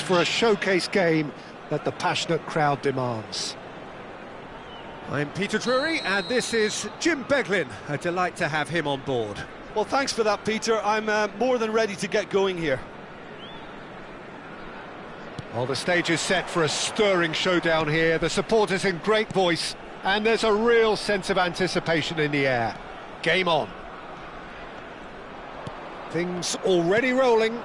for a showcase game that the passionate crowd demands. I'm Peter Drury, and this is Jim Beglin. A delight to have him on board. Well, thanks for that, Peter. I'm more than ready to get going here. Well, the stage is set for a stirring showdown here. The supporters in great voice, and there's a real sense of anticipation in the air. Game on. Things already rolling.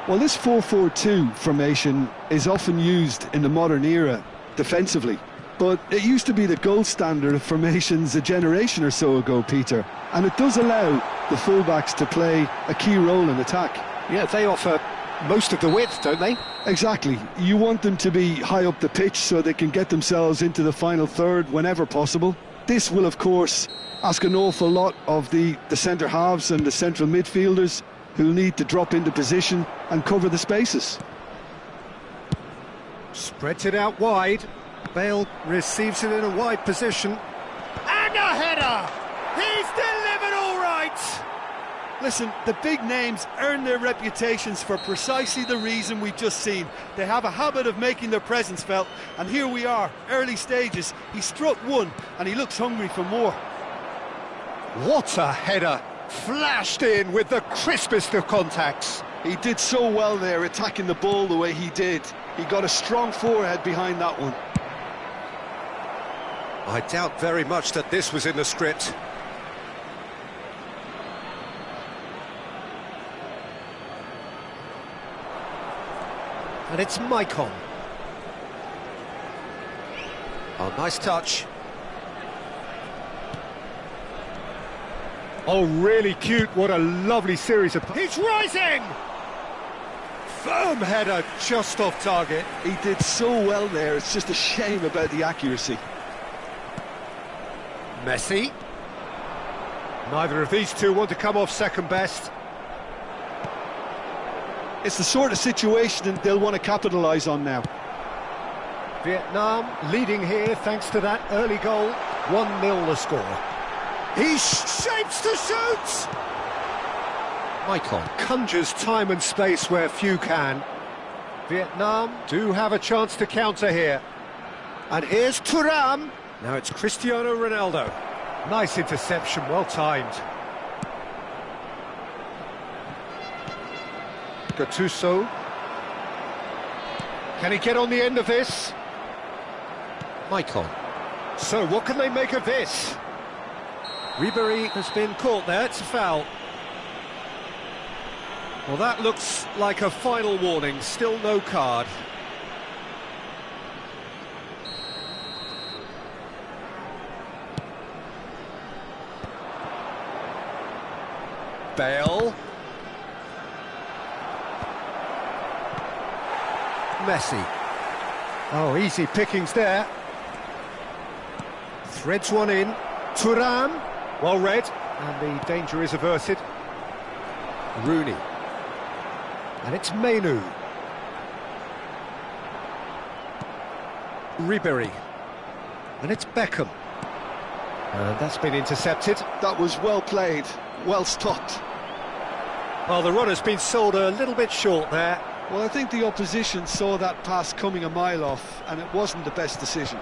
Well, this 4-4-2 formation is often used in the modern era defensively, but it used to be the gold standard of formations a generation or so ago, Peter, and it does allow the fullbacks to play a key role in attack. Yeah, they offer most of the width, don't they? Exactly. You want them to be high up the pitch so they can get themselves into the final third whenever possible. This will, of course, ask an awful lot of the centre halves and the central midfielders, who'll need to drop into position and cover the spaces. Spreads it out wide. Bale receives it in a wide position. And a header! He's delivered all right! Listen, the big names earn their reputations for precisely the reason we've just seen. They have a habit of making their presence felt, and here we are, early stages. He struck one, and he looks hungry for more. What a header! Flashed in with the crispest of contacts. He did so well there, attacking the ball the way he did. He got a strong forehead behind that one. I doubt very much that this was in the script. And it's Maicon. Oh, nice touch. Oh, really cute. What a lovely series of... He's rising! Firm header, just off target. He did so well there, it's just a shame about the accuracy. Messi. Neither of these two want to come off second best. It's the sort of situation they'll want to capitalise on now. Vietnam leading here thanks to that early goal. 1-0 the score. He shapes to shoot! Maicon Conjures time and space where few can. Vietnam do have a chance to counter here. And here's Thuram. Now it's Cristiano Ronaldo. Nice interception, well timed. Gattuso. Can he get on the end of this? Maicon. So what can they make of this? Ribéry has been caught there, it's a foul. Well, that looks like a final warning, still no card. Bale. Messi. Oh, easy pickings there. Threads one in. Thuram. Well read. And the danger is averted. Rooney. And it's Mainu. Ribéry. And it's Beckham. And that's been intercepted. That was well played, well stopped. Well, the runner's been sold a little bit short there. Well, I think the opposition saw that pass coming a mile off, and it wasn't the best decision.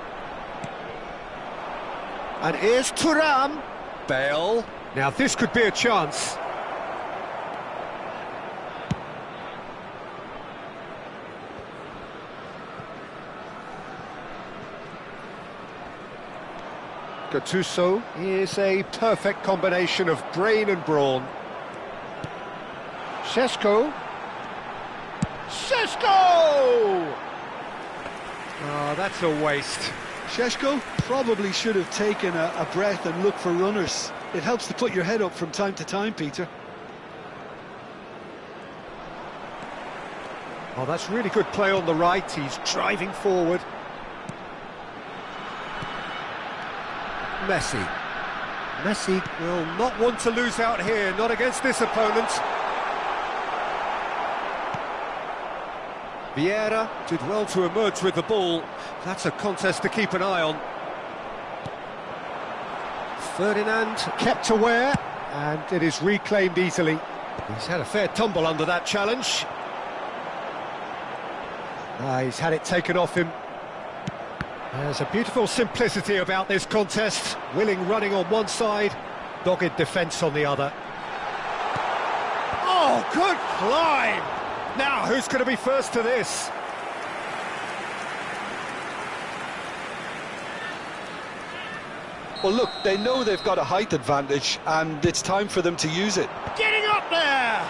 And here's Thuram. Bale. Now this could be a chance. Gattuso is a perfect combination of brain and brawn. Šeško. Šeško! Oh, that's a waste. Šeško probably should have taken a breath and looked for runners. It helps to put your head up from time to time, Peter. Oh, that's really good play on the right. He's driving forward. Messi. Messi will not want to lose out here, not against this opponent. Vieira did well to emerge with the ball. That's a contest to keep an eye on. Ferdinand kept aware, and it is reclaimed easily. He's had a fair tumble under that challenge. He's had it taken off him. There's a beautiful simplicity about this contest. Willing running on one side, dogged defence on the other. Oh, good climb! Now, who's going to be first to this? Well, look, they know they've got a height advantage, and it's time for them to use it. Getting up there!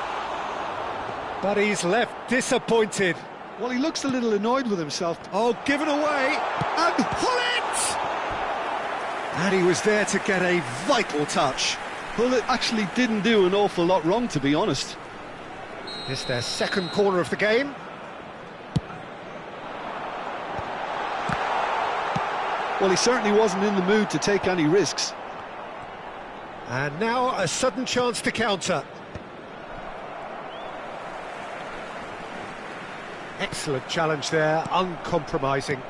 But he's left disappointed. Well, he looks a little annoyed with himself. Oh, given away, and Hullet! And he was there to get a vital touch. Hullet actually didn't do an awful lot wrong, to be honest. It's their second corner of the game. Well, he certainly wasn't in the mood to take any risks. And now a sudden chance to counter. Excellent challenge there, uncompromising.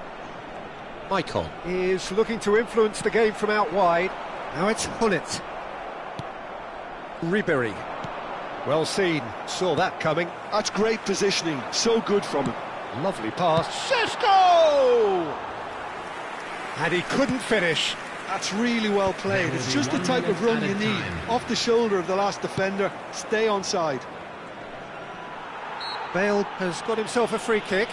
Maicon Is looking to influence the game from out wide. Now it's Hullet. Ribéry. Well seen, saw that coming. That's great positioning, so good from him. Lovely pass. Šeško! And he couldn't finish. That's really well played. It's just the type of run you need. Off the shoulder of the last defender, stay onside. Bale has got himself a free kick.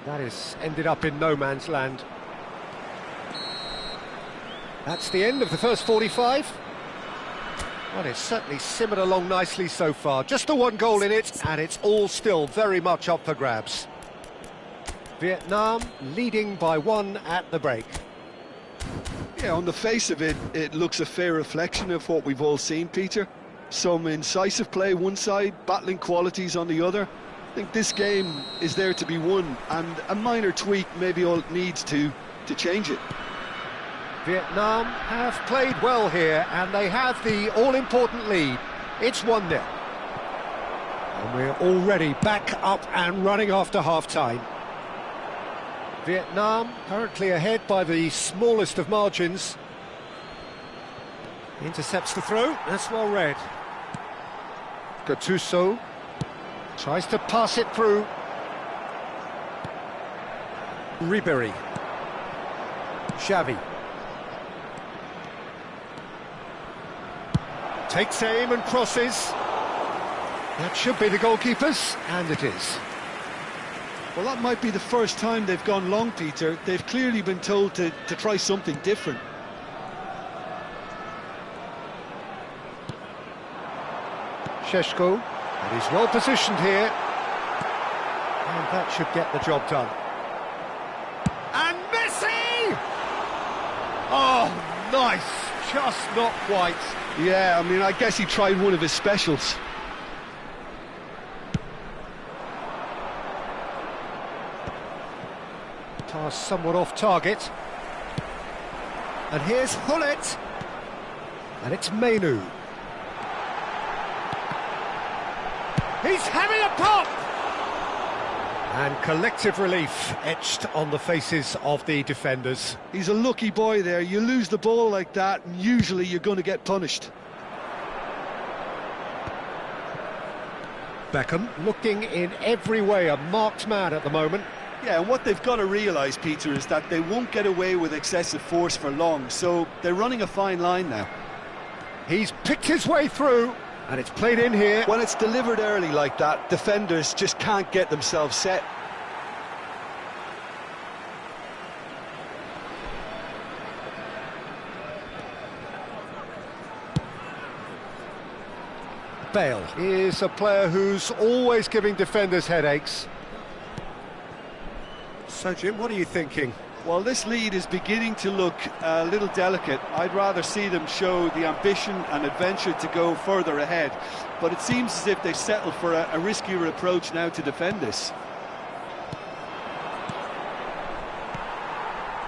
That has ended up in no man's land. That's the end of the first 45. Well, it's certainly simmered along nicely so far. Just the one goal in it, and it's all still very much up for grabs. Vietnam leading by 1 at the break. Yeah, on the face of it, it looks a fair reflection of what we've all seen, Peter. Some incisive play one side, battling qualities on the other. I think this game is there to be won, and a minor tweak maybe all it needs to change it. Vietnam have played well here, and they have the all-important lead. It's 1-0. And we're already back up and running after half-time. Vietnam currently ahead by the smallest of margins. Intercepts the throw, that's well read. Gattuso tries to pass it through. Ribéry. Xavi. Takes aim and crosses. That should be the goalkeepers, and it is. Well, that might be the first time they've gone long, Peter. They've clearly been told to try something different. Šeško, and he's well positioned here. And that should get the job done. And Messi! Oh, nice, just not quite. Yeah, I mean, I guess he tried one of his specials. Pass somewhat off target. And here's Hullet. And it's Menu. He's having a pop! And collective relief etched on the faces of the defenders. He's a lucky boy there. You lose the ball like that, and usually you're going to get punished. Beckham looking in every way a marked man at the moment. Yeah, and what they've got to realise, Peter, is that they won't get away with excessive force for long, so they're running a fine line now. He's picked his way through, and it's played in here. When it's delivered early like that, defenders just can't get themselves set. Bale is a player who's always giving defenders headaches. So, Jim, what are you thinking? Well, this lead is beginning to look a little delicate. I'd rather see them show the ambition and adventure to go further ahead. But it seems as if they settle for a riskier approach now to defend this.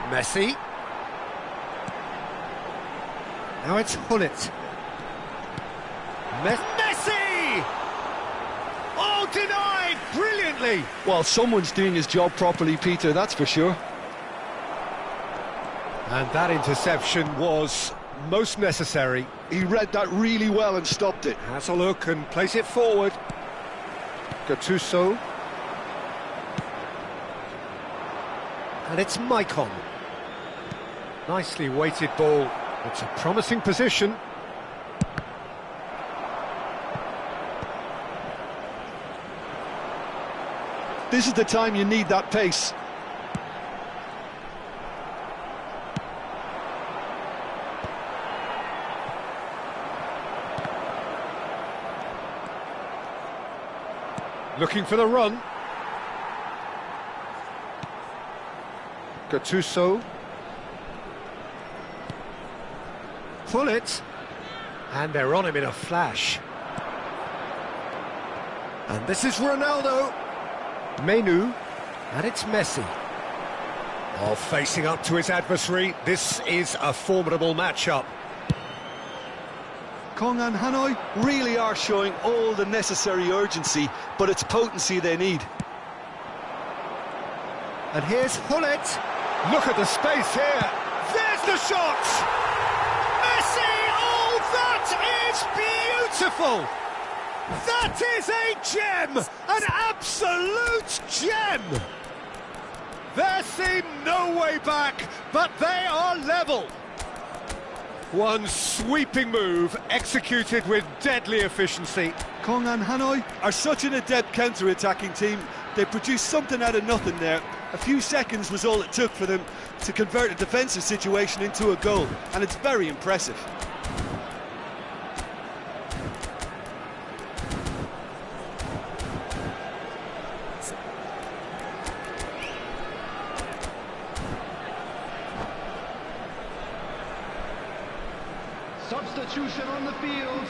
Messi. Now it's Hullet. Messi! Oh, denied brilliantly! Well, someone's doing his job properly, Peter, that's for sure. And that interception was most necessary. He read that really well and stopped it. Has a look and plays it forward. Gattuso. And it's Maicon. Nicely weighted ball. It's a promising position. This is the time you need that pace. Looking for the run. Gattuso. Pull it. And they're on him in a flash. And this is Ronaldo. Menu. And it's Messi. Oh, facing up to his adversary. This is a formidable matchup. Kongan Hanoi Really are showing all the necessary urgency, but it's potency they need. And here's Hullet. Look at the space here. There's the shot! Messi! Oh, that is beautiful! That is a gem! An absolute gem! There seemed no way back, but they are level. One sweeping move, executed with deadly efficiency. Kongan Hanoi are such an adept counter-attacking team. They produced something out of nothing there. A few seconds was all it took for them to convert a defensive situation into a goal, and it's very impressive. Substitution on the field.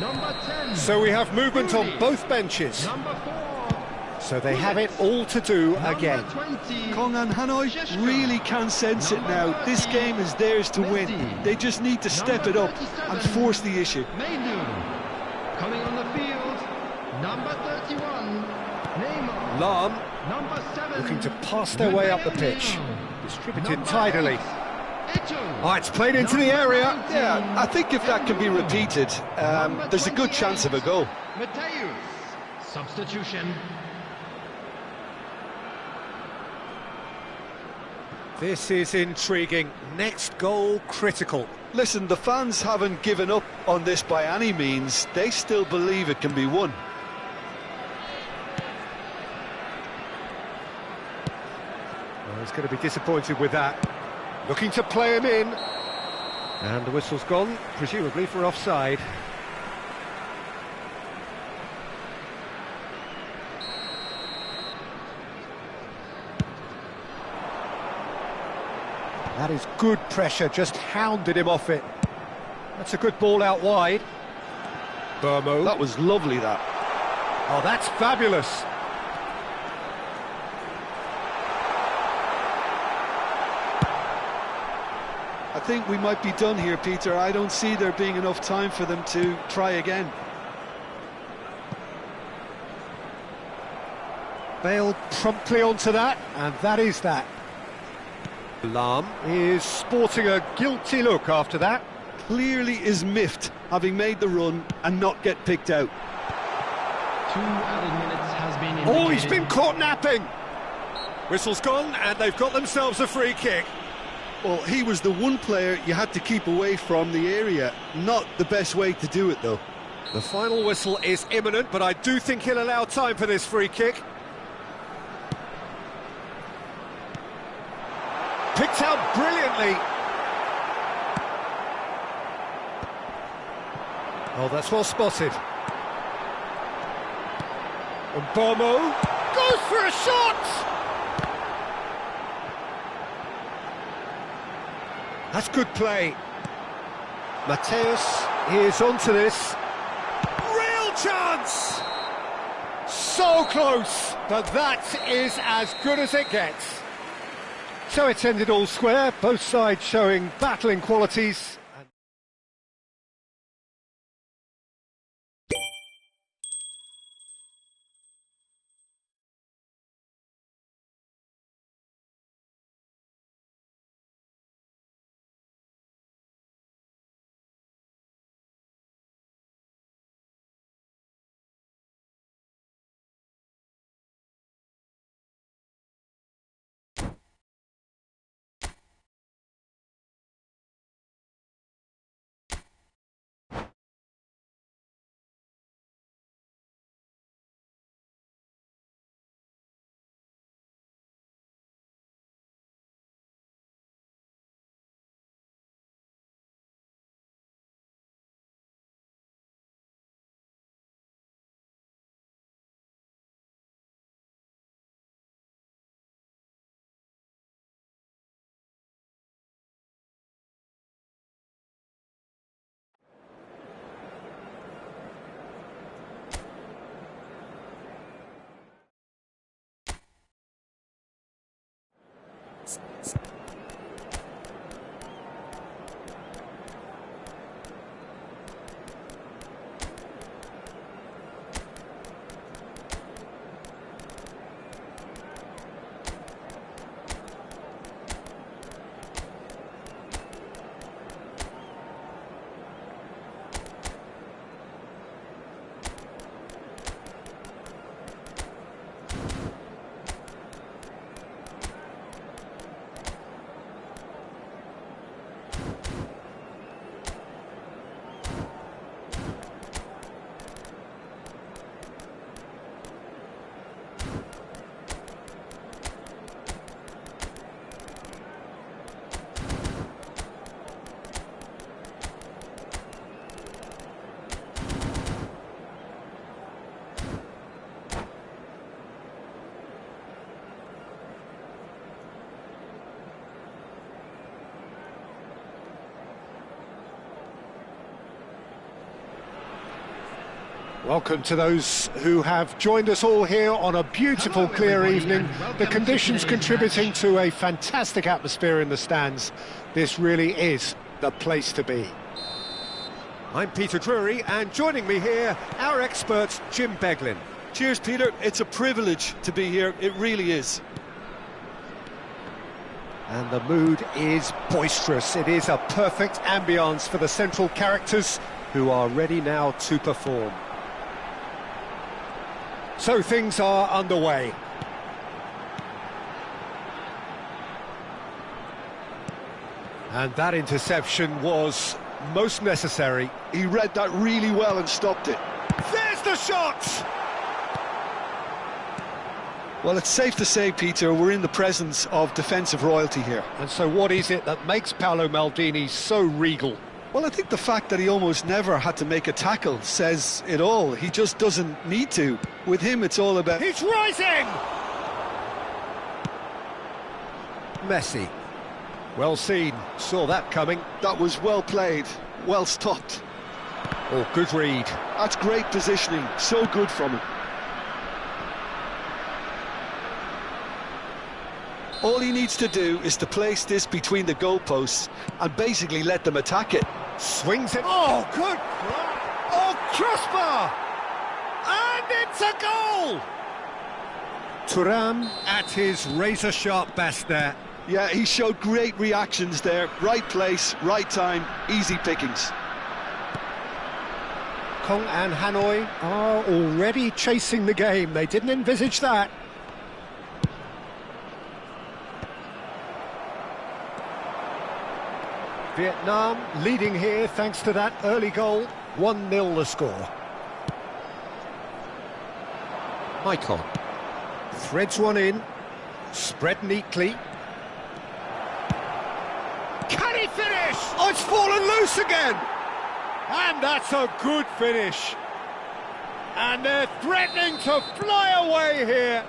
Number 10. So we have movement on both benches. Number 4. So they have it all to do again. 20. Kongan Hanoi really can sense it now. This game is theirs to win. They just need to step it up and force the issue. Mainu. Coming on the field. Number 31. Neymar. Lahm Number 7. looking to pass their way up the pitch. Distributed tidily. Oh, it's played into the area. Yeah, I think if that can be repeated, there's a good chance of a goal. Mateus. Substitution. This is intriguing. Next goal critical. Listen, the fans haven't given up on this by any means. They still believe it can be won. Well, he's going to be disappointed with that. Looking to play him in. And the whistle's gone, presumably for offside. That is good pressure, just hounded him off it. That's a good ball out wide. Burmo. That was lovely, that. Oh, that's fabulous. I think we might be done here, Peter. I don't see there being enough time for them to try again. Bale promptly onto that, and that is that. Lahm is sporting a guilty look after that. Clearly is miffed, having made the run and not get picked out. 2 added minutes has been indicated. Oh, he's been caught napping. Whistle's gone, and they've got themselves a free kick. Well, he was the one player you had to keep away from the area. Not the best way to do it, though. The final whistle is imminent, but I do think he'll allow time for this free kick. Picked out brilliantly. Oh, that's well spotted. And Bomo goes for a shot! That's good play. Mateus is onto this. Real chance! So close, but that is as good as it gets. So it's ended all square, both sides showing battling qualities. Welcome to those who have joined us all here on a beautiful, clear evening. The conditions contributing to a fantastic atmosphere in the stands. This really is the place to be. I'm Peter Drury, and joining me here, our expert, Jim Beglin. Cheers, Peter. It's a privilege to be here. It really is. And the mood is boisterous. It is a perfect ambience for the central characters who are ready now to perform. So things are underway. And that interception was most necessary. He read that really well and stopped it. There's the shot! Well, it's safe to say, Peter, we're in the presence of defensive royalty here. And so what is it that makes Paolo Maldini so regal? Well, I think the fact that he almost never had to make a tackle says it all. He just doesn't need to. With him, it's all about... He's rising! Messi. Well seen. Saw that coming. That was well played, well stopped. Oh, good read. That's great positioning. So good from him. All he needs to do is to place this between the goalposts and basically let them attack it. Swings it. Oh, good. Oh, crossbar! And it's a goal! Thuram at his razor-sharp best there. Yeah, he showed great reactions there. Right place, right time, easy pickings. Kong and Hanoi are already chasing the game. They didn't envisage that. Vietnam leading here thanks to that early goal. 1-0 the score. Icon threads one in, spread neatly. Can he finish? Oh, it's fallen loose again! And that's a good finish. And they're threatening to fly away here.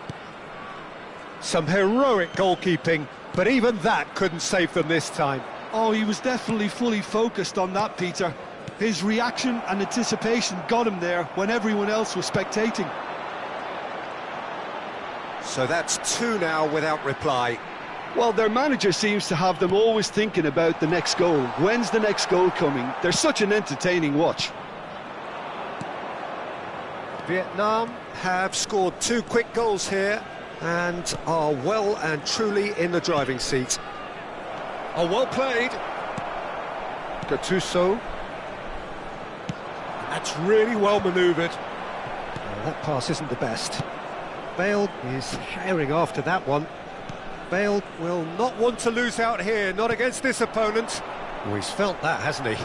Some heroic goalkeeping, but even that couldn't save them this time. Oh, he was definitely fully focused on that, Peter. His reaction and anticipation got him there when everyone else was spectating. So that's two now without reply. Well, their manager seems to have them always thinking about the next goal. When's the next goal coming? They're such an entertaining watch. Vietnam have scored two quick goals here and are well and truly in the driving seat. Oh, well played. Gattuso. That's really well manoeuvred. Oh, that pass isn't the best. Bale is herring after that one. Bale will not want to lose out here, not against this opponent. Oh, he's felt that, hasn't he?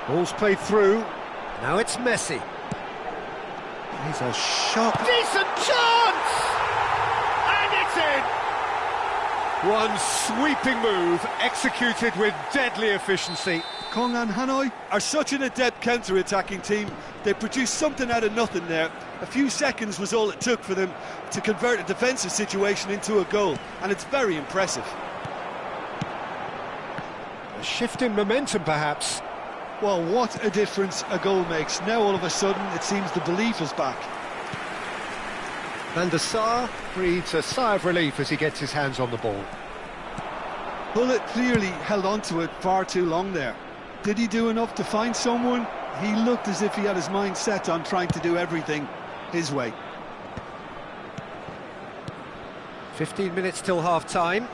Ball's played through. Now it's Messi. He's a sharp... Decent chance! And it's in! One sweeping move, executed with deadly efficiency. Kong and Hanoi are such an adept counter-attacking team. They produced something out of nothing there. A few seconds was all it took for them to convert a defensive situation into a goal, and it's very impressive. A shift in momentum, perhaps. Well, what a difference a goal makes. Now all of a sudden it seems the belief is back. Van der Sar breathes a sigh of relief as he gets his hands on the ball. Hullet clearly held on to it far too long there. Did he do enough to find someone? He looked as if he had his mind set on trying to do everything his way. 15 minutes till half-time.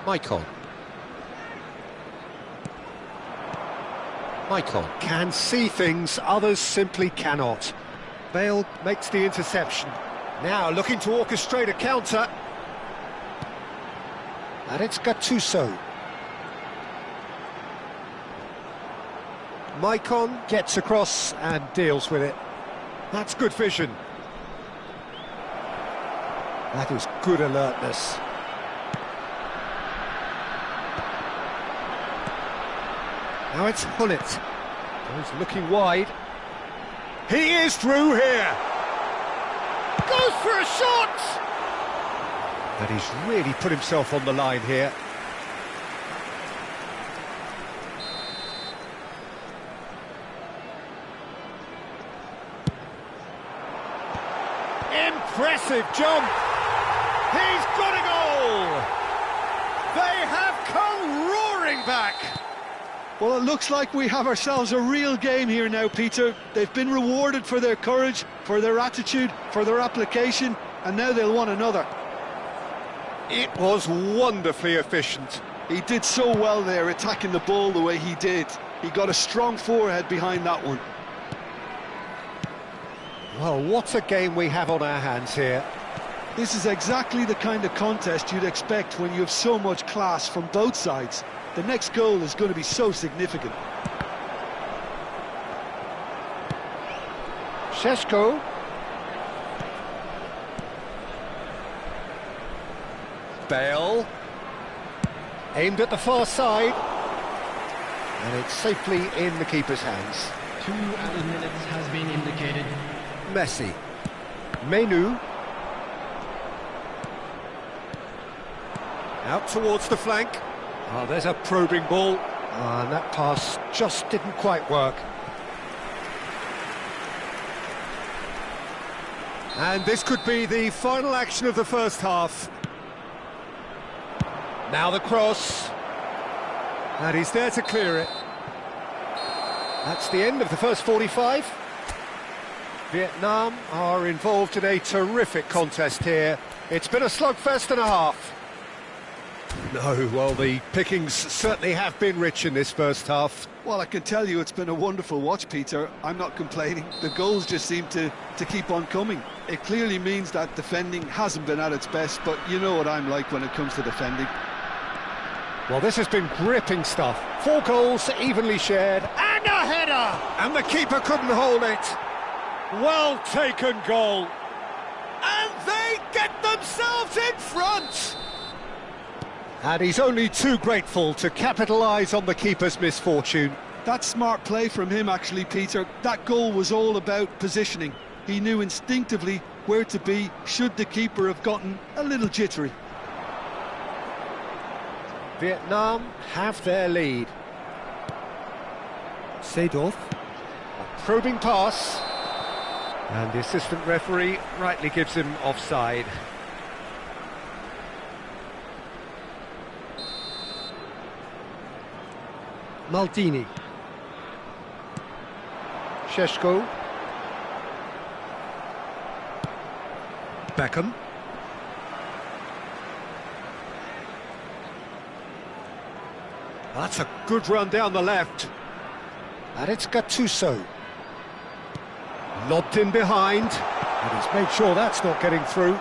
Michael. Michael can see things others simply cannot. Bale makes the interception. Now looking to orchestrate a counter. And it's Gattuso. Maicon gets across and deals with it. That's good vision. That is good alertness. Now it's Hullet. Goes looking wide. He is through here. Goes for a shot! And he's really put himself on the line here. Impressive jump! He's got a goal! They have come roaring back! Well, it looks like we have ourselves a real game here now, Peter. They've been rewarded for their courage, for their attitude, for their application, and now they'll want another. It was wonderfully efficient. He did so well there, attacking the ball the way he did. He got a strong forehead behind that one. Well, what a game we have on our hands here. This is exactly the kind of contest you'd expect when you have so much class from both sides. The next goal is going to be so significant. Šeško. Bale. Aimed at the far side. And it's safely in the keeper's hands. 2 added minutes has been indicated. Messi. Menu. Out towards the flank. Oh, there's a probing ball. And that pass just didn't quite work. And this could be the final action of the first half. Now the cross. And he's there to clear it. That's the end of the first 45. Vietnam are involved in a terrific contest here. It's been a slugfest and a half. No, well, the pickings certainly have been rich in this first half. Well, I can tell you it's been a wonderful watch, Peter. I'm not complaining. The goals just seem to keep on coming. It clearly means that defending hasn't been at its best, but you know what I'm like when it comes to defending. Well, this has been gripping stuff. 4 goals evenly shared, and a header! And the keeper couldn't hold it. Well taken goal. And they get themselves in front! And he's only too grateful to capitalise on the keeper's misfortune. That's smart play from him, actually, Peter. That goal was all about positioning. He knew instinctively where to be should the keeper have gotten a little jittery. Vietnam have their lead. Seedorf. A probing pass. And the assistant referee rightly gives him offside. Maldini. Šeško. Beckham. That's a good run down the left. And it's Gattuso. Lobbed in behind. And he's made sure that's not getting through.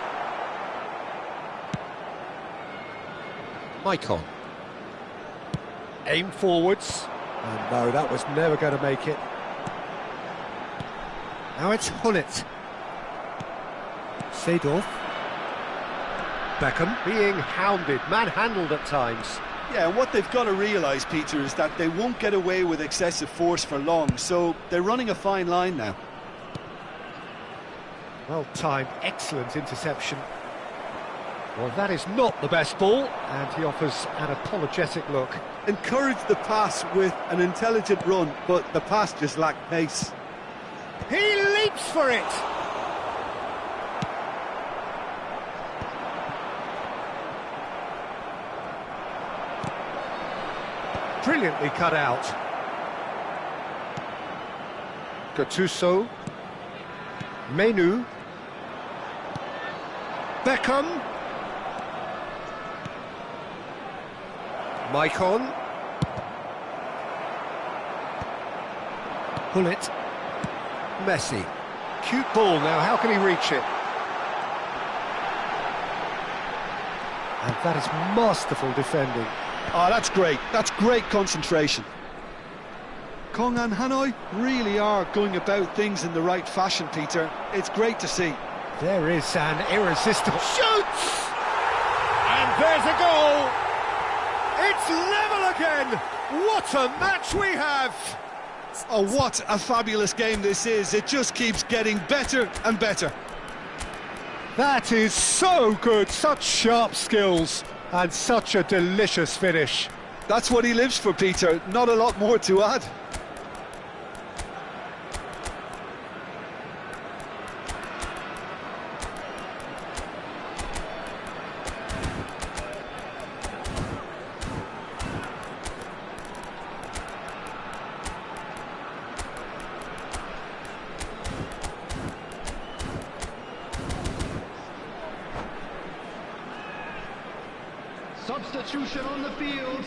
Maicon. Aim forwards. And no, that was never going to make it. Now it's Hullet. Seedorf. Beckham being hounded, manhandled at times. Yeah, and what they've got to realise, Peter, is that they won't get away with excessive force for long, so they're running a fine line now. Well-timed, excellent interception. Well, that is not the best ball, and he offers an apologetic look. Encouraged the pass with an intelligent run, but the pass just lacked pace. He leaps for it. Brilliantly cut out. Gattuso. Menu. Beckham. Maicon. Gullit. Messi. Cute ball now, how can he reach it? And that is masterful defending. Oh, that's great. That's great concentration. Kong and Hanoi really are going about things in the right fashion, Peter. It's great to see. There is an irresistible shoots! And there's a goal! It's level again! What a match we have! Oh, what a fabulous game this is. It just keeps getting better and better. That is so good, such sharp skills, and such a delicious finish. That's what he lives for, Peter. Not a lot more to add. Substitution on the field.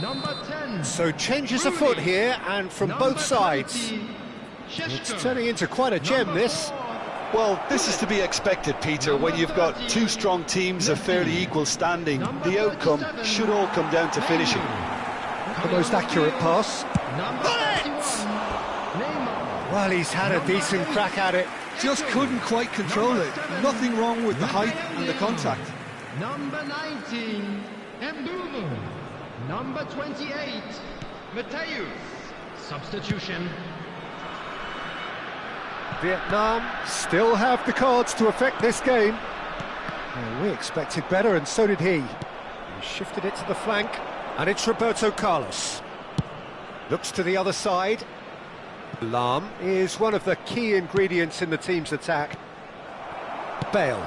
Number 10. So changes afoot here, and from both sides. It's turning into quite a gem, this. Well, this is to be expected, Peter, when you've got two strong teams of fairly equal standing. The outcome should all come down to finishing. The most accurate pass. Neymar. Well, he's had a decent crack at it. Just couldn't quite control it. Nothing wrong with the height and the contact. Number 19, Mbumo. Number 28, Mateus. Substitution. Vietnam still have the cards to affect this game. Well, we expected better, and so did he. He shifted it to the flank, and it's Roberto Carlos. Looks to the other side. Lahm is one of the key ingredients in the team's attack. Bale.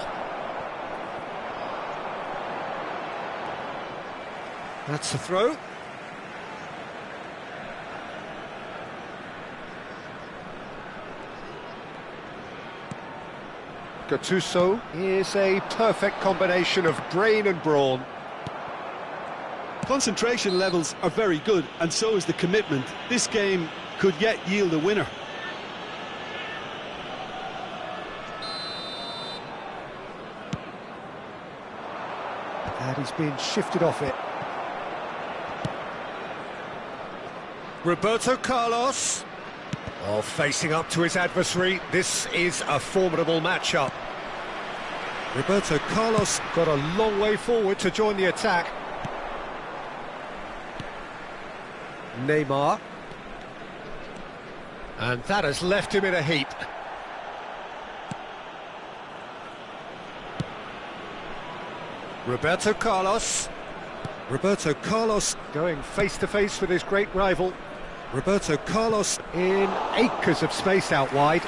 That's the throw. Gattuso is a perfect combination of brain and brawn. Concentration levels are very good, and so is the commitment. This game could yet yield a winner. And he's being shifted off it. Roberto Carlos. Oh, facing up to his adversary. This is a formidable matchup. Roberto Carlos got a long way forward to join the attack. Neymar. And that has left him in a heap. Roberto Carlos. Roberto Carlos going face-to-face with his great rival. Roberto Carlos in acres of space out wide.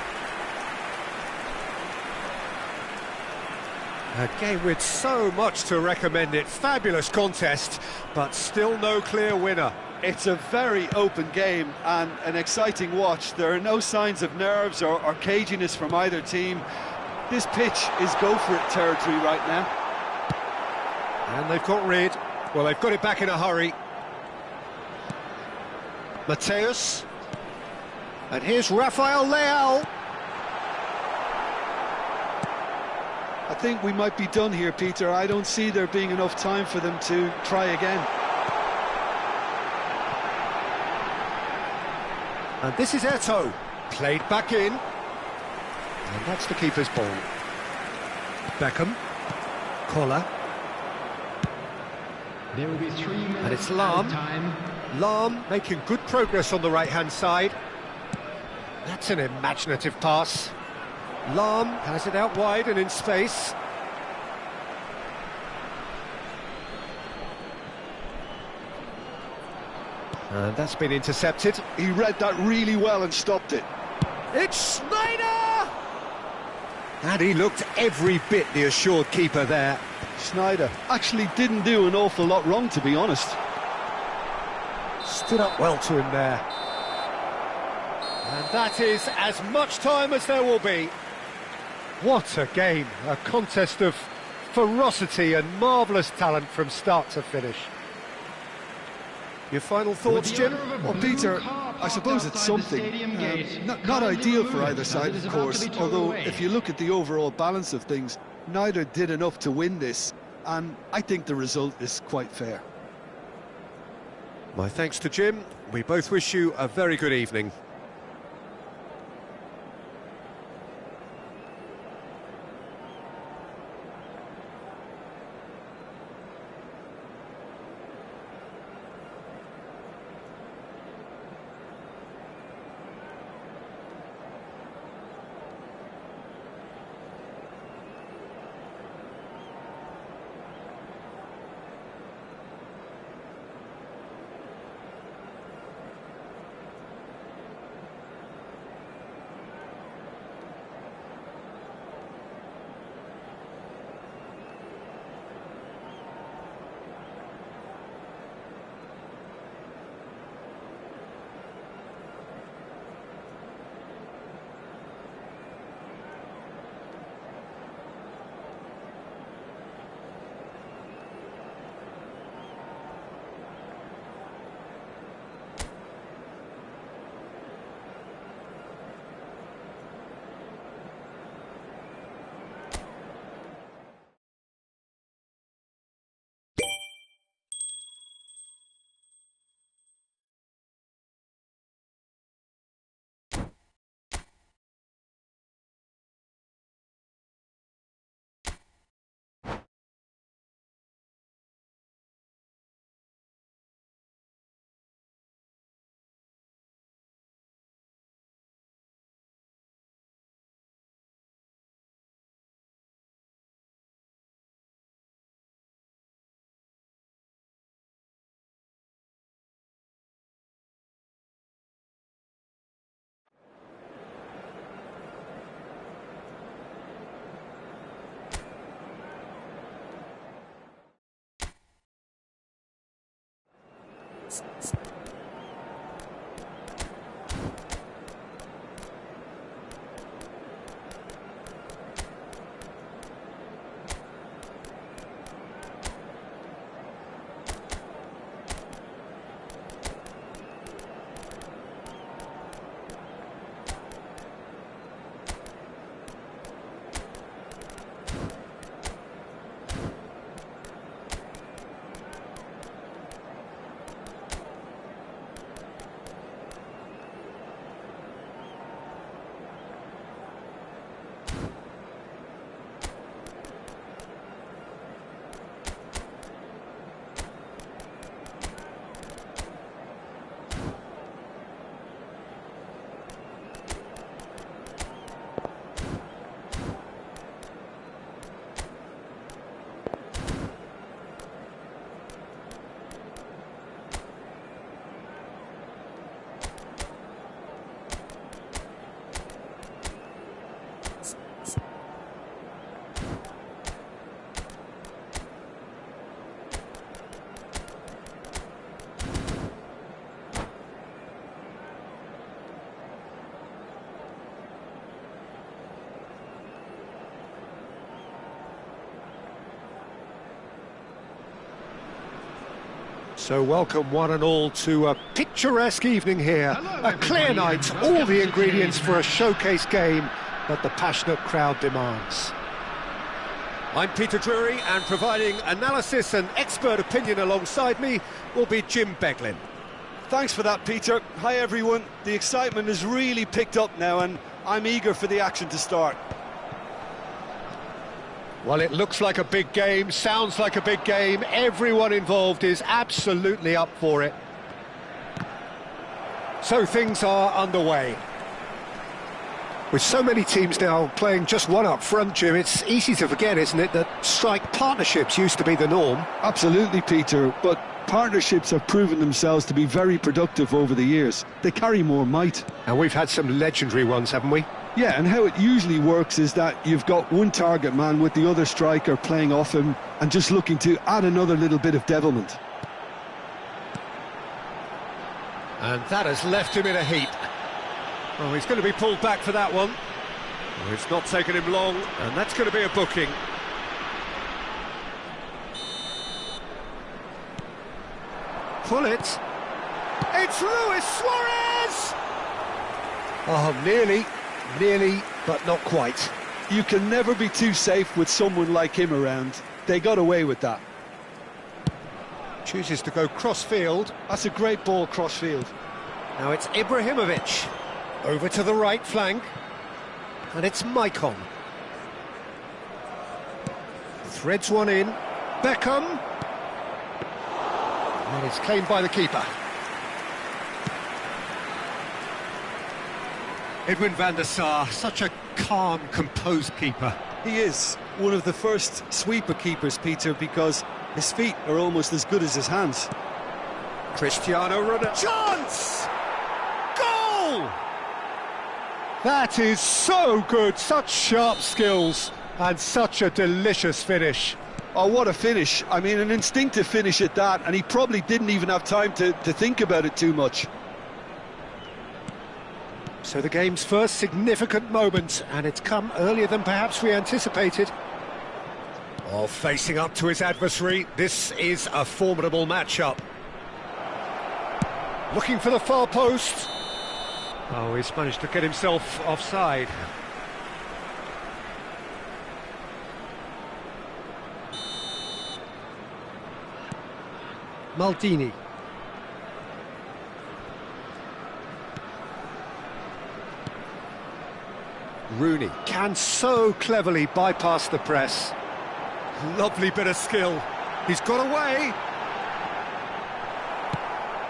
A game with so much to recommend it. Fabulous contest, but still no clear winner. It's a very open game and an exciting watch. There are no signs of nerves or caginess from either team. This pitch is go-for-it territory right now. And they've got rid. Well, they've got it back in a hurry. Mateus. And here's Rafael Leao. I think we might be done here, Peter. I don't see there being enough time for them to try again. And this is Eto'o. Played back in. And that's the keeper's ball. Beckham. Collar. There will be 3 minutes. And it's Lahm. Time. Lahm making good progress on the right-hand side. That's an imaginative pass. Lahm has it out wide and in space. And that's been intercepted. He read that really well and stopped it. It's Schneider! And he looked every bit the assured keeper there. Sneijder actually didn't do an awful lot wrong, to be honest. Stood up well to him there. And that is as much time as there will be. What a game, a contest of ferocity and marvellous talent from start to finish. Your final thoughts, Jim? Well, Peter, I suppose it's something. Not ideal for either side, of course, although if you look at the overall balance of things, neither did enough to win this, and I think the result is quite fair. My thanks to Jim. We both wish you a very good evening. So welcome one and all to a picturesque evening here. A clear night, all the ingredients for a showcase game that the passionate crowd demands. I'm Peter Drury, and providing analysis and expert opinion alongside me will be Jim Beglin. Thanks for that, Peter. Hi, everyone. The excitement has really picked up now, and I'm eager for the action to start. Well, it looks like a big game, sounds like a big game. Everyone involved is absolutely up for it. So things are underway. With so many teams now playing just one up front, Jim, it's easy to forget, isn't it, that strike partnerships used to be the norm? Absolutely, Peter, but partnerships have proven themselves to be very productive over the years. They carry more might. And we've had some legendary ones, haven't we? Yeah, and how it usually works is that you've got one target man with the other striker playing off him and just looking to add another little bit of devilment. And that has left him in a heap. Oh, he's going to be pulled back for that one. Oh, it's not taken him long, and that's going to be a booking. Pull it. It's Luis Suarez! Oh, nearly, but not quite. You can never be too safe with someone like him around. They got away with that. Chooses to go cross-field. That's a great ball cross-field. Now it's Ibrahimovic. Over to the right flank. And it's Maicon. Threads one in. Beckham. And it's claimed by the keeper. Edwin van der Sar, such a calm, composed keeper. He is one of the first sweeper keepers, Peter, because his feet are almost as good as his hands. Cristiano Ronaldo. Chance! Goal! That is so good, such sharp skills, and such a delicious finish. Oh, what a finish. I mean, an instinctive finish at that, and he probably didn't even have time to think about it too much. So the game's first significant moment, and it's come earlier than perhaps we anticipated. Oh, facing up to his adversary, this is a formidable matchup. Looking for the far post. Oh, he's managed to get himself offside. Maldini. Rooney can so cleverly bypass the press. Lovely bit of skill. He's got away.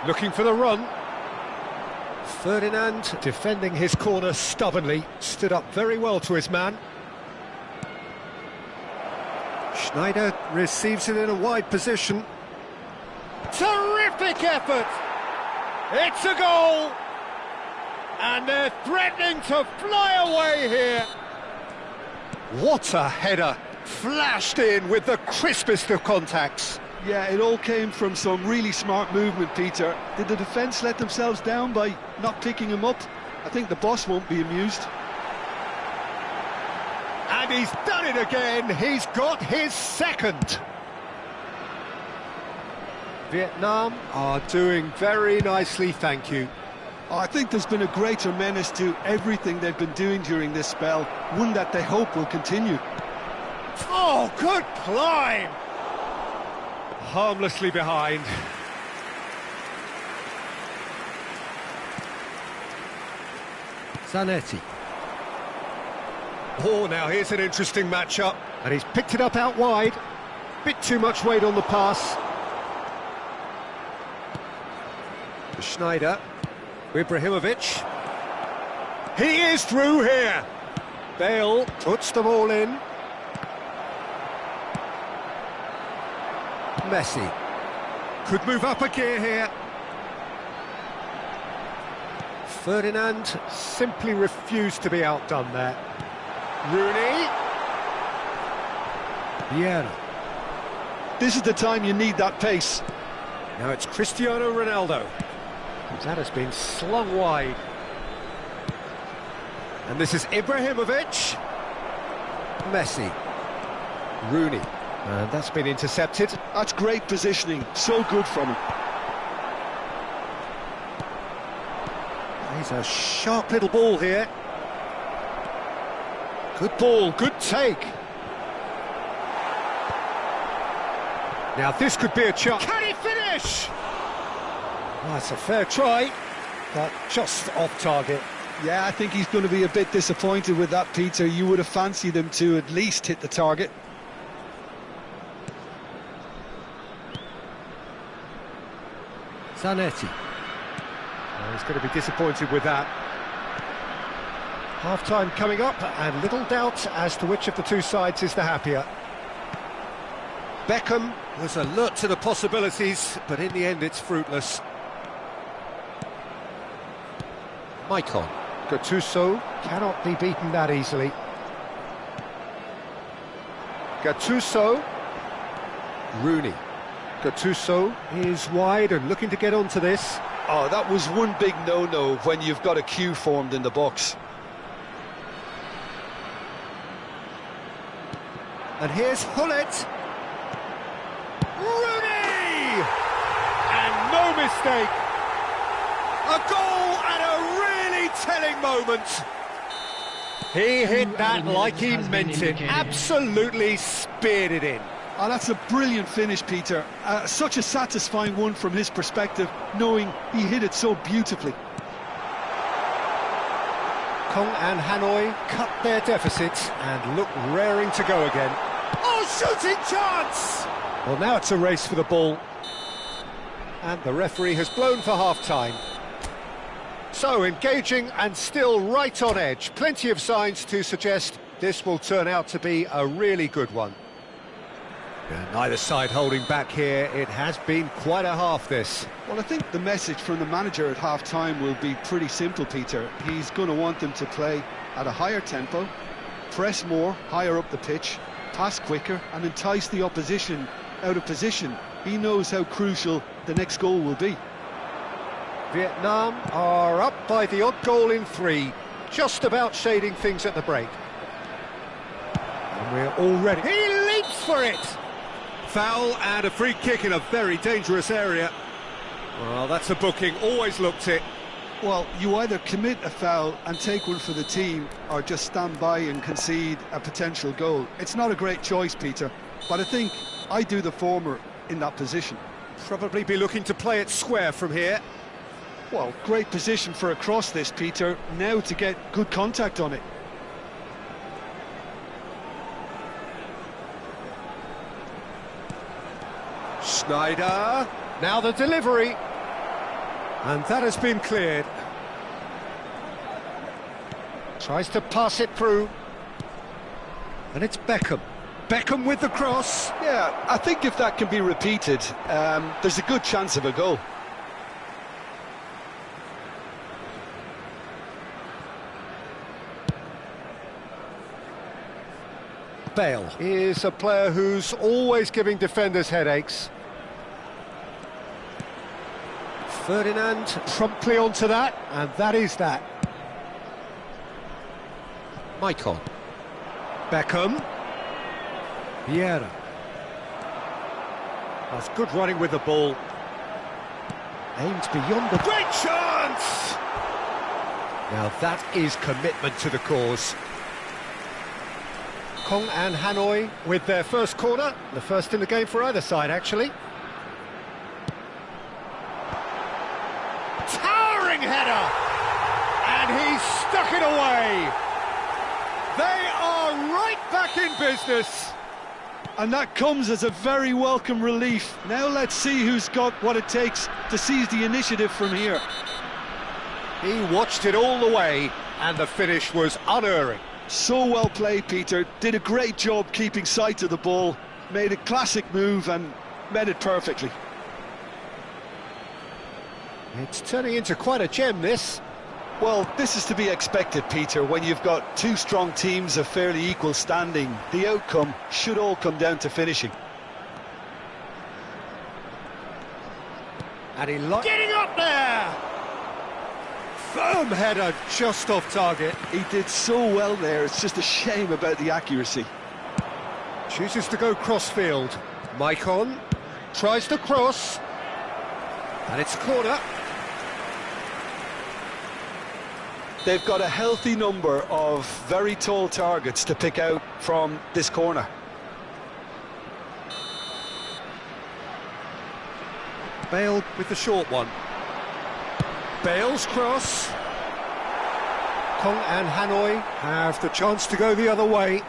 Looking for the run. Ferdinand defending his corner stubbornly. Stood up very well to his man. Schneider receives it in a wide position. Terrific effort! It's a goal! And they're threatening to fly away here. What a header! Flashed in with the crispest of contacts. Yeah, it all came from some really smart movement, Peter. Did the defence let themselves down by not picking him up? I think the boss won't be amused. And he's done it again. He's got his second. Vietnam are doing very nicely, thank you. Oh, I think there's been a greater menace to everything they've been doing during this spell, one that they hope will continue. Oh, good climb! Harmlessly behind. Zanetti. Oh, now here's an interesting matchup. And he's picked it up out wide. Bit too much weight on the pass. Schneider. Ibrahimovic. He is through here. Bale puts the ball in. Messi. Could move up a gear here. Ferdinand simply refused to be outdone there. Rooney. Vieira. This is the time you need that pace. Now it's Cristiano Ronaldo. That has been slung wide. And this is Ibrahimovic. Messi. Rooney. And that's been intercepted. That's great positioning. So good from him. He's a sharp little ball here. Good ball, good take. Now this could be a chance. Can he finish? Well, that's a fair try, but just off target. Yeah, I think he's going to be a bit disappointed with that, Peter. You would have fancied him to at least hit the target. Zanetti. Well, he's going to be disappointed with that. Half-time coming up, and little doubt as to which of the two sides is the happier. Beckham was alert to the possibilities, but in the end it's fruitless. Maicon. Gattuso cannot be beaten that easily. Gattuso. Rooney. Gattuso is wide and looking to get onto this. Oh, that was one big no-no when you've got a queue formed in the box. And here's Hullet. Rooney! And no mistake. A goal at a really telling moment. He hit that like he meant it. Absolutely speared it in. Oh, that's a brilliant finish, Peter. Such a satisfying one from his perspective, knowing he hit it so beautifully. Kong and Hanoi cut their deficit and look raring to go again. Oh, shooting chance! Well, now it's a race for the ball. And the referee has blown for half-time. So, engaging and still right on edge. Plenty of signs to suggest this will turn out to be a really good one. And neither side holding back here. It has been quite a half, this. Well, I think the message from the manager at half-time will be pretty simple, Peter. He's going to want them to play at a higher tempo, press more, higher up the pitch, pass quicker and entice the opposition out of position. He knows how crucial the next goal will be. Vietnam are up by the odd goal in 3, just about shading things at the break. And we're already... He leaps for it! Foul and a free kick in a very dangerous area. Well, that's a booking, always looked it. Well, you either commit a foul and take one for the team, or just stand by and concede a potential goal. It's not a great choice, Peter, but I think I do the former in that position. Probably be looking to play it square from here. Well, great position for a cross this, Peter. Now to get good contact on it. Schneider, now the delivery. And that has been cleared. Tries to pass it through. And it's Beckham. Beckham with the cross. Yeah, I think if that can be repeated, there's a good chance of a goal. Bale is a player who's always giving defenders headaches. Ferdinand promptly onto that, and that is that. Maicon. Beckham. Vieira. That's good running with the ball. Aimed beyond the... Great chance! Now that is commitment to the cause. Kong and Hanoi with their first corner, the first in the game for either side, actually. Towering header! And he's stuck it away! They are right back in business! And that comes as a very welcome relief. Now let's see who's got what it takes to seize the initiative from here. He watched it all the way, and the finish was unerring. So well played, Peter. Did a great job keeping sight of the ball. Made a classic move and met it perfectly. It's turning into quite a gem, this. Well, this is to be expected, Peter. When you've got two strong teams of fairly equal standing, the outcome should all come down to finishing. And he getting up there! Firm header just off target. He did so well there, it's just a shame about the accuracy. Chooses to go cross-field. Maicon tries to cross. And it's corner. They've got a healthy number of very tall targets to pick out from this corner. Bale with the short one. Bale's cross. Kong and Hanoi have the chance to go the other way.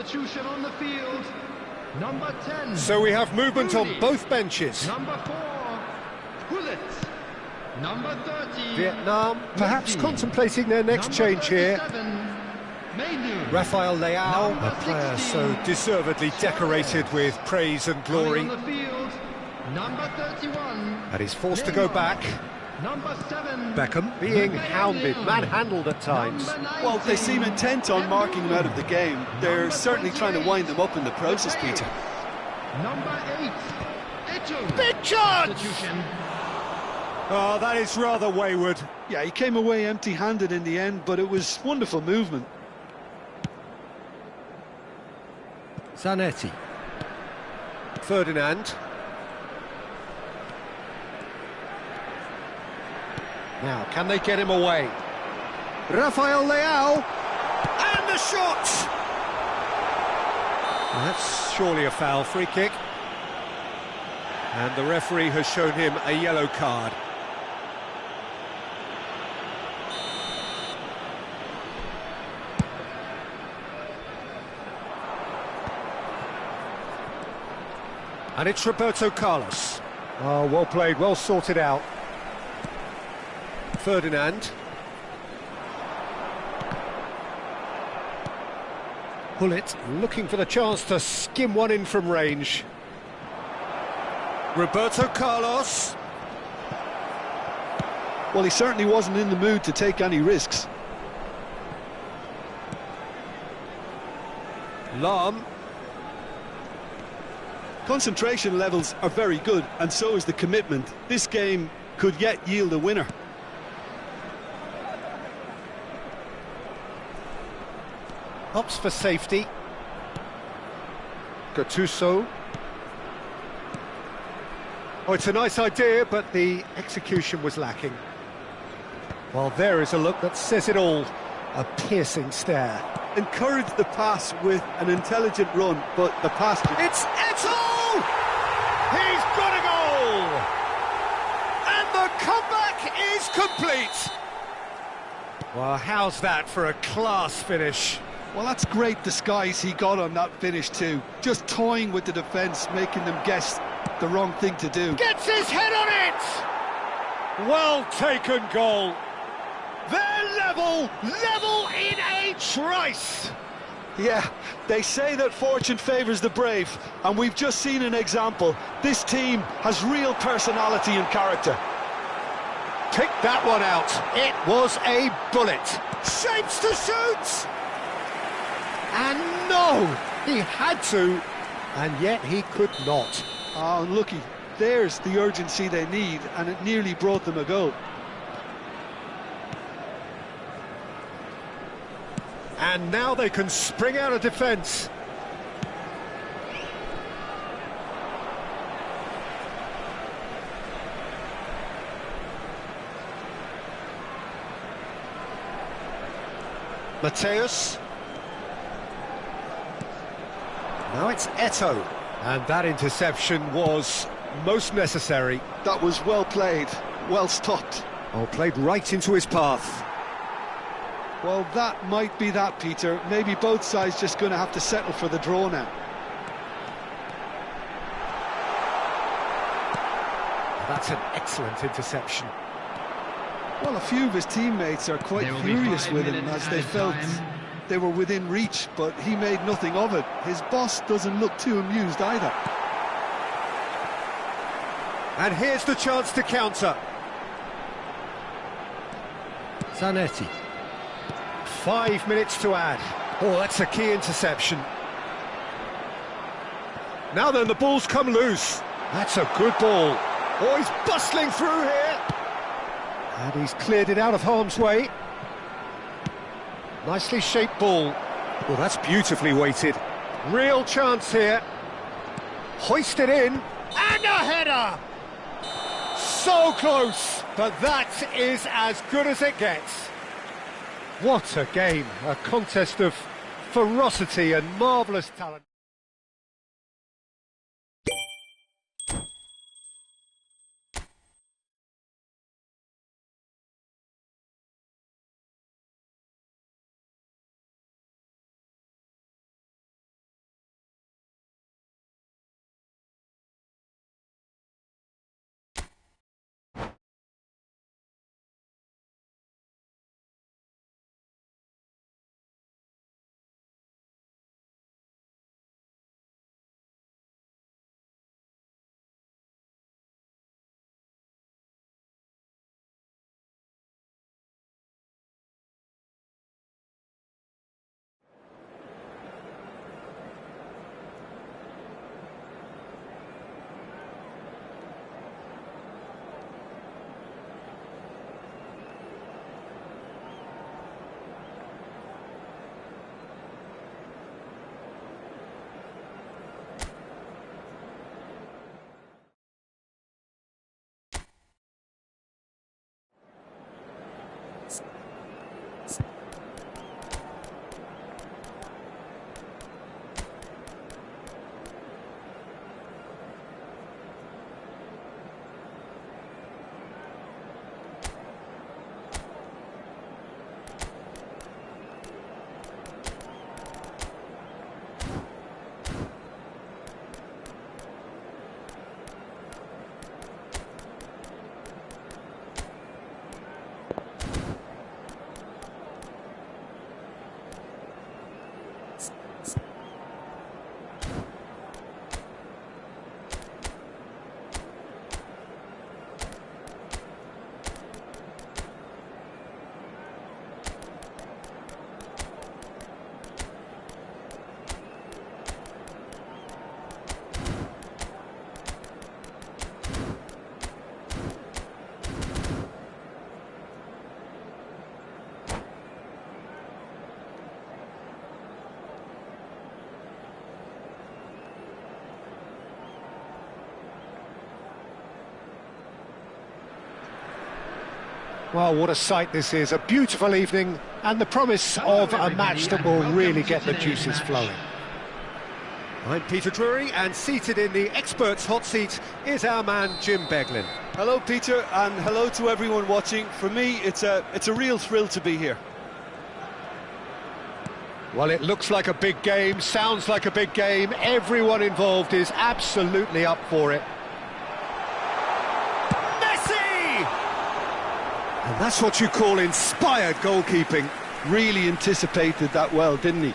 Substitution on the field. Number 10. So we have movement on Rooney. both benches. Number 4. Hullet. Number 30. Vietnam perhaps Messi. contemplating their next Number change here. 37, Mainu. Rafael Leao, Number a player 16, so deservedly decorated with praise and glory. Coming on the field. Number 31. And he's forced to go Neymar. back. Number 7. Beckham being hounded, manhandled at times. Number Well, they 19, seem intent on marking him out of the game. They're certainly trying to wind them up in the process, Peter. Number 8. Eto. Big chance! Substitution. Oh, that is rather wayward. Yeah, he came away empty-handed in the end, but it was wonderful movement. Zanetti. Ferdinand. Now, can they get him away? Rafael Leao. And the shot! Well, that's surely a foul, free kick. And the referee has shown him a yellow card. And it's Roberto Carlos. Oh, well played, well sorted out. Ferdinand. Hullet looking for the chance to skim one in from range. Roberto Carlos. Well, he certainly wasn't in the mood to take any risks. Lahm. Concentration levels are very good, and so is the commitment. This game could yet yield a winner. Opts for safety. Gattuso. Oh, it's a nice idea, but the execution was lacking. Well, there is a look that says it all. A piercing stare. Encourage the pass with an intelligent run, but the pass... It's Eto'o! He's got a goal! And the comeback is complete! Well, how's that for a class finish? Well, that's great disguise he got on that finish too. Just toying with the defence, making them guess the wrong thing to do. Gets his head on it! Well taken goal. They're level in a trice. Yeah, they say that fortune favours the brave, and we've just seen an example. This team has real personality and character. Pick that one out. It was a bullet. Shapes to shoot! And no, he had to, and yet he could not. Oh, unlucky. There's the urgency they need, and it nearly brought them a goal. And now they can spring out of defence. Mateus. Now it's Eto'o. And that interception was most necessary. That was well played, well stopped. Oh, played right into his path. Well, that might be that, Peter. Maybe both sides just going to have to settle for the draw now. That's an excellent interception. Well, a few of his teammates are quite There will be furious 5 with him minutes as they added felt time. they were within reach, but he made nothing of it. His boss doesn't look too amused either. And here's the chance to counter. Zanetti. 5 minutes to add. Oh, that's a key interception. Now then, the ball's come loose. That's a good ball. Oh, he's bustling through here. And he's cleared it out of harm's way. Nicely shaped ball. Well, that's beautifully weighted. Real chance here. Hoisted in. And a header! So close, but that is as good as it gets. What a game. A contest of ferocity and marvellous talent. Well, what a sight this is, a beautiful evening, and the promise of a match that will really get the juices flowing. I'm Peter Drury, and seated in the experts' hot seat is our man Jim Beglin. Hello, Peter, and hello to everyone watching. For me, it's a real thrill to be here. Well, it looks like a big game, sounds like a big game. Everyone involved is absolutely up for it. Messi! And that's what you call inspired goalkeeping. Really anticipated that well, didn't he?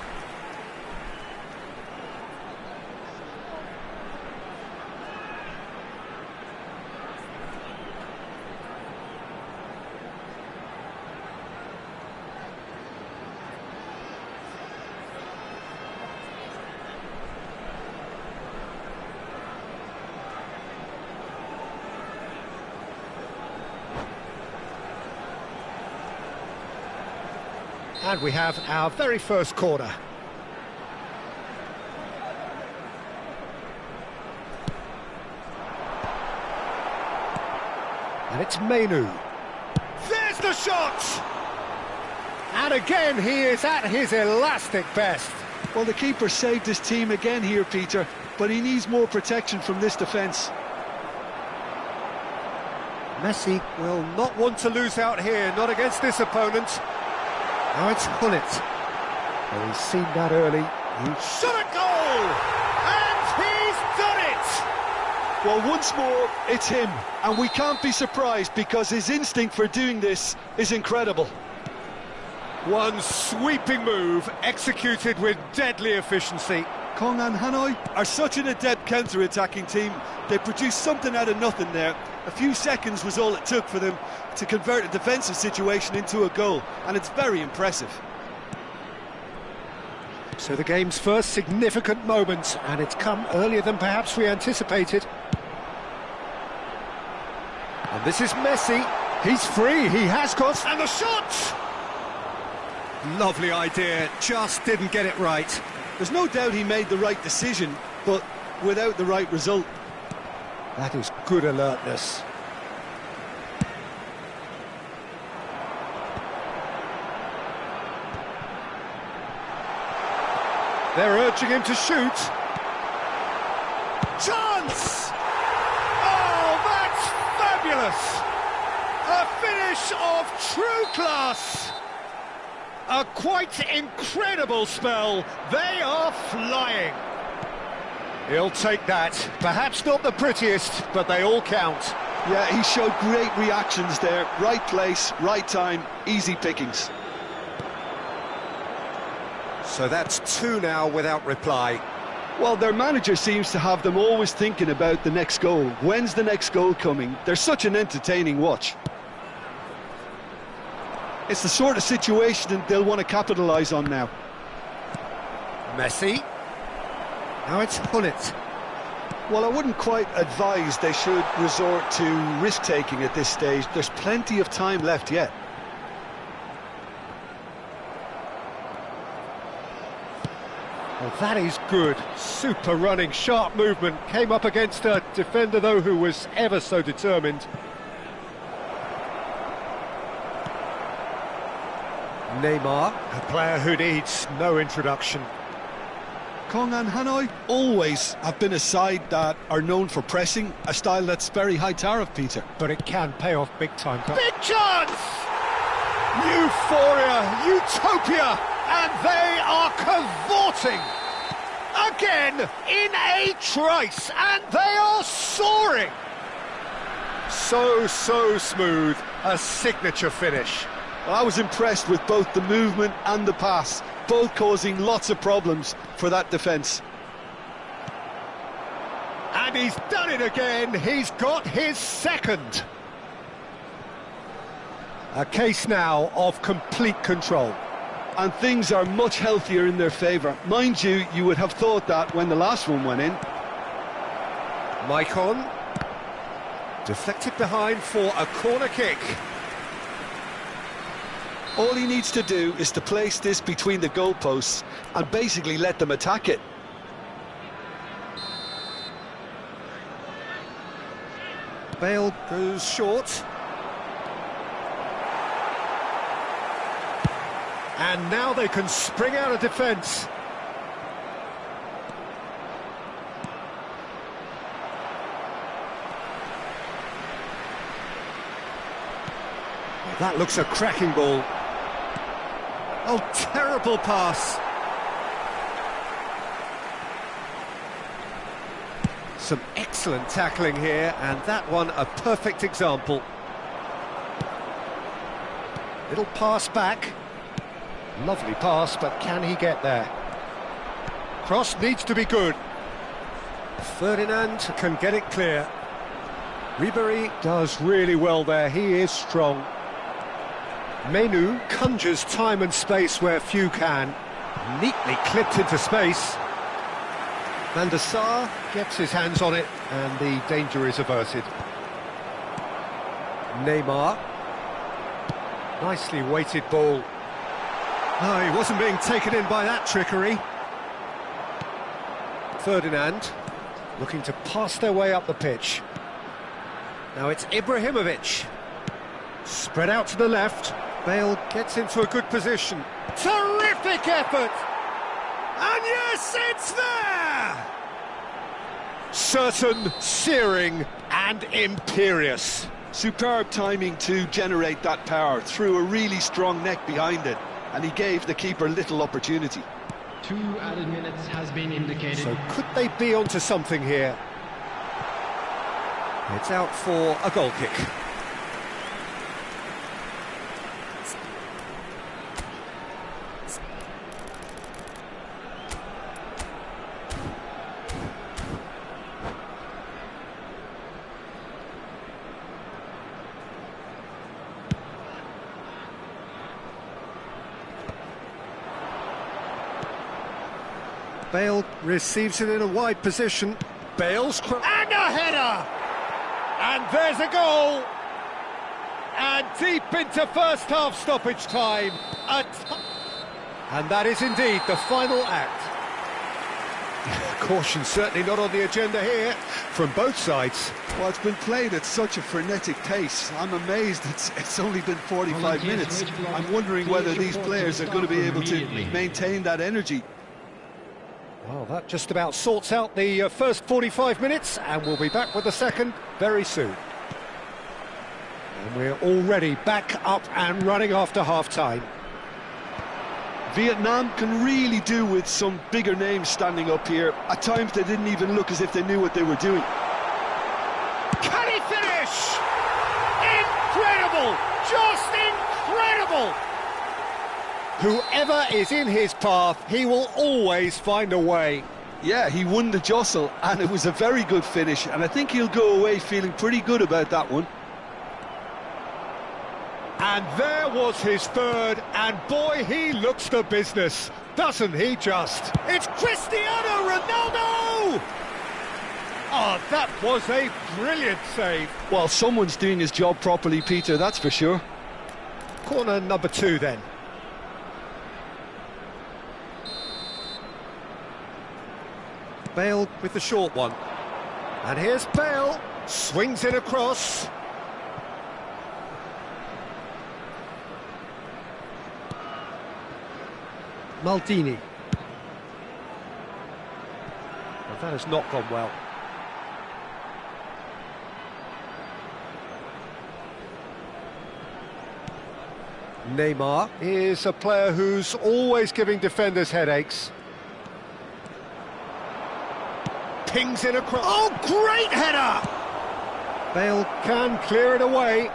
And we have our very first corner. And it's Mainu. There's the shot! And again, he is at his elastic best. Well, the keeper saved his team again here, Peter, but he needs more protection from this defence. Messi Will not want to lose out here, not against this opponent. Now it's Gullit. Well, he's seen that early. Shot a goal! And he's done it! Well, once more, it's him, and we can't be surprised because his instinct for doing this is incredible. One sweeping move, executed with deadly efficiency. Kongan Hanoi. Are such an adept counter-attacking team. They produced something out of nothing there. A few seconds was all it took for them to convert a defensive situation into a goal, and it's very impressive. So the game's first significant moment, and it's come earlier than perhaps we anticipated. And this is Messi. He's free, he has got... And the shot! Lovely idea, just didn't get it right. There's no doubt he made the right decision, but without the right result. That is good alertness. They're urging him to shoot. Chance! Oh, that's fabulous! A finish of true class! A quite incredible spell. They are flying. He'll take that. Perhaps not the prettiest, but they all count. Yeah, he showed great reactions there. Right place, right time, easy pickings. So that's two now without reply. Well, their manager seems to have them always thinking about the next goal. When's the next goal coming? They're such an entertaining watch. It's the sort of situation they'll want to capitalise on now. Messi. Now it's Gullit. Well, I wouldn't quite advise they should resort to risk-taking at this stage. There's plenty of time left yet. Well, that is good. Super running, sharp movement. Came up against a defender, though, who was ever so determined. Neymar. A player who needs no introduction. Kongan Hanoi always have been a side that are known for pressing, a style that's very high tariff, Peter. But it can pay off big time. Big chance! Euphoria, utopia, and they are cavorting again in a trice, and they are soaring. So smooth. A signature finish. Well, I was impressed with both the movement and the pass, both causing lots of problems for that defence. And he's done it again. He's got his second. A case now of complete control. And things are much healthier in their favour. Mind you, you would have thought that when the last one went in. Maicon. Deflected behind for a corner kick. All he needs to do is to place this between the goalposts and basically let them attack it. Bale goes short. And now they can spring out of defence. That looks a cracking ball. Oh, terrible pass. Some excellent tackling here, and that one a perfect example. Little pass back. Lovely pass, but can he get there? Cross needs to be good. Ferdinand can get it clear. Ribéry does really well there, he is strong. Menu conjures time and space where few can. Neatly clipped into space. Van der Sar gets his hands on it, and the danger is averted. Neymar. Nicely weighted ball. No, he wasn't being taken in by that trickery. Ferdinand looking to pass their way up the pitch. Now it's Ibrahimovic. Spread out to the left. Bale gets into a good position. Terrific effort! And yes, it's there! Certain, searing and imperious. Superb timing to generate that power, threw a really strong neck behind it, and he gave the keeper little opportunity. 2 added minutes has been indicated. So could they be onto something here? It's out for a goal kick. Bale receives it in a wide position. Bale's And a header! And there's a goal! And deep into first half stoppage time. And that is indeed the final act. Caution certainly not on the agenda here from both sides. Well, it's been played at such a frenetic pace. I'm amazed it's only been 45 minutes. I'm wondering whether these players are going to be able to maintain that energy. Well, that just about sorts out the first 45 minutes, and we'll be back with the second very soon. And we're already back up and running after half-time. Vietnam can really do with some bigger names standing up here. At times they didn't even look as if they knew what they were doing. Can he finish? Incredible! Just incredible! Whoever is in his path, he will always find a way. Yeah, he won the jostle, and it was a very good finish, and I think he'll go away feeling pretty good about that one. And there was his third, and boy, he looks the business, doesn't he just? It's Cristiano Ronaldo! Oh, that was a brilliant save. Well, someone's doing his job properly, Peter, that's for sure. Corner number 2 then. Bale with the short one. And here's Bale, swings it across. Maldini. Well, that has not gone well. Neymar is a player who's always giving defenders headaches. Pings in across. Oh, great header! Bale can clear it away.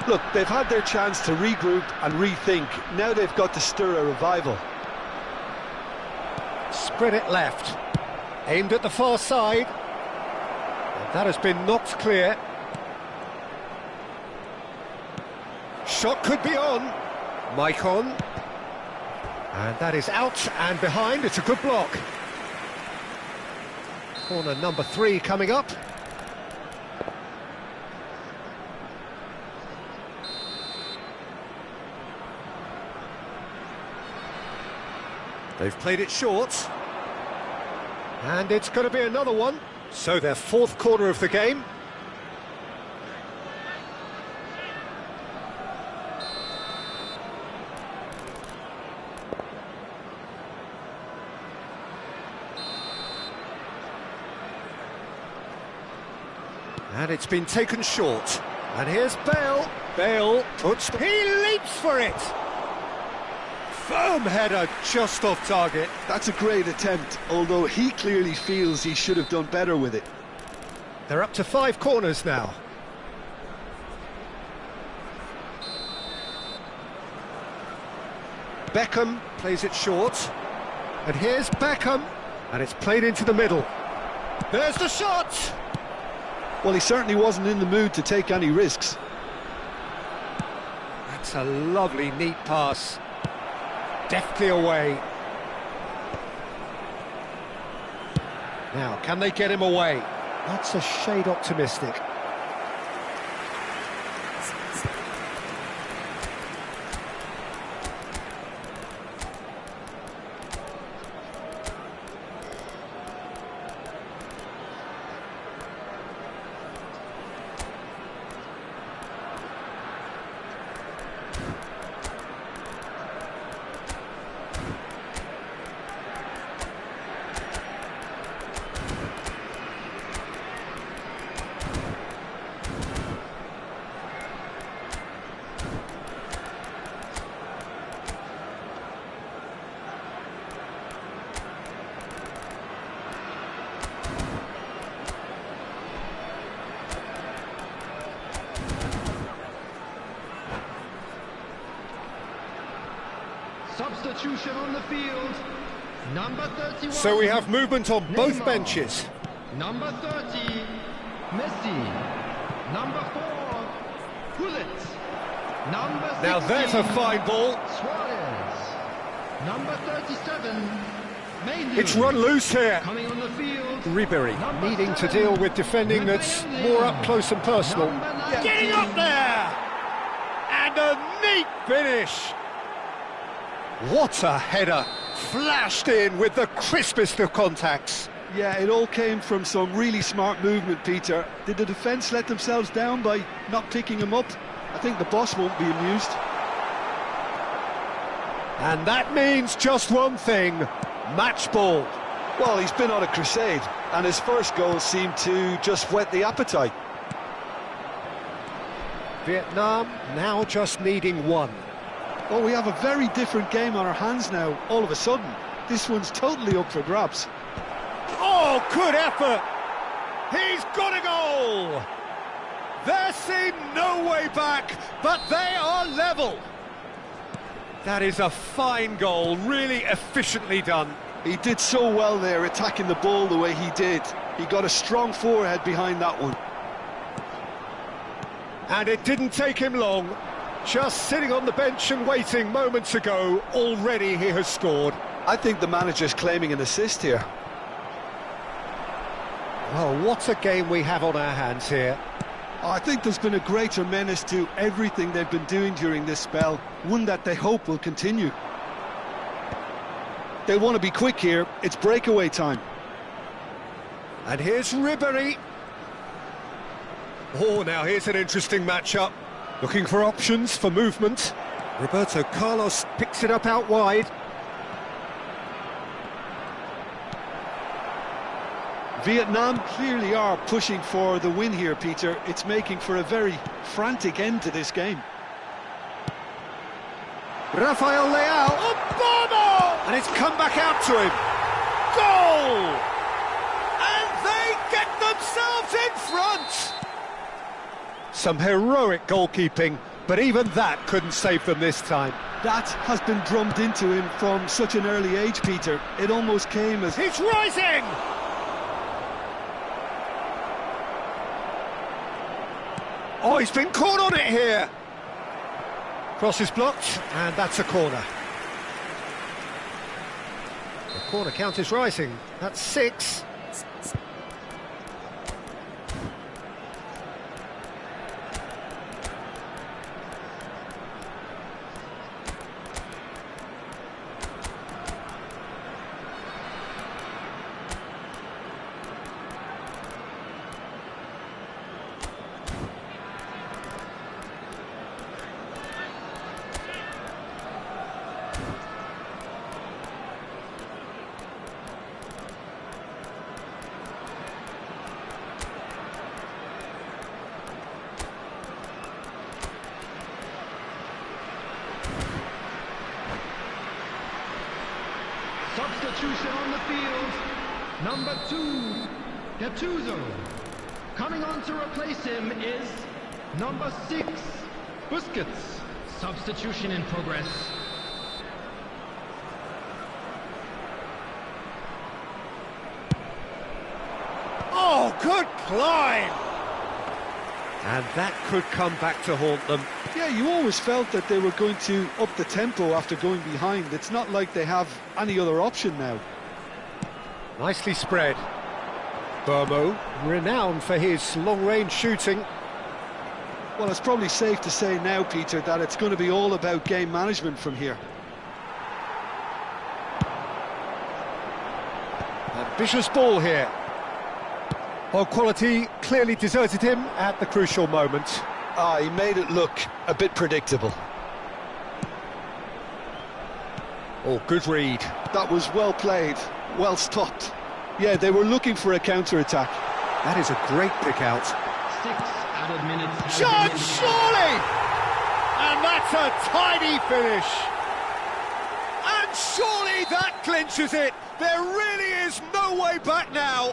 Look, they've had their chance to regroup and rethink. Now they've got to stir a revival. Spread it left. Aimed at the far side. And that has been knocked clear. Shot could be on. Maicon. And that is out and behind. It's a good block. Corner number 3 coming up. They've played it short. And it's going to be another one. So their 4th corner of the game. And it's been taken short. And here's Bale. Bale puts... He leaps for it! Firm header just off target. That's a great attempt, although he clearly feels he should have done better with it. They're up to 5 corners now. Beckham plays it short. And here's Beckham. And it's played into the middle. There's the shot! Well, he certainly wasn't in the mood to take any risks. That's a lovely, neat pass. Deftly away. Now, can they get him away? That's a shade optimistic. Substitution on the field. Number 31. So we have movement on both Neymar. benches. Number 30, Messi. Number 4, Gullit. Number 16, Now there's a fine ball. Suarez. Number 37, Menu. It's run loose here. Coming on the field. Ribery Number needing to 7, deal with defending that's more up close and personal. Number 19. Getting up there! And a neat finish! What a header! Flashed in with the crispest of contacts. Yeah, it all came from some really smart movement, Peter. Did the defence let themselves down by not picking him up? I think the boss won't be amused. And that means just one thing, match ball. Well, he's been on a crusade, and his first goal seemed to just whet the appetite. Vietnam now just needing one. Oh, we have a very different game on our hands now, all of a sudden. This one's totally up for grabs. Oh, good effort! He's got a goal! There seemed no way back, but they are level. That is a fine goal, really efficiently done. He did so well there, attacking the ball the way he did. He got a strong forehead behind that one. And it didn't take him long. Just sitting on the bench and waiting moments ago, already he has scored. I think the manager's claiming an assist here. Well, what a game we have on our hands here. Oh, I think there's been a greater menace to everything they've been doing during this spell, one that they hope will continue. They'll want to be quick here, it's breakaway time. And here's Ribery. Oh, now here's an interesting matchup. Looking for options for movement. Roberto Carlos picks it up out wide. Vietnam clearly are pushing for the win here, Peter. It's making for a very frantic end to this game. Rafael Leao. Obama! And it's come back out to him. Goal! And they get themselves in front! Some heroic goalkeeping, but even that couldn't save them this time. That has been drummed into him from such an early age, Peter. It almost came as... He's rising! Oh, he's been caught on it here. Cross is blocked, and that's a corner. The corner count is rising. That's 6. Substitution on the field. Number 2, Gattuso. Coming on to replace him is number 6, Busquets. Substitution in progress. Oh, good climb! And that could come back to haunt them. Yeah, you always felt that they were going to up the tempo after going behind. It's not like they have any other option now. Nicely spread. Burmo, renowned for his long-range shooting. Well, it's probably safe to say now, Peter, that it's going to be all about game management from here. Ambitious ball here. Well, quality clearly deserted him at the crucial moment. He made it look a bit predictable. Oh, good read. That was well played, well stopped. Yeah, they were looking for a counter-attack. That is a great pick out. 6 added minutes. has John been indicated. Surely! And that's a tidy finish. And surely that clinches it. There really is no way back now.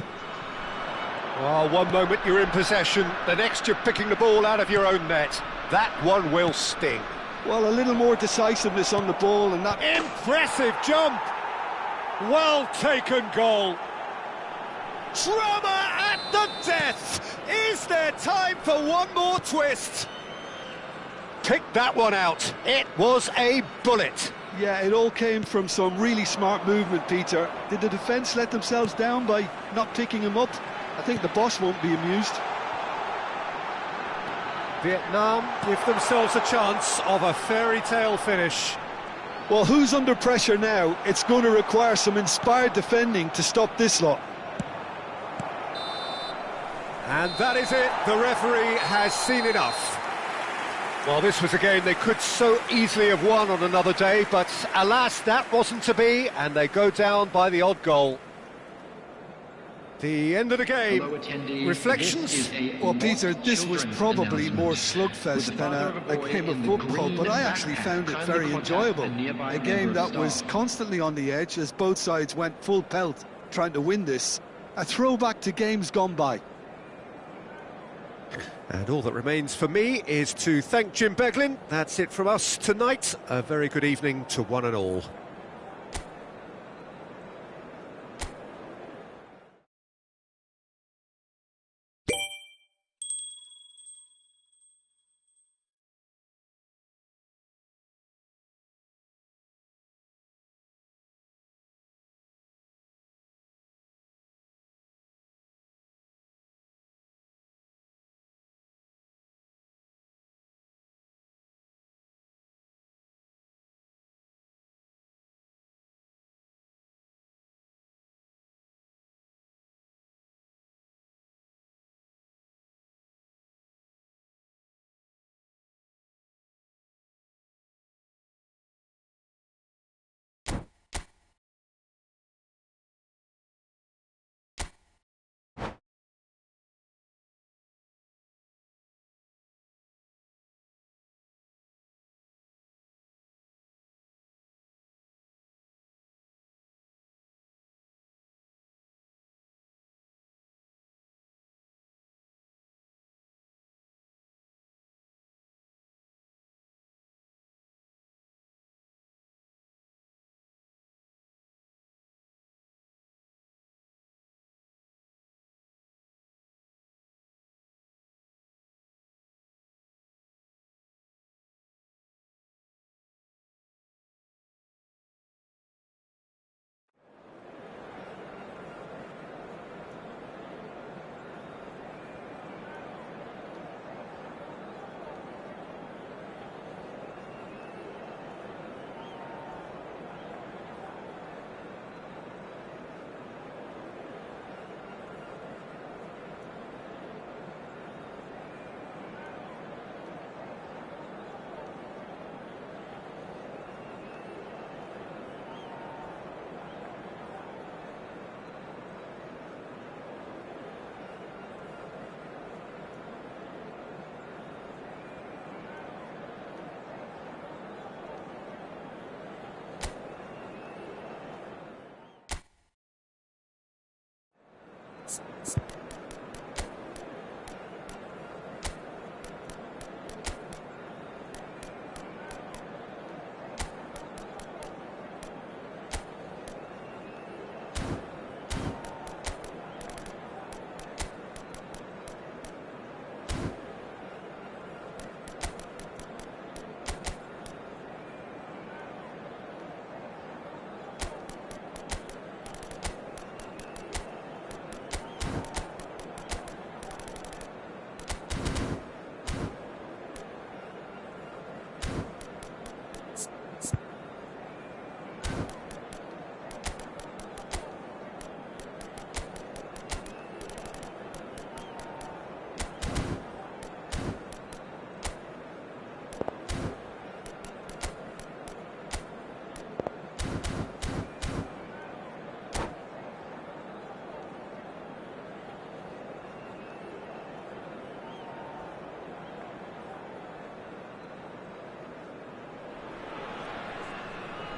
Well, one moment you're in possession, the next you're picking the ball out of your own net. That one will sting. Well, a little more decisiveness on the ball and that... Impressive jump. Well taken goal. Drama at the death. Is there time for one more twist? Pick that one out. It was a bullet. Yeah, it all came from some really smart movement, Peter. Did the defence let themselves down by not picking him up? I think the boss won't be amused. Vietnam give themselves a chance of a fairy tale finish. Well, who's under pressure now? It's going to require some inspired defending to stop this lot. And that is it. The referee has seen enough. Well, this was a game they could so easily have won on another day, but alas, that wasn't to be, and they go down by the odd goal. The end of the game. Hello, attendees. Reflections? This is a Well, Peter, this was children's probably more announcement. slugfest With the than father of a boy game of in the football, green but I actually backpack, found it kindly very contact enjoyable. the nearby A game member that of was staff. constantly on the edge as both sides went full pelt trying to win this. A throwback to games gone by. And all that remains for me is to thank Jim Beglin. That's it from us tonight. A very good evening to one and all.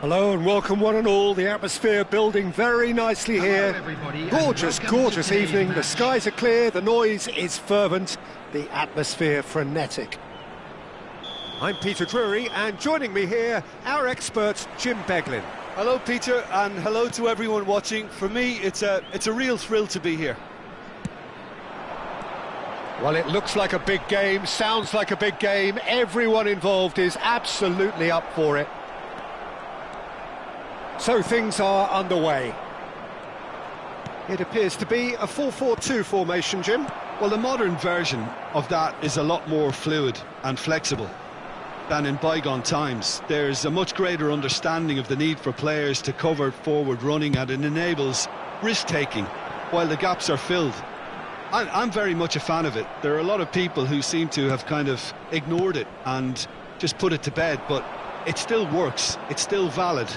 Hello and welcome one and all. The atmosphere building very nicely here. everybody, and Gorgeous, welcome to gorgeous today's evening. The match. skies are clear, the noise is fervent, the atmosphere frenetic. I'm Peter Drury, and joining me here, our expert Jim Beglin. Hello, Peter, and hello to everyone watching. For me, it's a real thrill to be here. Well, it looks like a big game, sounds like a big game. Everyone involved is absolutely up for it. So things are underway. It appears to be a 4-4-2 formation, Jim. Well, the modern version of that is a lot more fluid and flexible than in bygone times. There's a much greater understanding of the need for players to cover forward running, and it enables risk-taking while the gaps are filled. I'm very much a fan of it. There are a lot of people who seem to have kind of ignored it and just put it to bed, but it still works, it's still valid,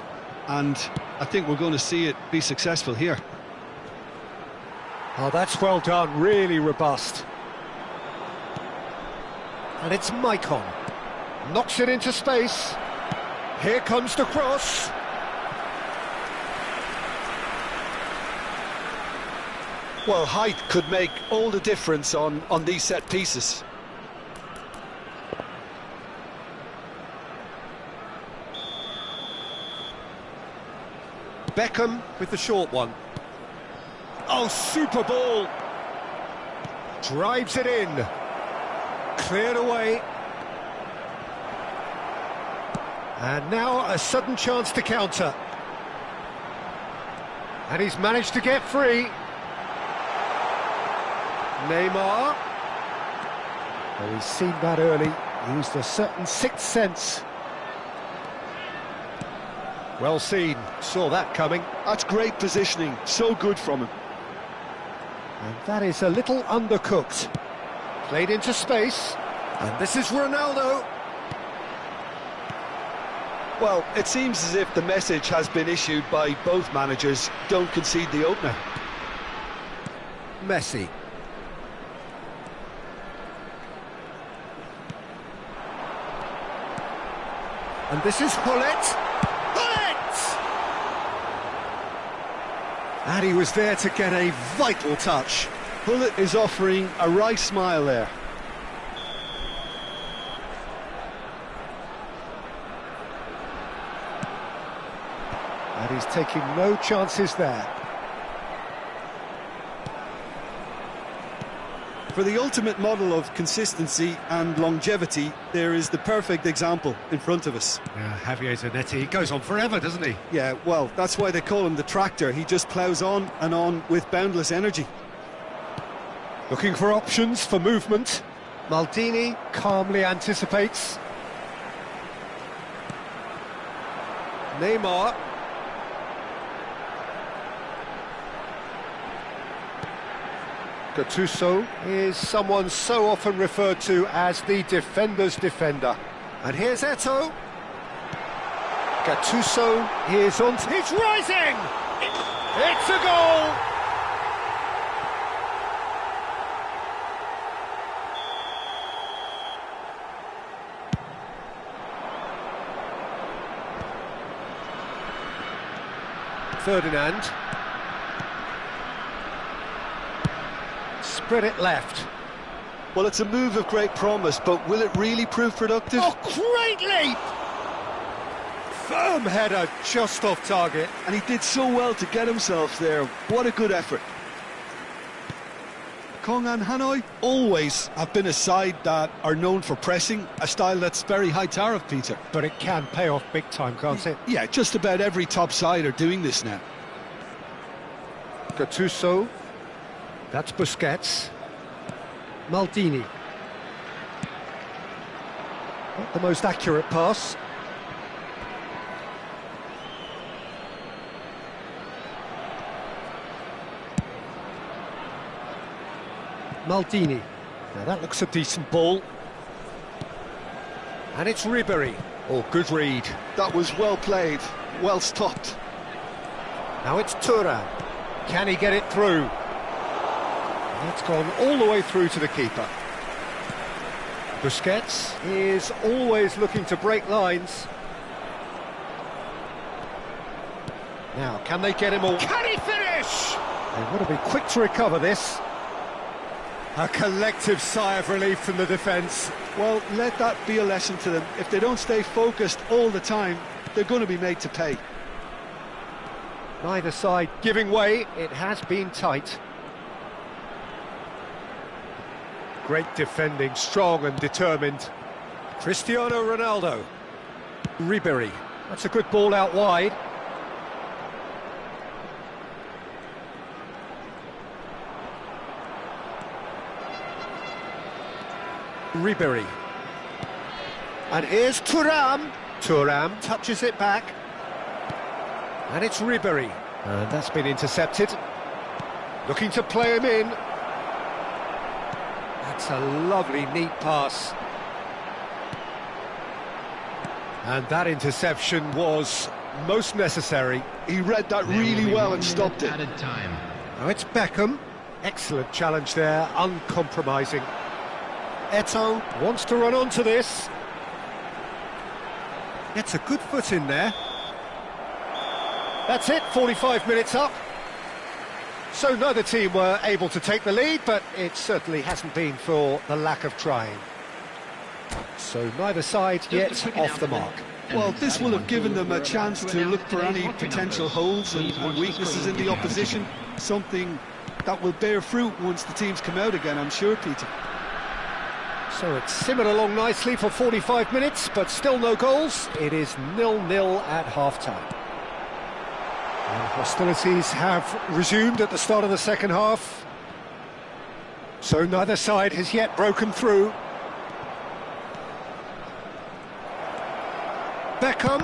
and I think we're going to see it be successful here. Oh, that's well done, really robust. And it's Maicon. Knocks it into space. Here comes the cross. Well, height could make all the difference on these set pieces. Beckham with the short one. Oh, super ball. Drives it in. Cleared away. And now a sudden chance to counter. And he's managed to get free. Neymar. Oh, he's seen that early. Used a certain sixth sense. Well seen, saw that coming. That's great positioning, so good from him. And that is a little undercooked. Played into space, and this is Ronaldo. Well, it seems as if the message has been issued by both managers: don't concede the opener. Messi. And this is Hullet. And he was there to get a vital touch. Hullet is offering a wry smile there. And he's taking no chances there. For the ultimate model of consistency and longevity, there is the perfect example in front of us. Yeah, Javier Zanetti, he goes on forever, doesn't he? Yeah, well, that's why they call him the tractor. He just ploughs on and on with boundless energy. Looking for options for movement. Maldini calmly anticipates. Neymar. Gattuso is someone so often referred to as the defender's defender. And here's Eto'o. Gattuso is on... He's rising! It's a goal! Ferdinand. Spread it left. Well, it's a move of great promise, but will it really prove productive? Oh, great leap! Firm header, just off target. And he did so well to get himself there. What a good effort. Kongan Hanoi always have been a side that are known for pressing, a style that's very high tariff, Peter. But it can pay off big time, can't it? Yeah, just about every top side are doing this now. Gattuso. That's Busquets. Maldini. Not the most accurate pass. Maldini. Now that looks a decent ball. And it's Ribéry. Oh, good read. That was well played, well stopped. Now it's Thuram. Can he get it through? It's gone all the way through to the keeper. Busquets is always looking to break lines. Now, can they get him all? Can he finish? They want to be quick to recover this. A collective sigh of relief from the defence. Well, let that be a lesson to them. If they don't stay focused all the time, they're going to be made to pay. Neither side giving way. It has been tight. Great defending, strong and determined. Cristiano Ronaldo. Ribéry. That's a good ball out wide. Ribéry. And here's Thuram. Thuram touches it back. And it's Ribéry. And that's been intercepted. Looking to play him in. That's a lovely, neat pass. And that interception was most necessary. He read that really well and stopped it. Added time. Now it's Beckham. Excellent challenge there, uncompromising. Eto'o wants to run onto this. Gets a good foot in there. That's it, 45 minutes up. So neither team were able to take the lead, but it certainly hasn't been for the lack of trying. So neither side yet off the mark. Well, this will have given them a chance to look for any potential holes and weaknesses in the opposition. Something that will bear fruit once the teams come out again, I'm sure, Peter. So it's simmered along nicely for 45 minutes, but still no goals. It is 0-0 at half-time. And hostilities have resumed at the start of the second half. So neither side has yet broken through. Beckham.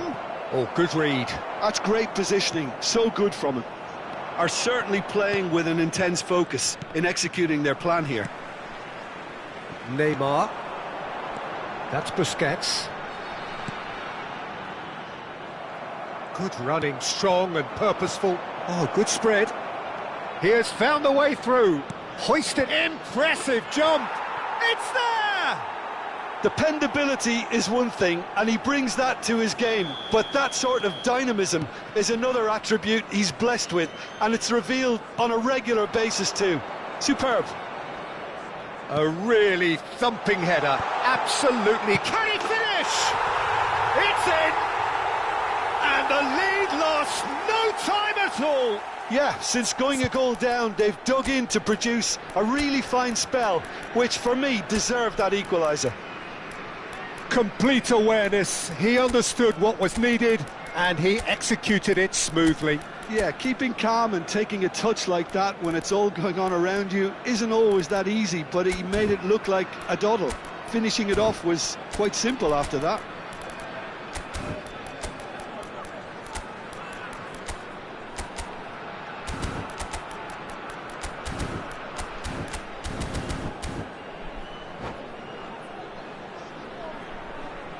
Oh, good read. That's great positioning, so good from him. Are certainly playing with an intense focus in executing their plan here. Neymar. That's Busquets. Good running, strong and purposeful. Oh, good spread. He has found the way through. Hoisted. Impressive jump. It's there! Dependability is one thing, and he brings that to his game, but that sort of dynamism is another attribute he's blessed with, and it's revealed on a regular basis too. Superb. A really thumping header. Absolutely. Can he finish? It's in! And the lead lost no time at all. Yeah, since going a goal down, they've dug in to produce a really fine spell, which for me deserved that equaliser. Complete awareness. He understood what was needed and he executed it smoothly. Yeah, keeping calm and taking a touch like that when it's all going on around you isn't always that easy, but he made it look like a doddle. Finishing it off was quite simple after that.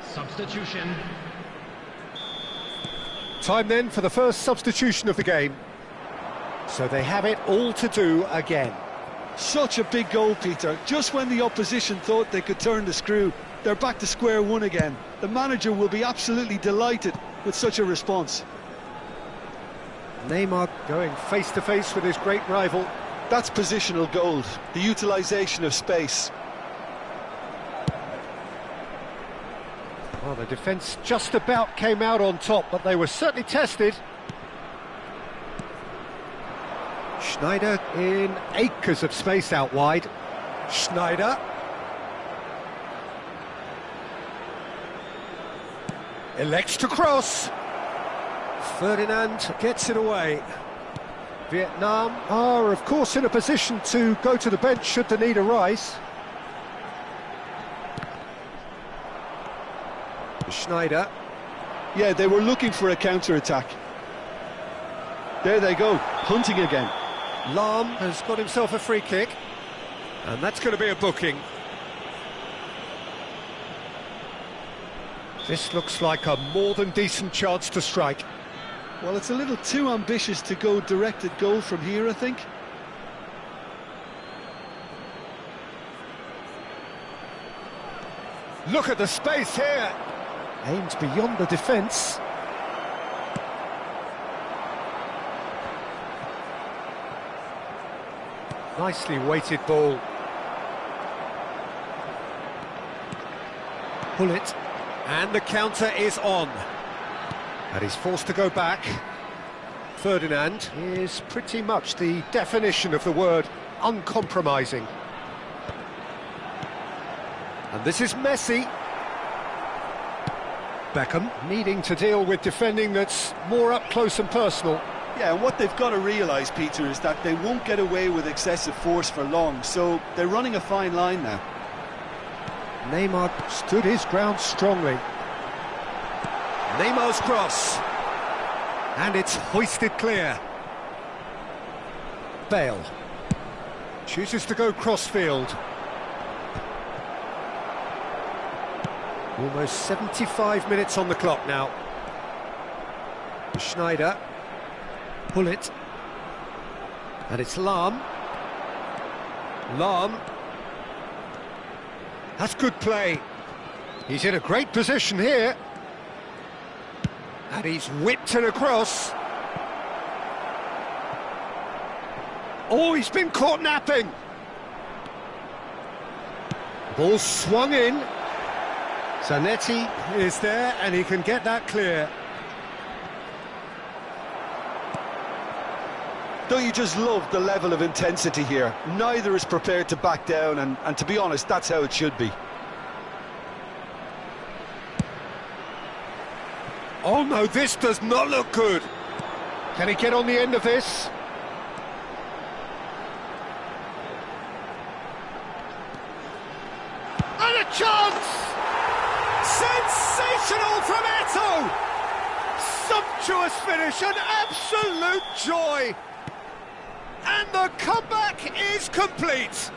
Substitution. Time then for the first substitution of the game. So they have it all to do again. Such a big goal, Peter. Just when the opposition thought they could turn the screw, they're back to square one again. The manager will be absolutely delighted with such a response. Neymar going face to face with his great rival. That's positional gold, the utilisation of space. Well, the defence just about came out on top, but they were certainly tested. Schneider in acres of space out wide. Schneider. Elects to cross. Ferdinand gets it away. Vietnam are, of course, in a position to go to the bench should the need arise. Schneider. Yeah, they were looking for a counter-attack. There they go, hunting again. Lahm has got himself a free kick, and that's going to be a booking. This looks like a more than decent chance to strike. Well, it's a little too ambitious to go directed goal from here, I think. Look at the space here. Aims beyond the defence. Nicely weighted ball. Pull it. And the counter is on. And he's forced to go back. Ferdinand is pretty much the definition of the word uncompromising. And this is Messi. Beckham needing to deal with defending that's more up close and personal. Yeah, and what they've got to realise, Peter, is that they won't get away with excessive force for long, so they're running a fine line now. Neymar stood his ground strongly. Neymar's cross. And it's hoisted clear. Bale chooses to go crossfield. Almost 75 minutes on the clock now. Schneider. Pull it. And it's Lahm. Lahm. That's good play. He's in a great position here. And he's whipped it across. Oh, he's been caught napping. Ball swung in. Zanetti is there, and he can get that clear. Don't you just love the level of intensity here? Neither is prepared to back down, and to be honest, that's how it should be. Oh no, this does not look good. Can he get on the end of this? And a chance! Sensational from Eto'o! Sumptuous finish, an absolute joy! And the comeback is complete!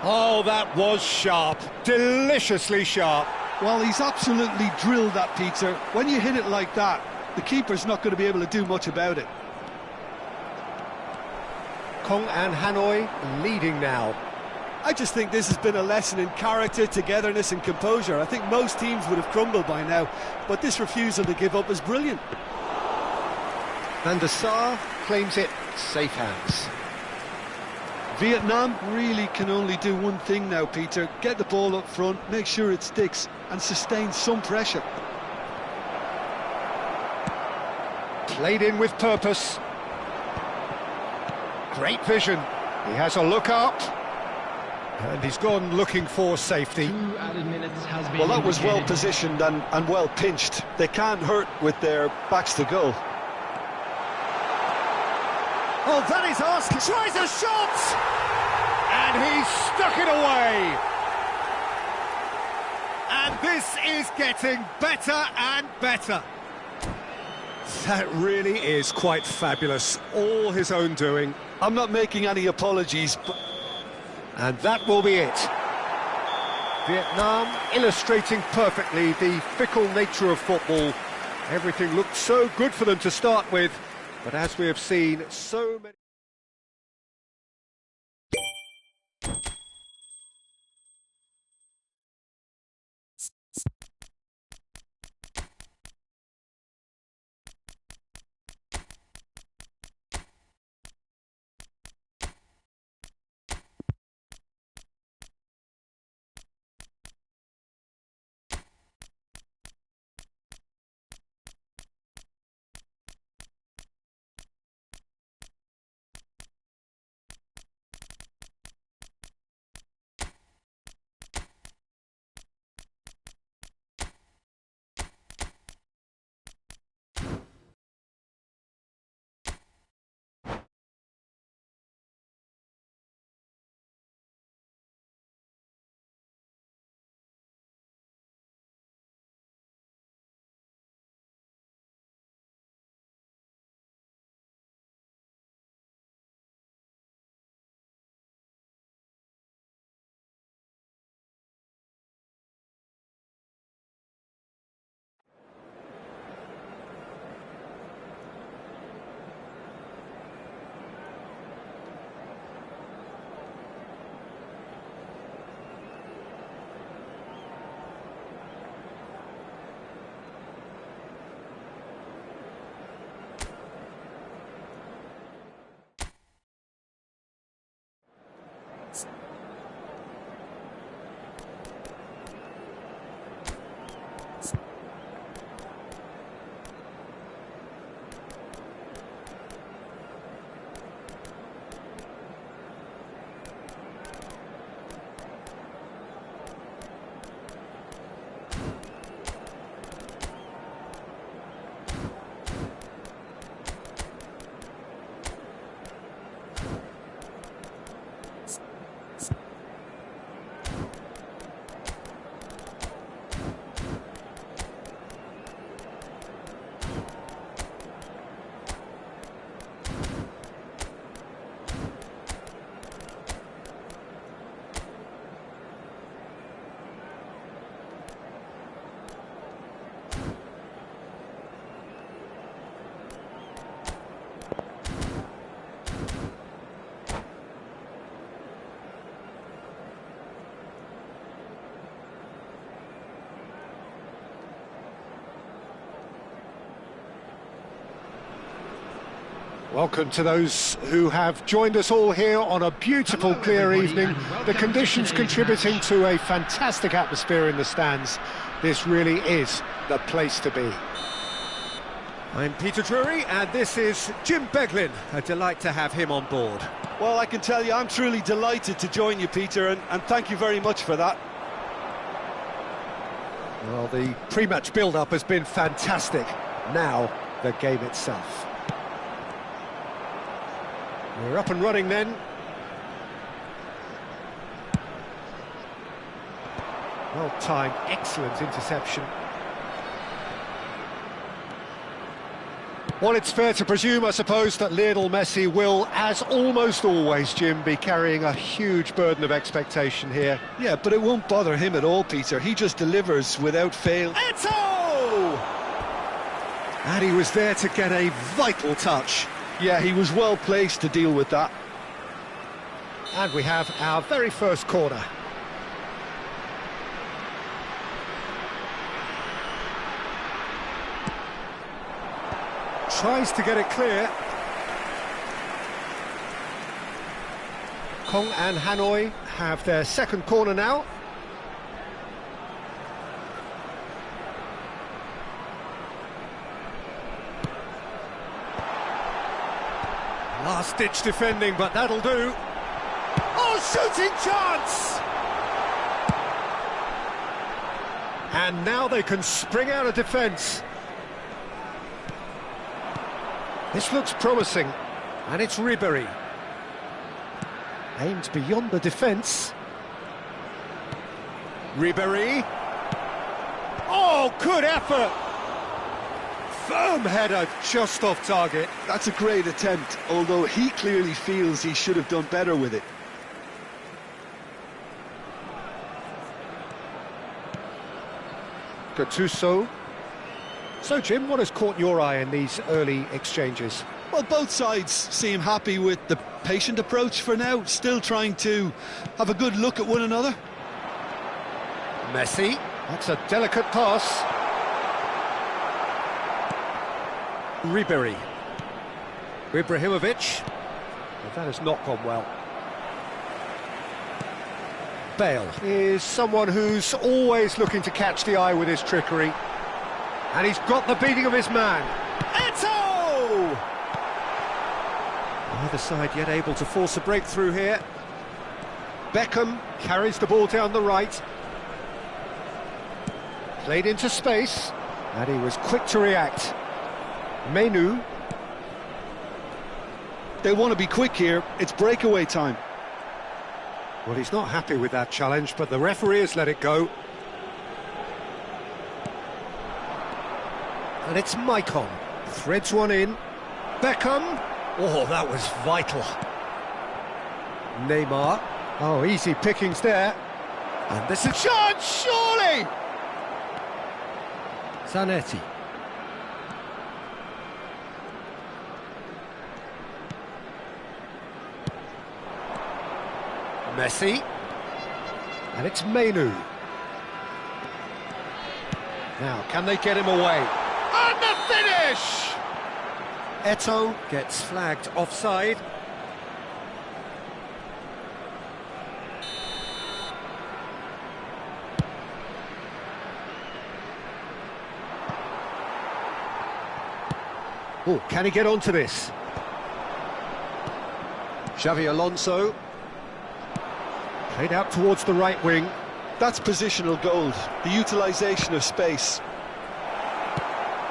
Oh, that was sharp, deliciously sharp. Well, he's absolutely drilled that, Peter. When you hit it like that, the keeper's not going to be able to do much about it. Kong and Hanoi leading now. I just think this has been a lesson in character, togetherness and composure. I think most teams would have crumbled by now, but this refusal to give up is brilliant. Van der Sar claims it safe hands. Vietnam really can only do one thing now, Peter. Get the ball up front, make sure it sticks, and sustain some pressure. Played in with purpose. Great vision. He has a look up. And he's gone looking for safety. 2 added minutes has been Well, that was well indicated. positioned and well pinched. They can't hurt with their backs to goal. Oh, that is asking. Tries a shot! And he's stuck it away. And this is getting better and better. That really is quite fabulous. All his own doing. I'm not making any apologies, but... And that will be it. Vietnam illustrating perfectly the fickle nature of football. Everything looked so good for them to start with, but as we have seen, so many... Welcome to those who have joined us all here on a beautiful, Hello, clear everybody, evening. and welcome The to conditions today's contributing match. to a fantastic atmosphere in the stands. This really is the place to be. I'm Peter Drury, and this is Jim Beglin. A delight to have him on board. Well, I can tell you, I'm truly delighted to join you, Peter, and thank you very much for that. Well, the pre-match build-up has been fantastic. Now, the game itself. We're up and running then. Well timed, excellent interception. Well, it's fair to presume, I suppose, that Lionel Messi will, as almost always, Jim, be carrying a huge burden of expectation here. Yeah, but it won't bother him at all, Peter. He just delivers without fail. Eto'o! And he was there to get a vital touch. Yeah, he was well placed to deal with that. And we have our very first corner. Tries to get it clear. Kong and Hanoi have their second corner now. Last-ditch defending, but that'll do. Oh, shooting chance! And now they can spring out of defence. This looks promising, and it's Ribéry. Aimed beyond the defence. Ribéry. Oh, good effort! Firm header, just off target. That's a great attempt, although he clearly feels he should have done better with it. Gattuso. So, Jim, what has caught your eye in these early exchanges? Well, both sides seem happy with the patient approach for now, still trying to have a good look at one another. Messi. That's a delicate pass. Ribéry. Ibrahimovic. But that has not gone well. Bale is someone who's always looking to catch the eye with his trickery. And he's got the beating of his man. Eto'o! Neither side yet able to force a breakthrough here. Beckham carries the ball down the right. Played into space. And he was quick to react. Menu. They want to be quick here, it's breakaway time. Well, he's not happy with that challenge, but the referee has let it go. And it's Maicon. Threads one in. Beckham. Oh, that was vital. Neymar. Oh, easy pickings there. And this is a chance, surely! Zanetti. Messi. And it's Menu. Now, can they get him away? And the finish! Eto'o gets flagged offside. Oh, can he get onto this? Xavi Alonso. Played out towards the right wing. That's positional gold, the utilisation of space.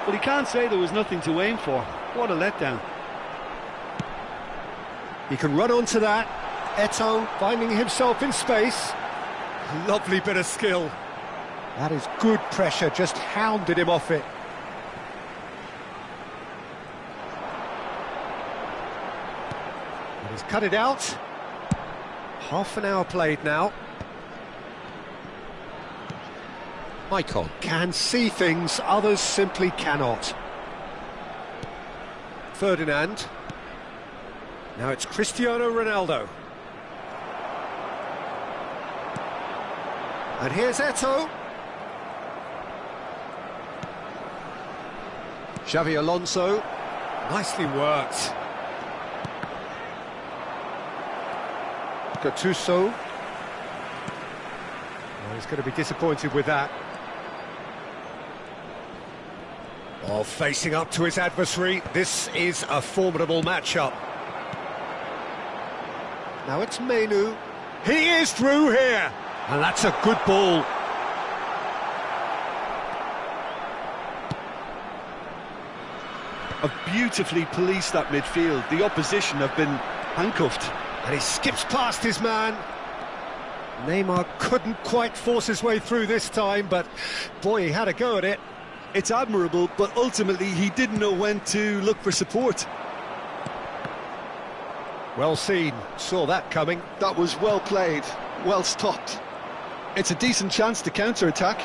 Well, he can't say there was nothing to aim for. What a letdown. He can run onto that. Eto'o finding himself in space. Lovely bit of skill. That is good pressure, just hounded him off it. And he's cut it out. Half an hour played now. Maicon can see things others simply cannot. Ferdinand. Now it's Cristiano Ronaldo. And here's Eto'o. Xavi Alonso. Nicely worked. Gattuso. Well, he's going to be disappointed with that. Oh, facing up to his adversary, this is a formidable matchup. Now it's Menu. He is through here, and that's a good ball. Have beautifully policed that midfield. The opposition have been handcuffed. And he skips past his man. Neymar couldn't quite force his way through this time, but boy, he had a go at it. It's admirable, but ultimately he didn't know when to look for support. Well seen, saw that coming. That was well played, well stopped. It's a decent chance to counter-attack.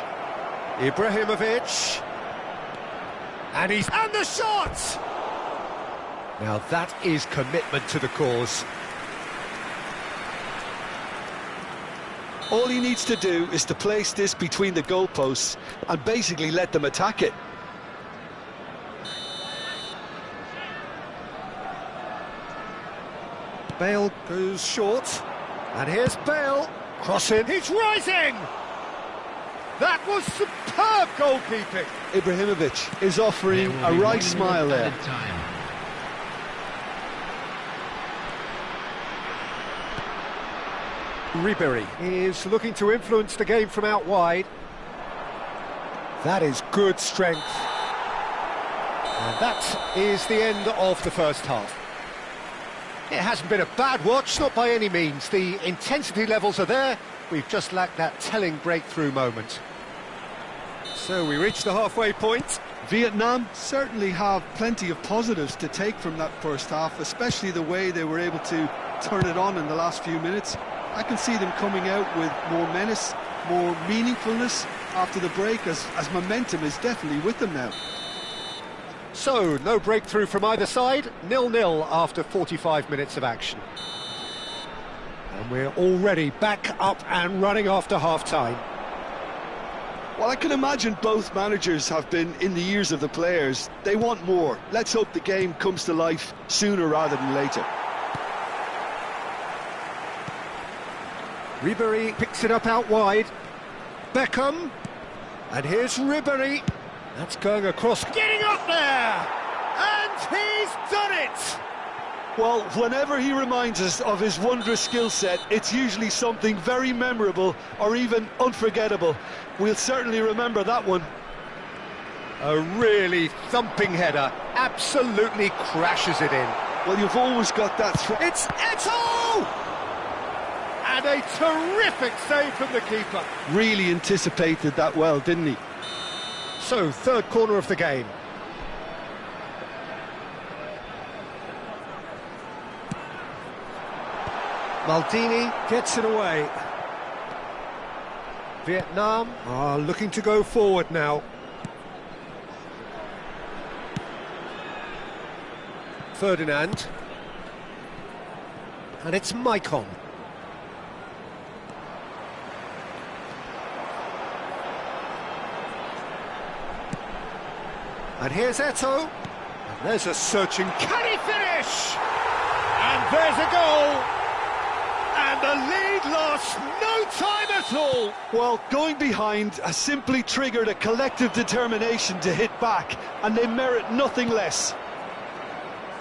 Ibrahimovic. And the shot! Now that is commitment to the cause. All he needs to do is to place this between the goalposts and basically let them attack it. Bale goes short, and here's Bale, crossing, he's rising! That was superb goalkeeping! Ibrahimovic is offering a right smile there. Ribéry is looking to influence the game from out wide. That is good strength. And that is the end of the first half. It hasn't been a bad watch, not by any means. The intensity levels are there. We've just lacked that telling breakthrough moment. So we reach the halfway point. Vietnam certainly have plenty of positives to take from that first half, especially the way they were able to turn it on in the last few minutes. I can see them coming out with more menace, more meaningfulness after the break, as momentum is definitely with them now. So, no breakthrough from either side, 0-0 after 45 minutes of action. And we're already back up and running after half-time. Well, I can imagine both managers have been in the ears of the players. They want more. Let's hope the game comes to life sooner rather than later. Ribéry picks it up out wide. Beckham. And here's Ribéry. That's going across, getting up there! And he's done it! Well, whenever he reminds us of his wondrous skill set, it's usually something very memorable or even unforgettable. We'll certainly remember that one. A really thumping header, absolutely crashes it in. Well, you've always got that threat. It's Eto'o! And a terrific save from the keeper. Really anticipated that well, didn't he? So, third corner of the game. Maldini gets it away. Vietnam are looking to go forward now. Ferdinand. And it's Maicon. And here's Eto'o. And there's a searching... Can he finish? And there's a goal! And the lead lost no time at all! Well, going behind has simply triggered a collective determination to hit back, and they merit nothing less.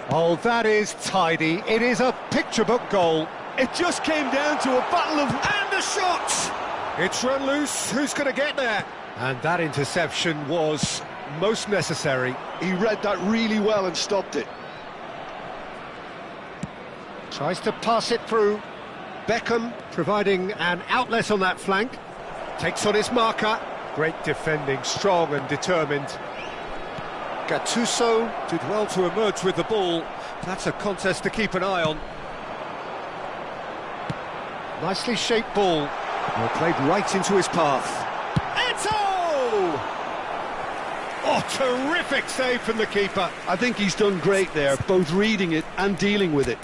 Oh, that is tidy. It is a picture-book goal. It just came down to a battle of... And a shot! It's run loose. Who's going to get there? And that interception was most necessary. He read that really well and stopped it. Tries to pass it through. Beckham providing an outlet on that flank. Takes on his marker. Great defending, strong and determined. Gattuso did well to emerge with the ball. That's a contest to keep an eye on. Nicely shaped ball. Well, played right into his path. Eto'o! Oh, terrific save from the keeper. I think he's done great there, both reading it and dealing with it.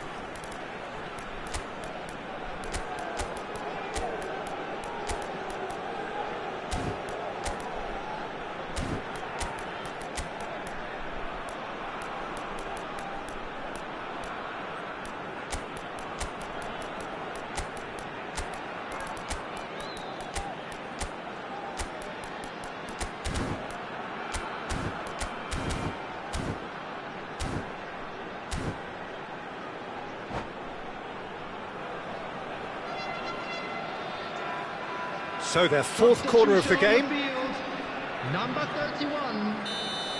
So their fourth corner of the game. Field, number 31,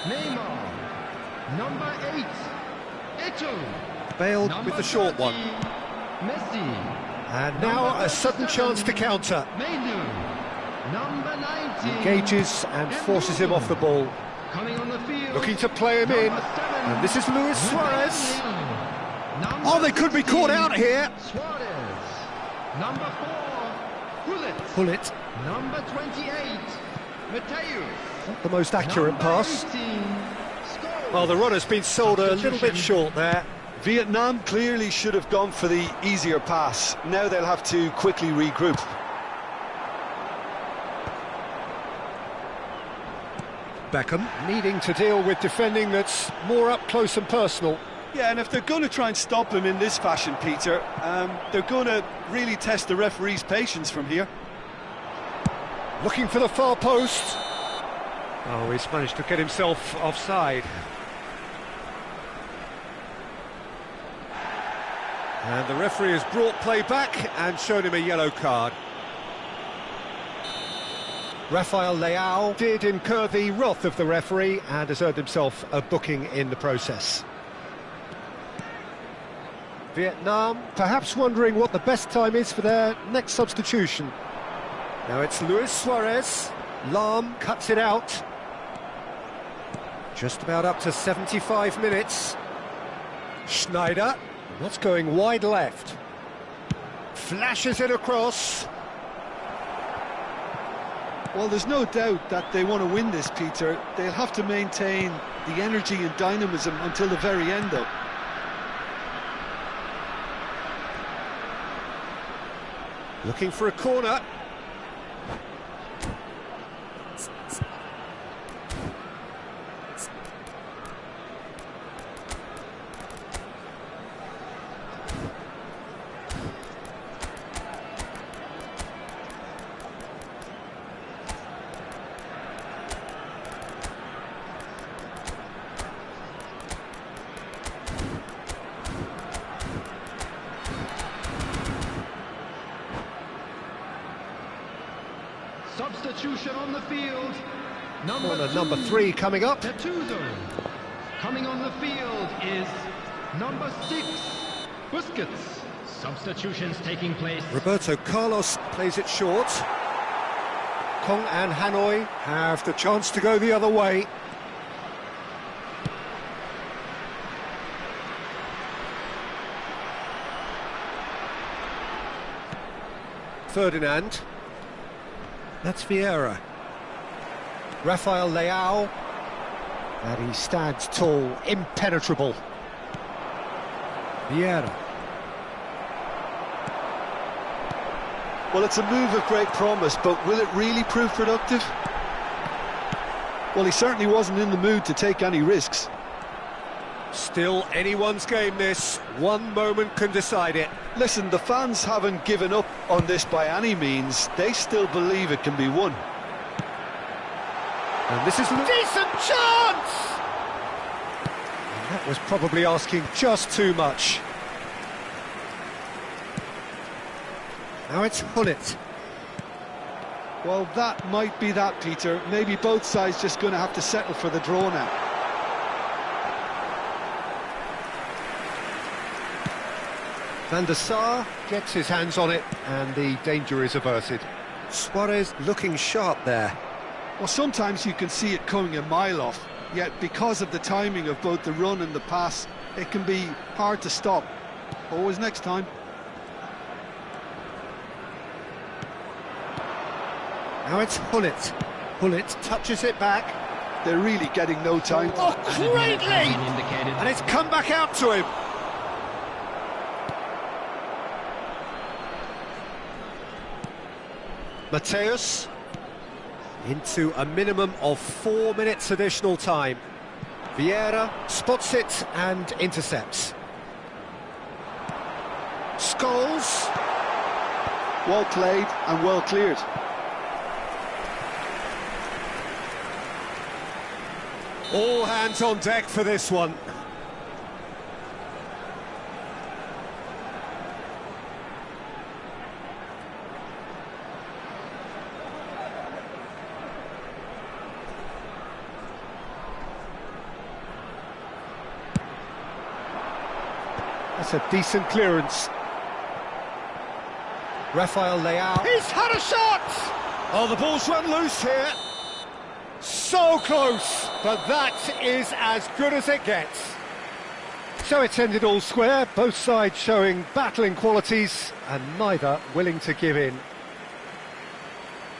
Neymar. Number 8, Eto'o. Bale Number with the short 30, one. Messi. And now a sudden chance to counter. Mainu. Number 19. Engages and forces him off the ball. Coming on the field. Looking to play him in. Number 7, And this is Luis Suarez. Number Oh, they could be caught 16, out here. Suarez. Number 4, Gullit. Bullet. Number 28, Mateus. Not the most accurate Number pass. 18, Scholes. Well, the runner's been sold a little bit short there. Vietnam clearly should have gone for the easier pass. Now they'll have to quickly regroup. Beckham needing to deal with defending that's more up close and personal. Yeah, and if they're going to try and stop him in this fashion, Peter, they're going to really test the referee's patience from here. Looking for the far post. Oh, he's managed to get himself offside. And the referee has brought play back and shown him a yellow card. Rafael Leao did incur the wrath of the referee and has earned himself a booking in the process. Vietnam perhaps wondering what the best time is for their next substitution. Now it's Luis Suarez. Lahm cuts it out. Just about up to 75 minutes. Schneider, not going wide left. Flashes it across. Well, there's no doubt that they want to win this, Peter. They'll have to maintain the energy and dynamism until the very end, though. Looking for a corner. Substitution on the field. Corner number 3 coming up. Gattuso. Coming on the field is number 6, Busquets. Substitutions taking place. Roberto Carlos plays it short. Kong and Hanoi have the chance to go the other way. Ferdinand. That's Vieira. Rafael Leao. And he stands tall, impenetrable. Vieira. Well, it's a move of great promise, but will it really prove productive? Well, he certainly wasn't in the mood to take any risks. Still anyone's game, this. One moment can decide it. Listen, the fans haven't given up on this by any means. They still believe it can be won. And this is a decent chance! And that was probably asking just too much. Now it's Hullet. Well, that might be that, Peter. Maybe both sides just going to have to settle for the draw now. Van der Sar gets his hands on it and the danger is averted. Suarez looking sharp there. Well, sometimes you can see it coming a mile off, yet because of the timing of both the run and the pass, it can be hard to stop. Always next time. Now it's Hullet. Hullet touches it back. They're really getting no time. Oh, great lead! And it's come back out to him. Mateus into a minimum of 4 minutes additional time. Vieira spots it and intercepts. Scholes. Well played and well cleared. All hands on deck for this one. That's a decent clearance. Rafael Leao. He's had a shot! Oh, the ball's run loose here. So close, but that is as good as it gets. So it's ended all square, both sides showing battling qualities and neither willing to give in.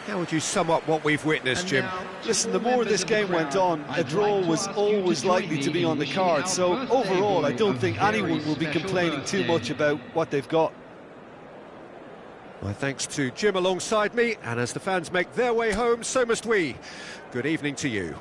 How would you sum up what we've witnessed, Jim? Listen, the more this game went on, a draw was always likely to be on the card. So overall, I don't think anyone will be complaining too much about what they've got. My thanks to Jim alongside me, and as the fans make their way home, so must we. Good evening to you.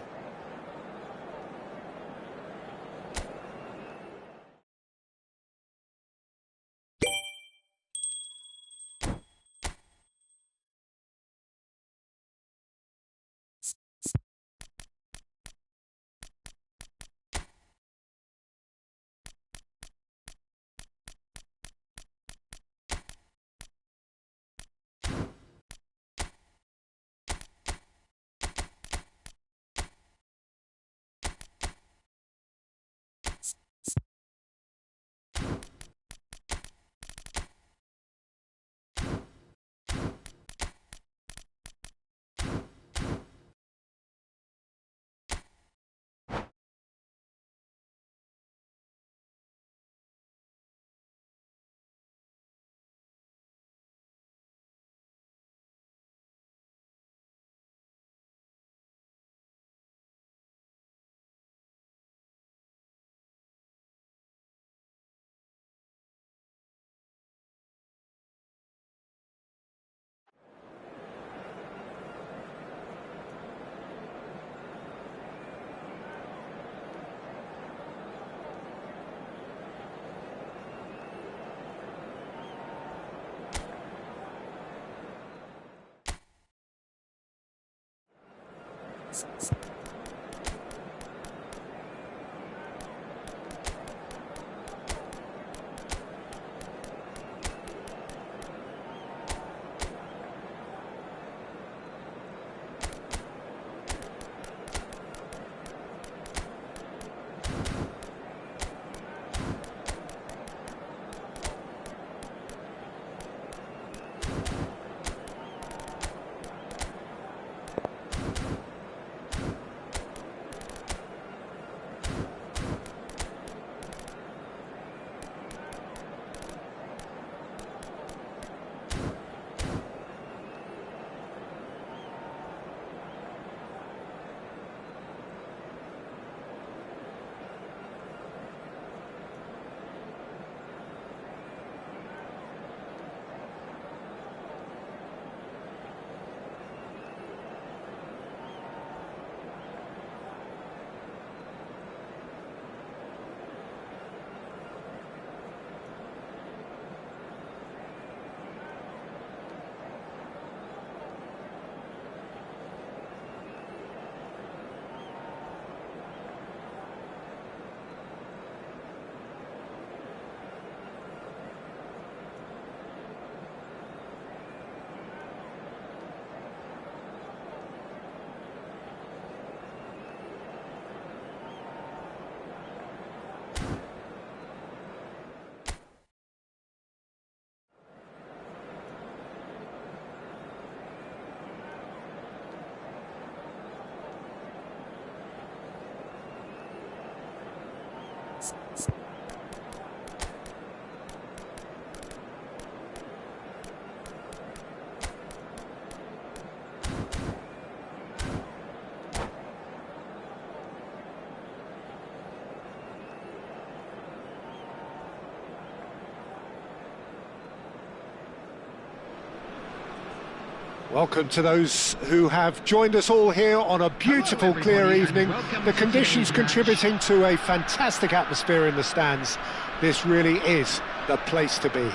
Welcome to those who have joined us all here on a beautiful, clear evening. The conditions contributing to a fantastic atmosphere in the stands. This really is the place to be.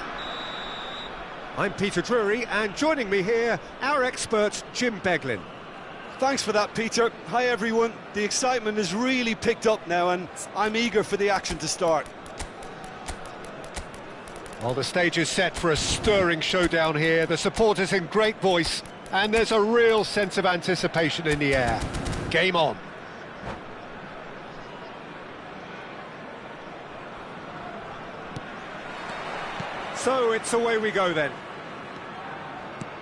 I'm Peter Drury, and joining me here, our expert, Jim Beglin. Thanks for that, Peter. Hi, everyone. The excitement has really picked up now, and I'm eager for the action to start. Well, the stage is set for a stirring showdown here. The supporters in great voice, and there's a real sense of anticipation in the air. Game on. So it's away we go then.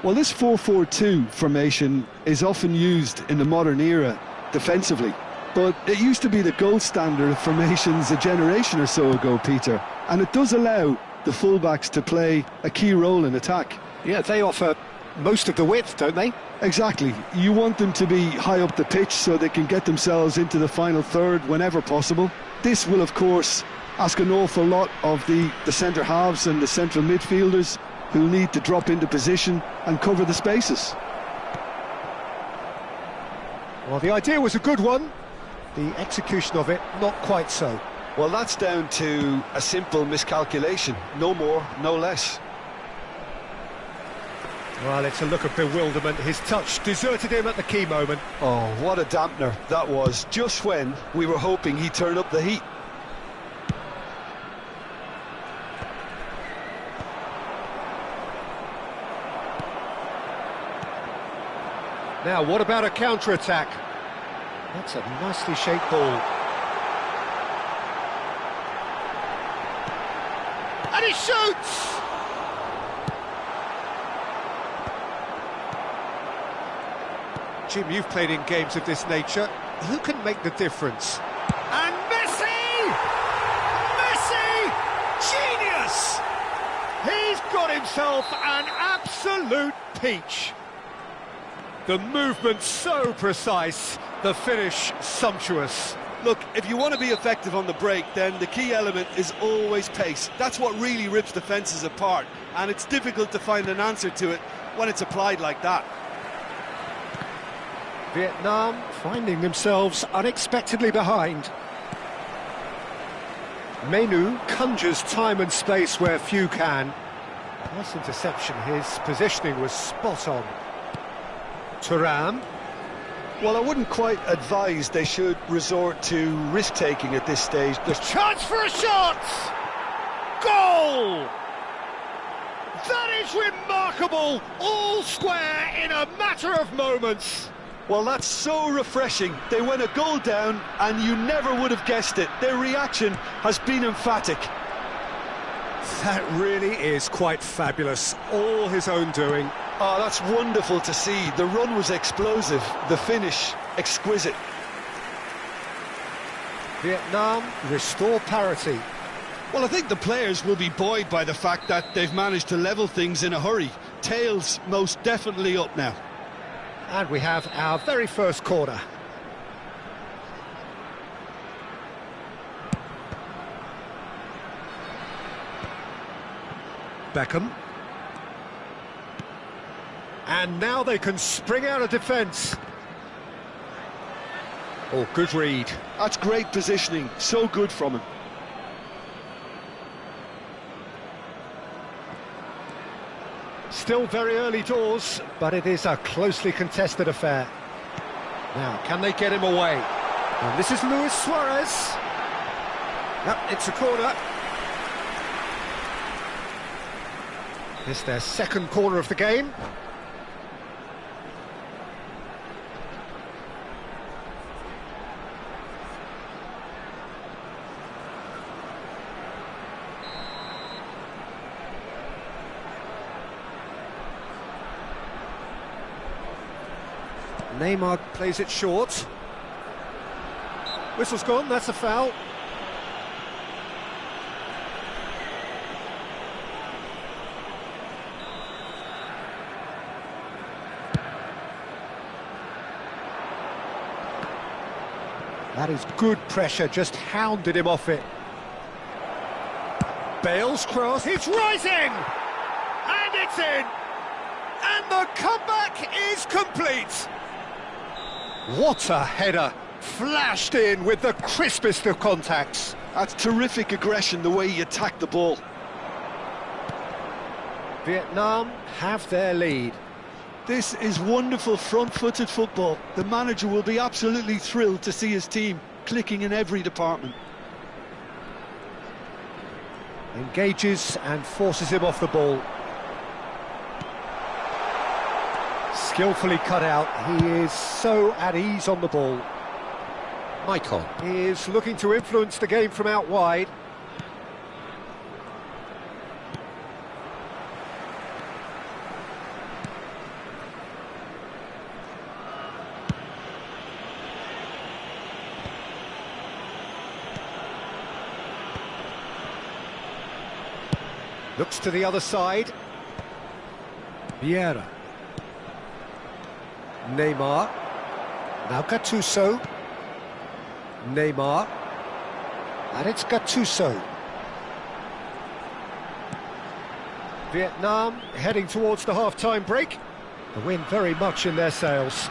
Well, this 4-4-2 formation is often used in the modern era defensively, but it used to be the gold standard of formations a generation or so ago, Peter, and it does allow the fullbacks to play a key role in attack. Yeah, they offer most of the width, don't they? Exactly. You want them to be high up the pitch so they can get themselves into the final third whenever possible. This will, of course, ask an awful lot of the centre halves and the central midfielders, who'll need to drop into position and cover the spaces. Well, the idea was a good one. The execution of it, not quite so. Well, that's down to a simple miscalculation. No more, no less. Well, it's a look of bewilderment. His touch deserted him at the key moment. Oh, what a dampener that was, just when we were hoping he'd turn up the heat. Now, what about a counter-attack? That's a nicely shaped ball. And he shoots! Jim, you've played in games of this nature. Who can make the difference? And Messi! Messi! Genius! He's got himself an absolute peach. The movement so precise, the finish sumptuous. Look, if you want to be effective on the break, then the key element is always pace. That's what really rips defences apart, and it's difficult to find an answer to it when it's applied like that. Vietnam finding themselves unexpectedly behind. Menu conjures time and space where few can. Nice interception, his positioning was spot on. Thuram. Well, I wouldn't quite advise they should resort to risk-taking at this stage. The chance for a shot! Goal! That is remarkable! All square in a matter of moments. Well, that's so refreshing. They went a goal down and you never would have guessed it. Their reaction has been emphatic. That really is quite fabulous. All his own doing. Oh, that's wonderful to see. The run was explosive, the finish exquisite. Vietnam restore parity. Well, I think the players will be buoyed by the fact that they've managed to level things in a hurry. Tails most definitely up now. And we have our very first corner. Beckham. And now they can spring out of defence. Oh, good read. That's great positioning, so good from him. Still very early doors, but it is a closely contested affair. Now, can they get him away? And this is Luis Suarez. Yep, it's a corner. It's their second corner of the game. Neymar plays it short. Whistle's gone, that's a foul. That is good pressure, just hounded him off it. Bale's cross, it's rising! And it's in! And the comeback is complete! What a header! Flashed in with the crispest of contacts. That's terrific aggression, the way he attacked the ball. Vietnam have their lead. This is wonderful front-footed football. The manager will be absolutely thrilled to see his team clicking in every department. Engages and forces him off the ball. Skillfully cut out, he is so at ease on the ball. Maicon is looking to influence the game from out wide. Looks to the other side. Vieira. Neymar. Now Gattuso. Neymar. And it's Gattuso. Vietnam heading towards the half-time break. The wind very much in their sails.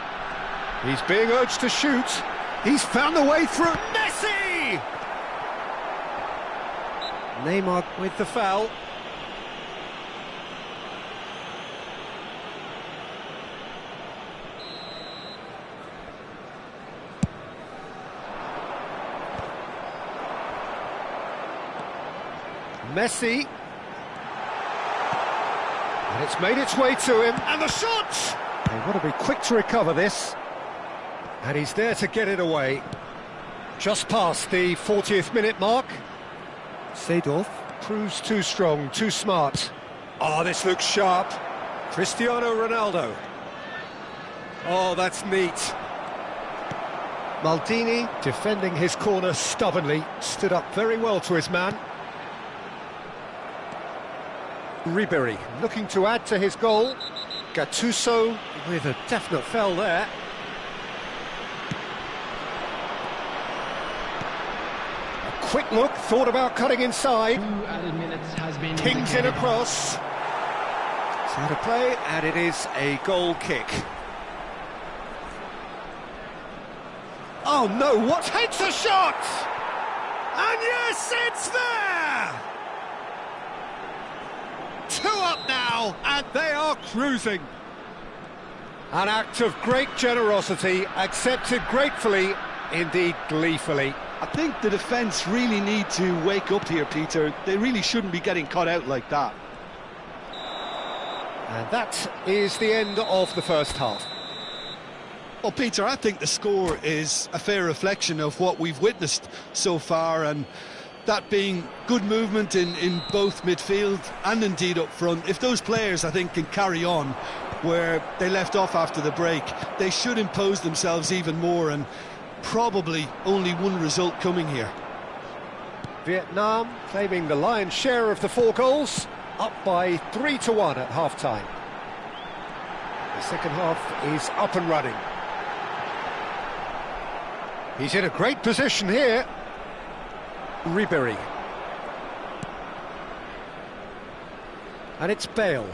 He's being urged to shoot. He's found the way through. Messi! Neymar with the foul. Messi. And it's made its way to him. And the shot! They want to be quick to recover this. And he's there to get it away. Just past the 40th minute mark. Seedorf proves too strong, too smart. Oh, this looks sharp. Cristiano Ronaldo. Oh, that's neat. Maldini, defending his corner stubbornly, stood up very well to his man. Ribéry looking to add to his goal. Gattuso with a definite foul there. A quick look, thought about cutting inside. 2 added minutes has been Pings in indicated. across. It's out of play, and it is a goal kick. Oh no, what hits a shot? And yes, it's there! 2 up now, and they are cruising. An act of great generosity, accepted gratefully, indeed gleefully. I think the defence really need to wake up here, Peter. They really shouldn't be getting caught out like that. And that is the end of the first half. Well, Peter, I think the score is a fair reflection of what we've witnessed so far, and that being good movement in both midfield and indeed up front. If those players, I think, can carry on where they left off after the break, they should impose themselves even more, and probably only one result coming here. Vietnam claiming the lion's share of the 4 goals, up by 3-1 at half-time. The second half is up and running. He's in a great position here. Ribéry. And it's Bale.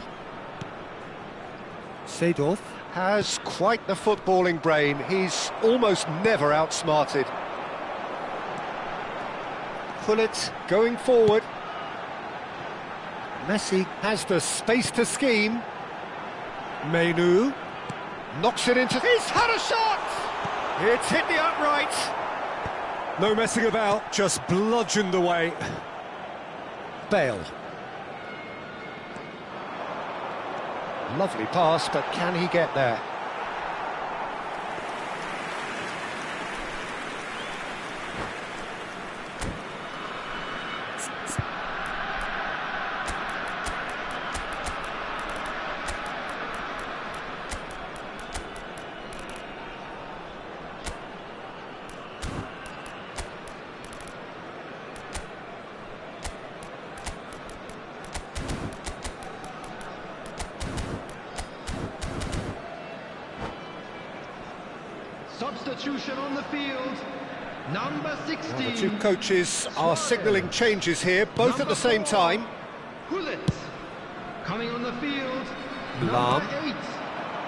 Seedorf has quite the footballing brain. He's almost never outsmarted. Pullet going forward. Messi has the space to scheme. Menu knocks it into... He's had a shot! It's hit the upright. No messing about, just bludgeoned away. Bale. Lovely pass, but can he get there? Substitution on the field. Number 16. Well, the two coaches are signalling changes here, both at the same time. Pullet. Coming on the field. Lam. Number 8.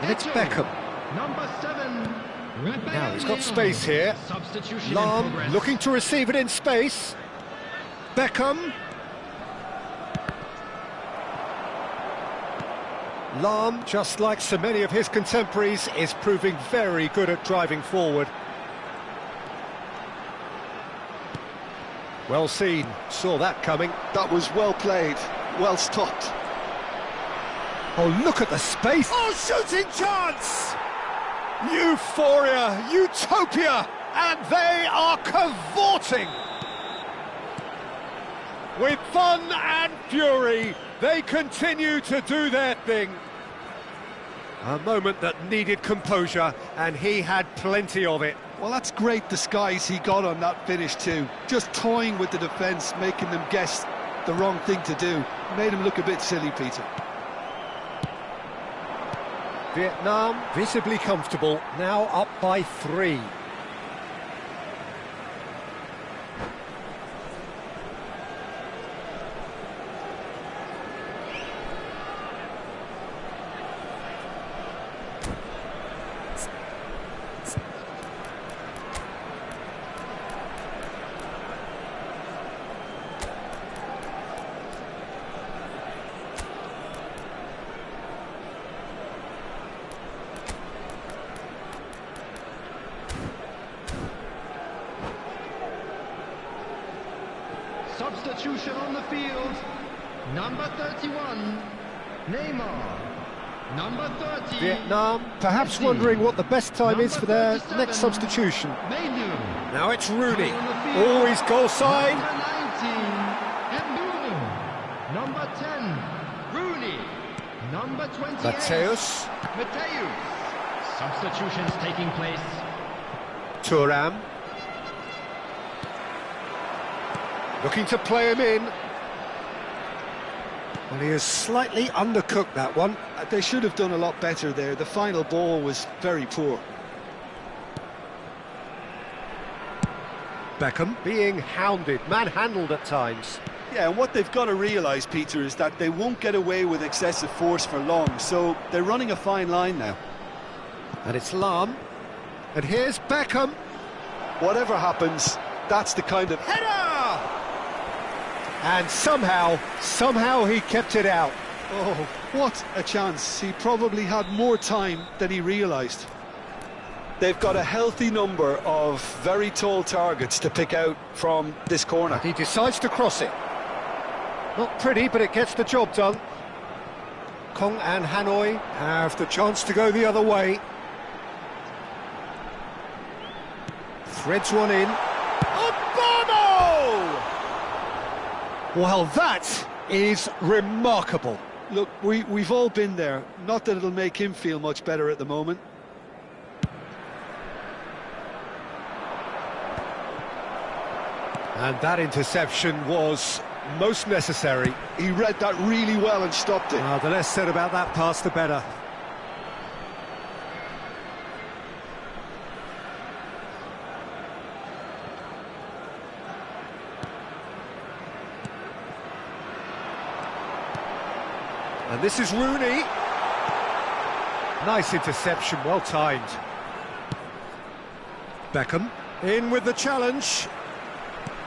And it's Echo. Beckham. Number 7. Rebellion. Now he's got space here. Substitution in Lam progress. looking to receive it in space. Beckham. Lam, just like so many of his contemporaries, is proving very good at driving forward. Well seen, saw that coming. That was well played, well stopped. Oh, look at the space! Oh, shooting chance! Euphoria, utopia, and they are cavorting! With fun and fury, they continue to do their thing. A moment that needed composure, and he had plenty of it. Well, that's great disguise he got on that finish too. Just toying with the defence, making them guess the wrong thing to do. Made him look a bit silly, Peter. Vietnam visibly comfortable, now up by 3. Substitution on the field. Number 31, Neymar. Number 30, Vietnam perhaps Messi. wondering what the best time is Number for their 37, next substitution. Menu. Now it's Rooney. On the field, Always goal side. Number 19, Mbeumo. Number 10, Rooney. Number 28, Mateus. Mateus. Substitutions taking place. Thuram. Looking to play him in. Well, he has slightly undercooked that one. They should have done a lot better there. The final ball was very poor. Beckham being hounded, manhandled at times. Yeah, and what they've got to realise, Peter, is that they won't get away with excessive force for long, so they're running a fine line now. And it's Lahm. And here's Beckham. Whatever happens, that's the kind of... Header! And somehow he kept it out. Oh, what a chance. He probably had more time than he realised. They've got a healthy number of very tall targets to pick out from this corner. He decides to cross it. Not pretty, but it gets the job done. Kong and Hanoi have the chance to go the other way. Threads one in. Bono! Well, that is remarkable. Look, we've all been there. Not that it'll make him feel much better at the moment. And that interception was most necessary. He read that really well and stopped it. The less said about that pass, the better. And this is Rooney. Nice interception, well timed. Beckham in with the challenge.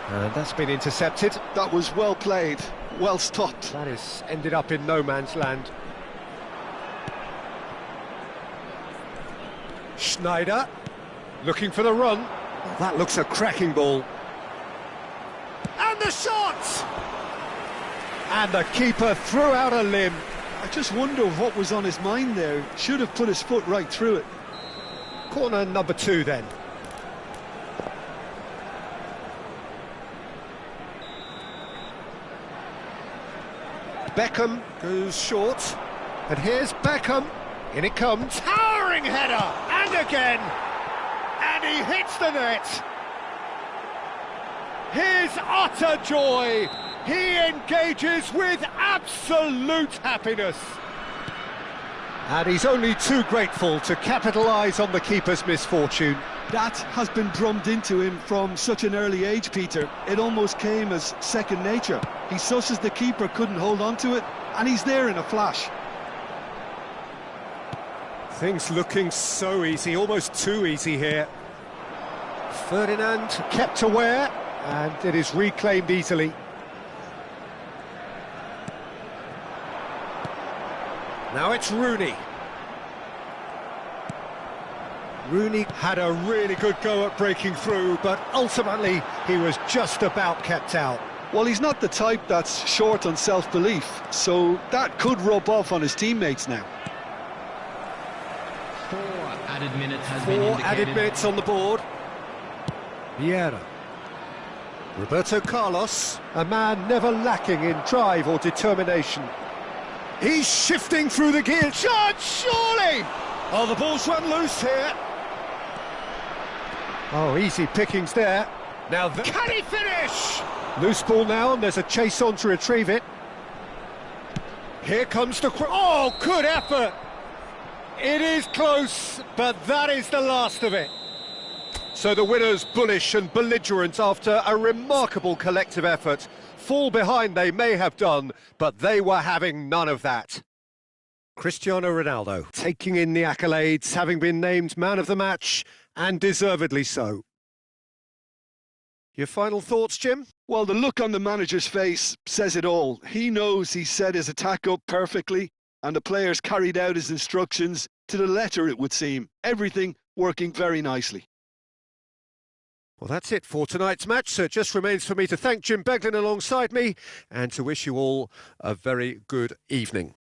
And that's been intercepted. That was well played, well stopped. That has ended up in no man's land. Schneider looking for the run. Oh, that looks a cracking ball. And the shot! And the keeper threw out a limb. I just wonder what was on his mind there. Should have put his foot right through it. Corner number 2 then. Beckham goes short. And here's Beckham. In it comes. Towering header! And again! And he hits the net! His utter joy! He engages with absolute happiness. And he's only too grateful to capitalise on the keeper's misfortune. That has been drummed into him from such an early age, Peter. It almost came as second nature. He susses the keeper couldn't hold on to it, and he's there in a flash. Things looking so easy, almost too easy here. Ferdinand kept aware, and it is reclaimed easily. Now it's Rooney. Rooney had a really good go at breaking through, but ultimately he was just about kept out. Well, he's not the type that's short on self-belief, so that could rub off on his teammates now. 4 added minutes has been 4 indicated. added minutes on the board. Vieira. Roberto Carlos, a man never lacking in drive or determination. He's shifting through the gears. Shot, surely! Oh, the ball's run loose here. Oh, easy pickings there. Now, can he finish? Loose ball now, and there's a chase on to retrieve it. Here comes the... Oh, good effort! It is close, but that is the last of it. So the winners bullish and belligerent after a remarkable collective effort. Fall behind they may have done, but they were having none of that. Cristiano Ronaldo taking in the accolades, having been named man of the match, and deservedly so. Your final thoughts, Jim? Well, the look on the manager's face says it all. He knows he set his attack up perfectly, and the players carried out his instructions to the letter, it would seem. Everything working very nicely. Well, that's it for tonight's match, so it just remains for me to thank Jim Beglin alongside me and to wish you all a very good evening.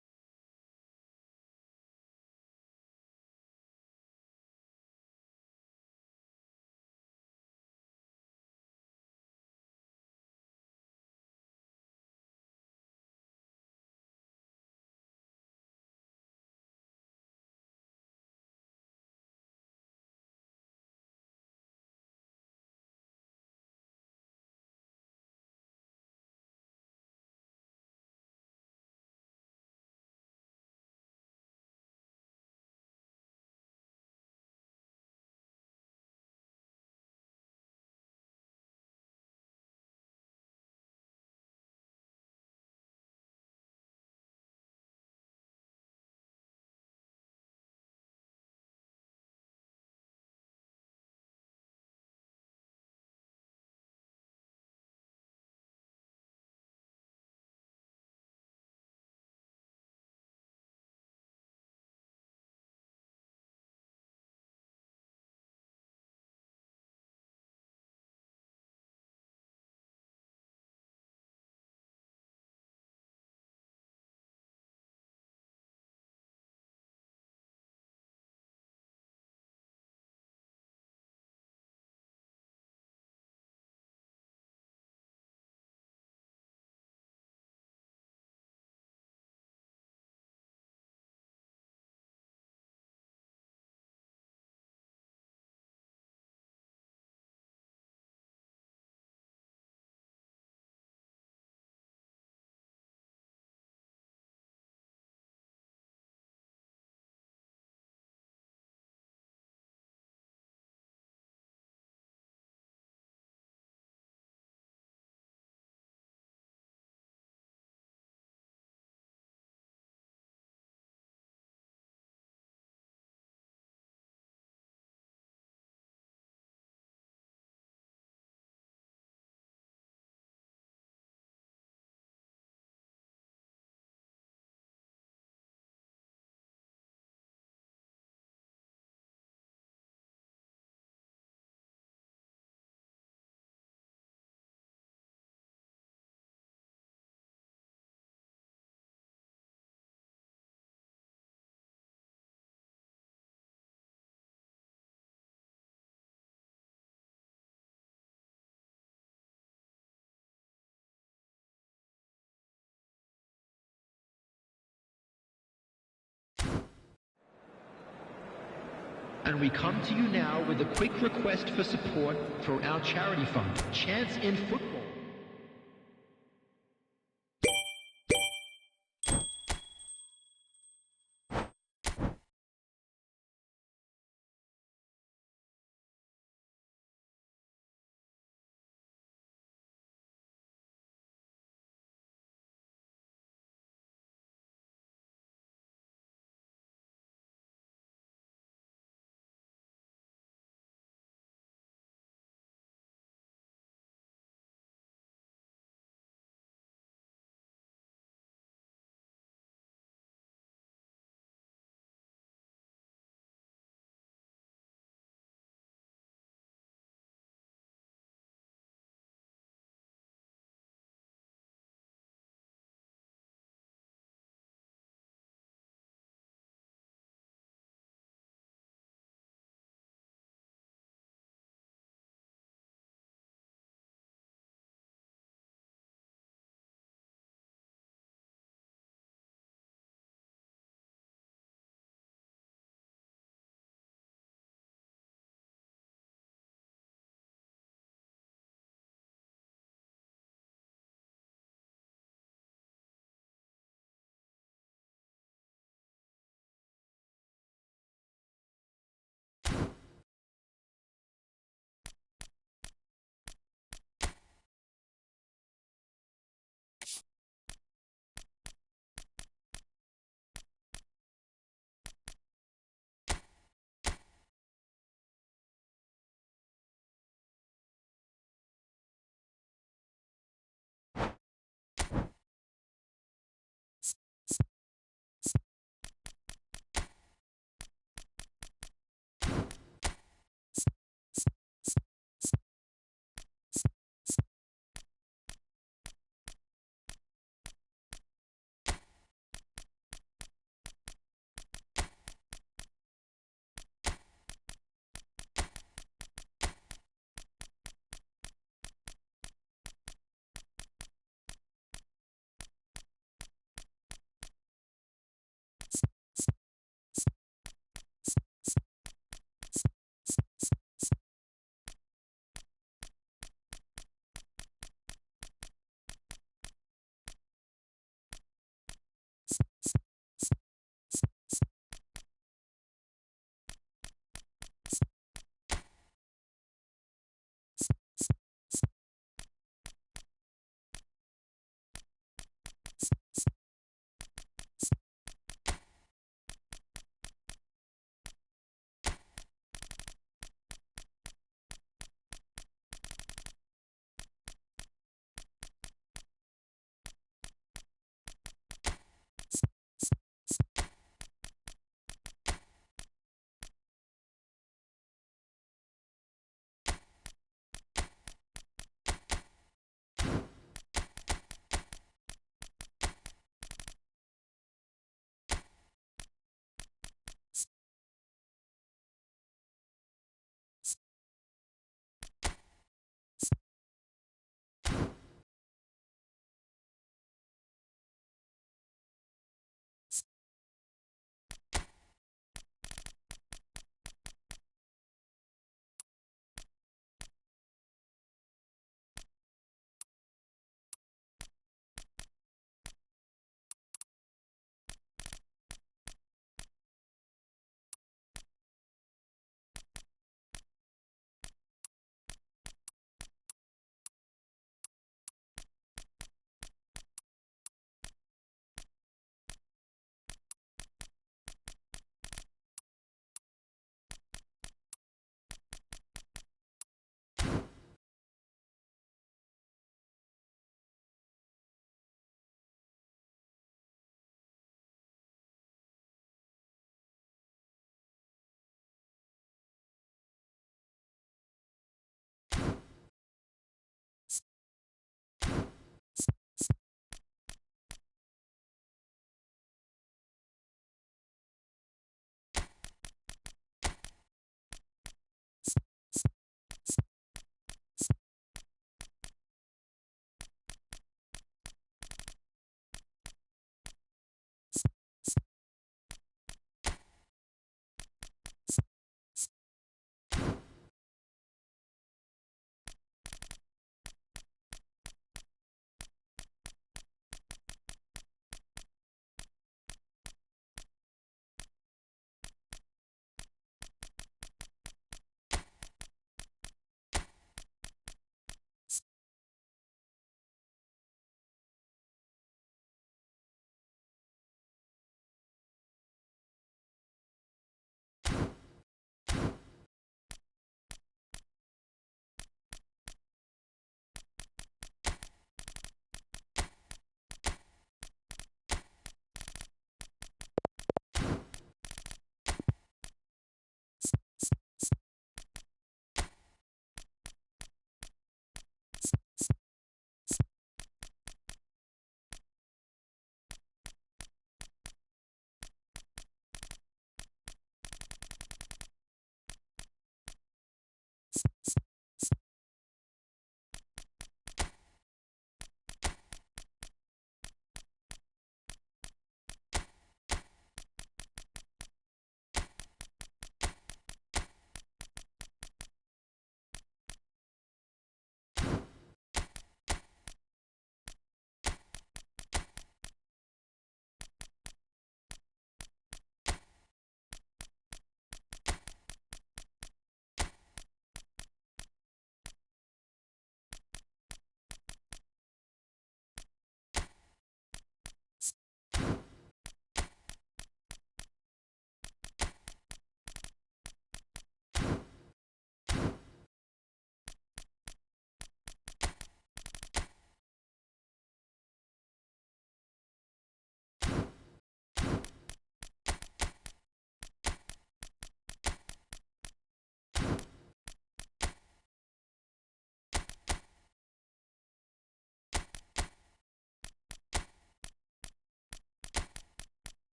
And we come to you now with a quick request for support for our charity fund, Chance in Football.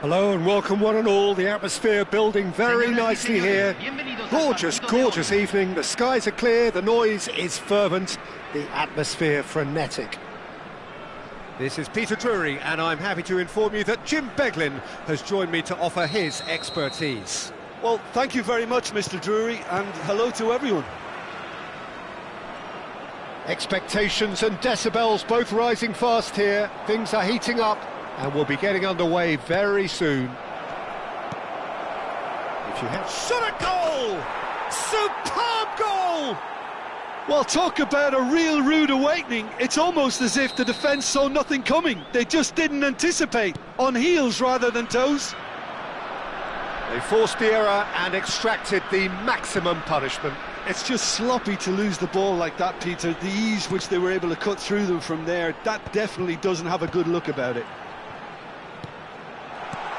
Hello and welcome one and all. The atmosphere building very nicely here. Gorgeous, gorgeous evening. The skies are clear, the noise is fervent, the atmosphere frenetic. This is Peter Drury and I'm happy to inform you that Jim Beglin has joined me to offer his expertise. Well, thank you very much, Mr. Drury, and hello to everyone. Expectations and decibels both rising fast here. Things are heating up and we'll be getting underway very soon. If you have Shot a goal! Superb goal! Well, talk about a real rude awakening. It's almost as if the defence saw nothing coming. They just didn't anticipate. On heels rather than toes. They forced the error and extracted the maximum punishment. It's just sloppy to lose the ball like that, Peter. The ease which they were able to cut through them from there, that definitely doesn't have a good look about it.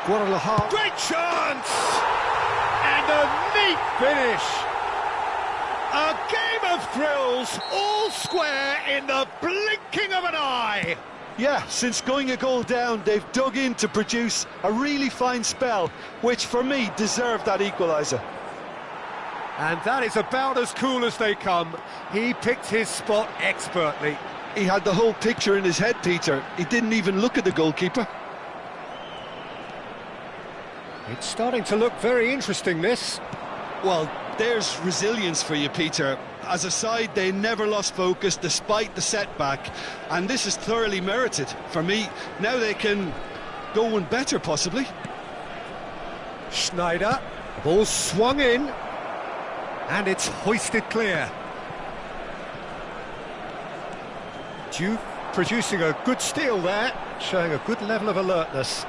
Guadalajara. Great chance! And a neat finish! A game of thrills, all square in the blinking of an eye! Yeah, since going a goal down, they've dug in to produce a really fine spell, which for me deserved that equaliser. And that is about as cool as they come. He picked his spot expertly. He had the whole picture in his head, Peter. He didn't even look at the goalkeeper. It's starting to look very interesting, this. Well, there's resilience for you, Peter. As a side, they never lost focus despite the setback, and this is thoroughly merited. For me, now they can go one better, possibly. Schneider, the ball swung in, and it's hoisted clear. Juve producing a good steal there, showing a good level of alertness.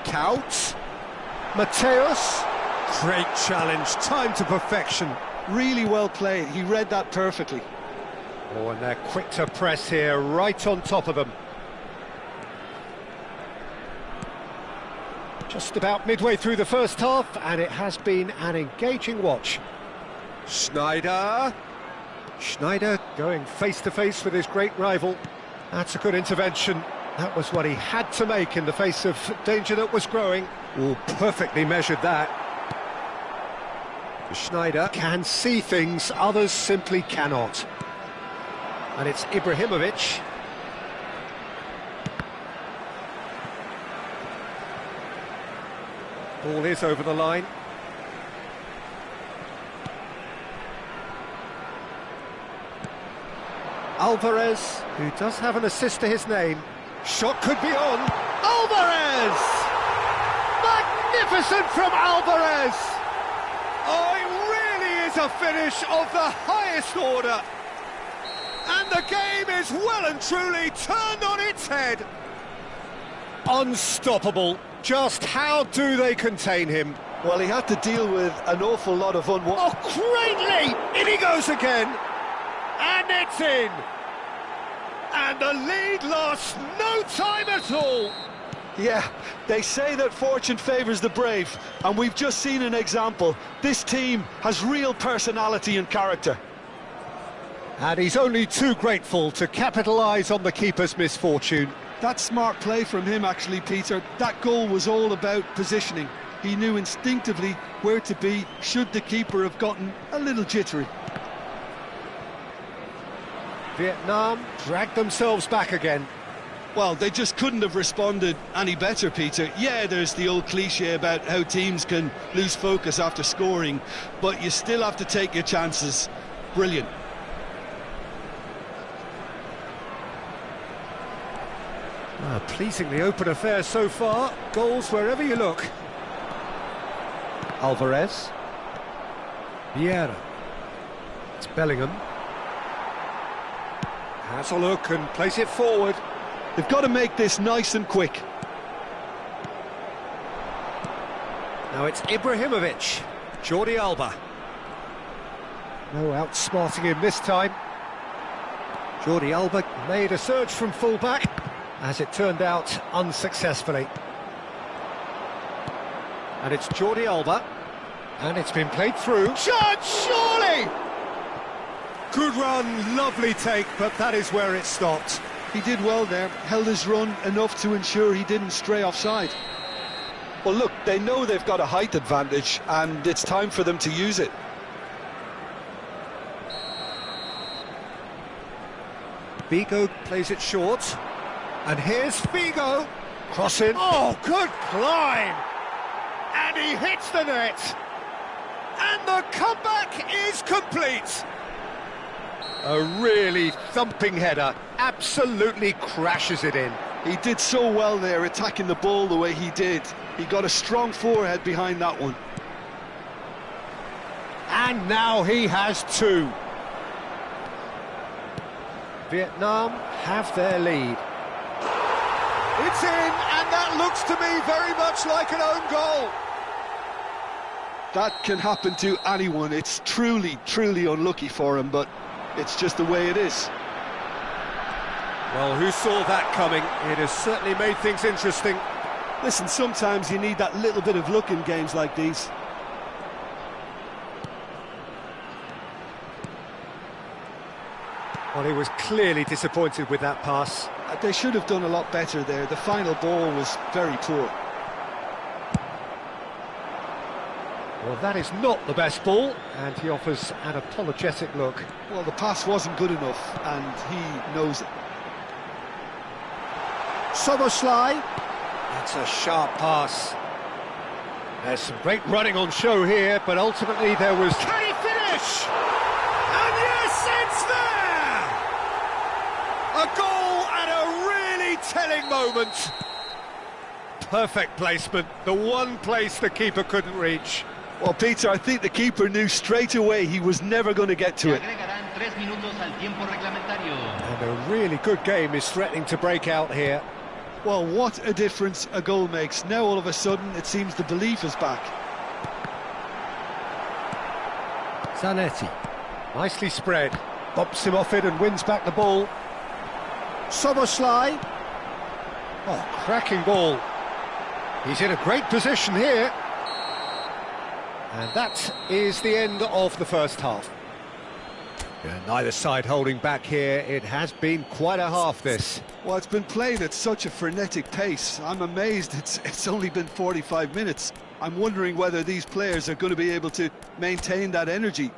Couts, Mateus, great challenge, time to perfection. Really well played, he read that perfectly. Oh, and they're quick to press here, right on top of them. Just about midway through the first half, and it has been an engaging watch. Schneider going face-to-face with his great rival. That's a good intervention. That was what he had to make in the face of danger that was growing. Oh, perfectly measured that. Schneider can see things others simply cannot. And it's Ibrahimovic. Ball is over the line. Alvarez, who does have an assist to his name. Shot could be on. Alvarez! Magnificent from Alvarez! Oh, it really is a finish of the highest order. And the game is well and truly turned on its head. Unstoppable. Just how do they contain him? Well, he had to deal with an awful lot of Oh, great leap! In he goes again. And it's in. And the lead lost no time at all. Yeah, they say that fortune favours the brave, and we've just seen an example. This team has real personality and character. And he's only too grateful to capitalise on the keeper's misfortune. That's smart play from him, actually, Peter. That goal was all about positioning. He knew instinctively where to be should the keeper have gotten a little jittery. Vietnam dragged themselves back again. Well, they just couldn't have responded any better, Peter. Yeah, there's the old cliche about how teams can lose focus after scoring, but you still have to take your chances. Brilliant. Pleasingly open affair so far. Goals wherever you look. Alvarez. Vieira. It's Bellingham. Has a look and plays it forward. They've got to make this nice and quick. Now it's Ibrahimovic. Jordi Alba. No outsmarting him this time. Jordi Alba made a surge from full-back, as it turned out unsuccessfully. And it's Jordi Alba. And it's been played through. Shot, surely! Good run, lovely take, but that is where it stopped. He did well there, held his run enough to ensure he didn't stray offside. Well, look, they know they've got a height advantage, and it's time for them to use it. Figo plays it short. And here's Figo. Crossing. Oh, good climb! And he hits the net. And the comeback is complete. A really thumping header. Absolutely crashes it in. He did so well there, attacking the ball the way he did. He got a strong forehead behind that one. And now he has two. Vietnam have their lead. It's in, and that looks to me very much like an own goal. That can happen to anyone. It's truly, truly unlucky for him, but it's just the way it is. Well, who saw that coming? It has certainly made things interesting. Listen, sometimes you need that little bit of luck in games like these. Well, he was clearly disappointed with that pass. They should have done a lot better there. The final ball was very poor. Well, that is not the best ball, and he offers an apologetic look. Well, the pass wasn't good enough, and he knows it. Soboslai. That's a sharp pass. There's some great running on show here, but ultimately there was... Can he finish? And yes, it's there! A goal at a really telling moment. Perfect placement, the one place the keeper couldn't reach. Well, Peter, I think the keeper knew straight away he was never going to get to it. And a really good game is threatening to break out here. Well, what a difference a goal makes. Now all of a sudden it seems the belief is back. Zanetti, nicely spread, bops him off it and wins back the ball. Soboslai. Oh, cracking ball. He's in a great position here. And that is the end of the first half. Yeah, neither side holding back here. It has been quite a half, this. Well, it's been played at such a frenetic pace. I'm amazed it's only been 45 minutes. I'm wondering whether these players are going to be able to maintain that energy.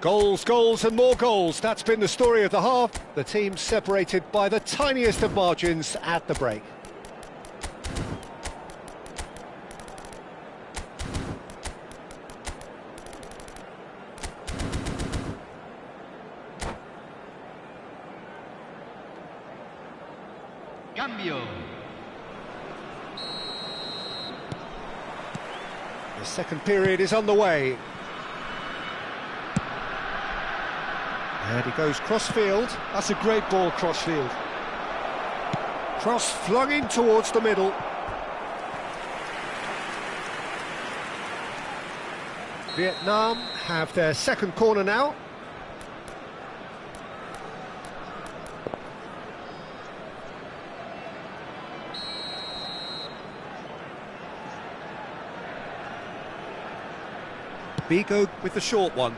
Goals, goals and more goals. That's been the story of the half. The teams separated by the tiniest of margins at the break. Cambio. The second period is on the way. And he goes cross-field. That's a great ball cross-field. Cross flung in towards the middle. Vietnam have their second corner now. Figo with the short one.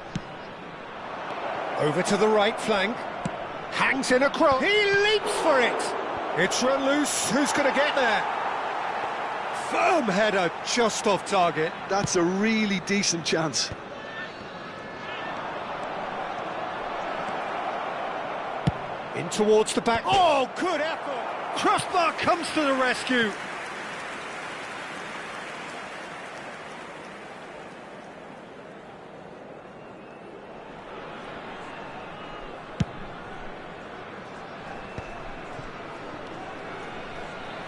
Over to the right flank. Hangs in a cross. He leaps for it. It's run loose. Who's going to get there? Firm header just off target. That's a really decent chance. In towards the back. Oh, good effort. Crossbar comes to the rescue.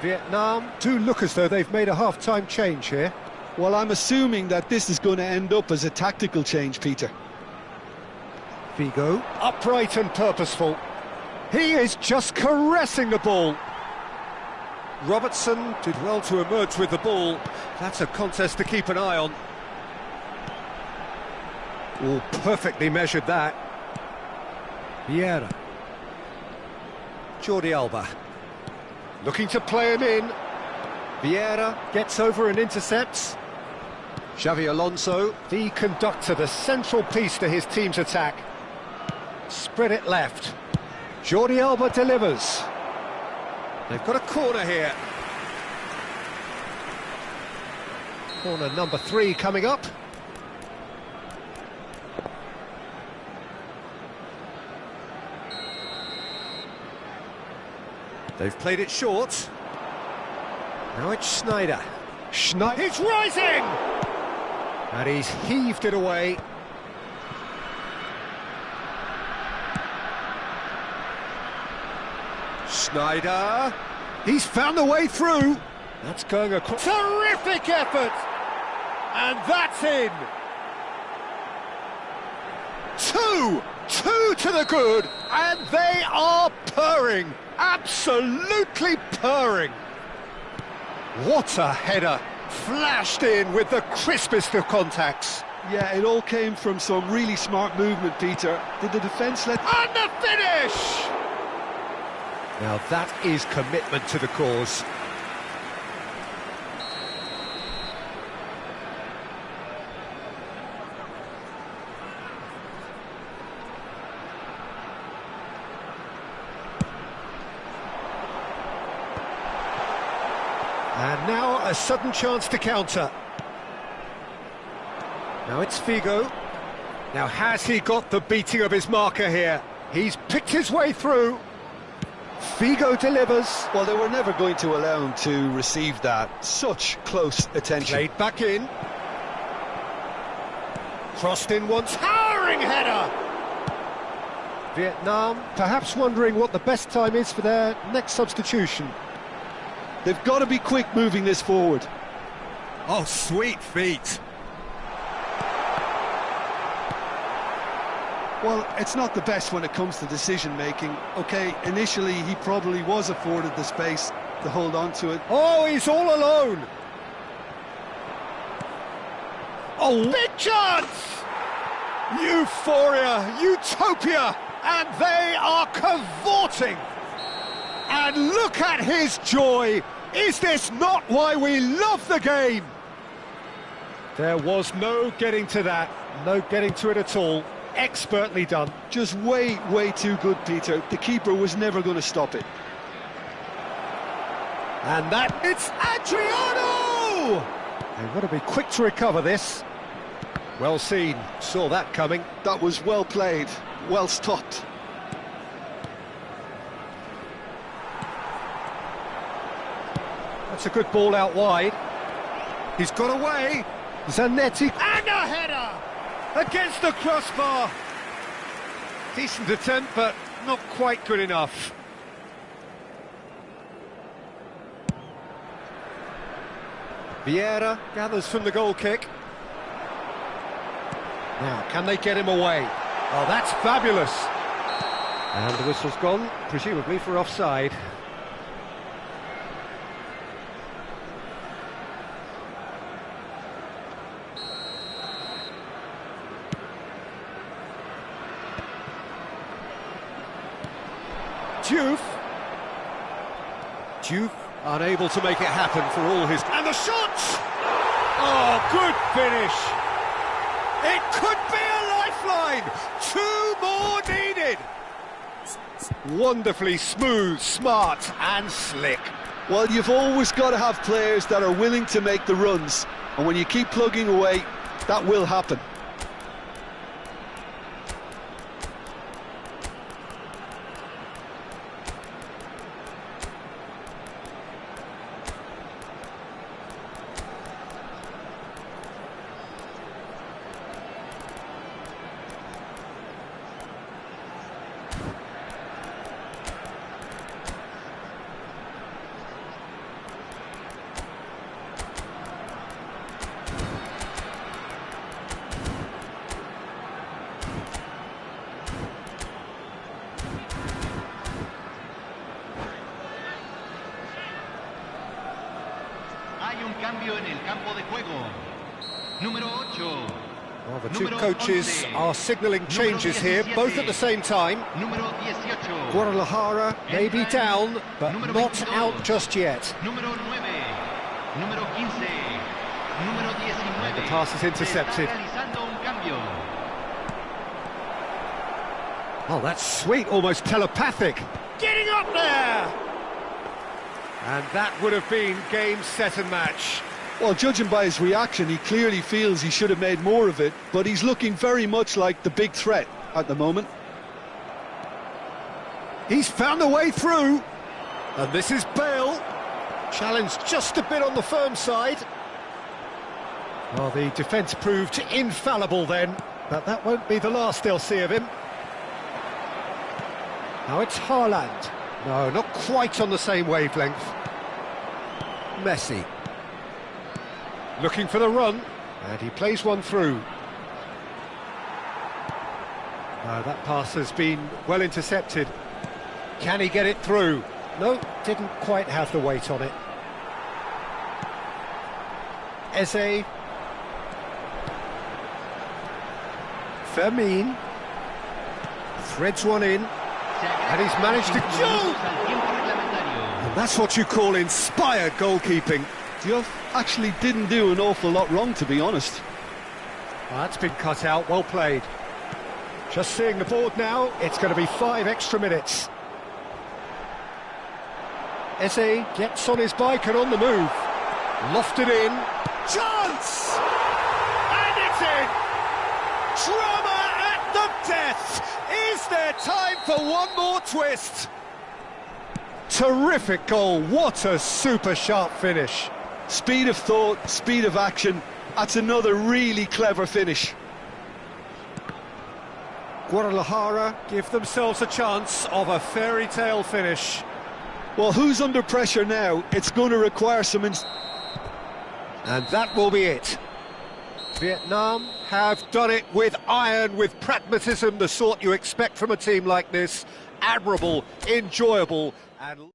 Vietnam do look as though they've made a half-time change here. Well, I'm assuming that this is going to end up as a tactical change, Peter. Figo, upright and purposeful. He is just caressing the ball. Robertson did well to emerge with the ball. That's a contest to keep an eye on. Oh, perfectly measured that. Vieira. Jordi Alba. Looking to play him in. Vieira gets over and intercepts. Xavi Alonso, the conductor, the central piece to his team's attack. Spread it left. Jordi Alba delivers. They've got a corner here. Corner number 3 coming up. They've played it short. Now it's Sneijder. Sneijder, he's rising! And he's heaved it away. Sneijder. He's found the way through. That's going across. Terrific effort! And that's in. 2 to the good, and they are purring. Absolutely purring. What a header. Flashed in with the crispest of contacts. Yeah, it all came from some really smart movement, Peter. Did the defence let... And the finish! Now that is commitment to the cause. And now a sudden chance to counter. Now it's Figo. Now has he got the beating of his marker here? He's picked his way through. Figo delivers. Well, they were never going to allow him to receive that. Such close attention. Played back in. Crossed in once. Towering header! Vietnam perhaps wondering what the best time is for their next substitution. They've got to be quick moving this forward. Oh, sweet feet. Well, it's not the best when it comes to decision-making. OK, initially he probably was afforded the space to hold on to it. Oh, he's all alone. Oh, big chance! Euphoria, utopia, and they are cavorting. And look at his joy! Is this not why we love the game? There was no getting to that, no getting to it at all. Expertly done. Just way too good, Peter. The keeper was never going to stop it. And that, it's Adriano! They've got to be quick to recover this. Well seen, saw that coming. That was well played, well stopped. That's a good ball out wide. He's got away. Zanetti. And a header! Against the crossbar. Decent attempt, but not quite good enough. Vieira gathers from the goal kick. Now, can they get him away? Oh, that's fabulous. And the whistle's gone, presumably for offside. Diouf unable to make it happen for all his... And the shot! Oh, good finish! It could be a lifeline! 2 more needed! Wonderfully smooth, smart and slick. Well, you've always got to have players that are willing to make the runs, and when you keep plugging away, that will happen. Hay un cambio en el campo de juego. Número 8. Well, the two coaches are signalling changes here, both at the same time. Número 18. Guadalajara may be down, but not out just yet. Número 9. Número 15. Número 19. And the pass is intercepted. Se está realizando un cambio. Oh, that's sweet, almost telepathic. Getting up there! And that would have been game, set and match. Well, judging by his reaction, he clearly feels he should have made more of it, but he's looking very much like the big threat at the moment. He's found a way through. And this is Bale. Challenged just a bit on the firm side. Well, the defence proved infallible then, but that won't be the last they'll see of him. Now it's Haaland. No, not quite on the same wavelength. Messi. Looking for the run, and he plays one through. No, that pass has been well intercepted. Can he get it through? No, didn't quite have the weight on it. Eze. Fermin. Threads one in. And he's managed to... And that's what you call inspired goalkeeping. Diouf actually didn't do an awful lot wrong, to be honest. Well, that's been cut out, well played. Just seeing the board now, it's going to be 5 extra minutes. Eze gets on his bike and on the move. Lofted in. Chance! And it's in! Drama at the death! Is there time for one more twist? Terrific goal, what a super sharp finish. Speed of thought, speed of action, that's another really clever finish. Guadalajara give themselves a chance of a fairy tale finish. Well, who's under pressure now? It's going to require some... And that will be it. Vietnam have done it with iron, with pragmatism, the sort you expect from a team like this. Admirable, enjoyable, and...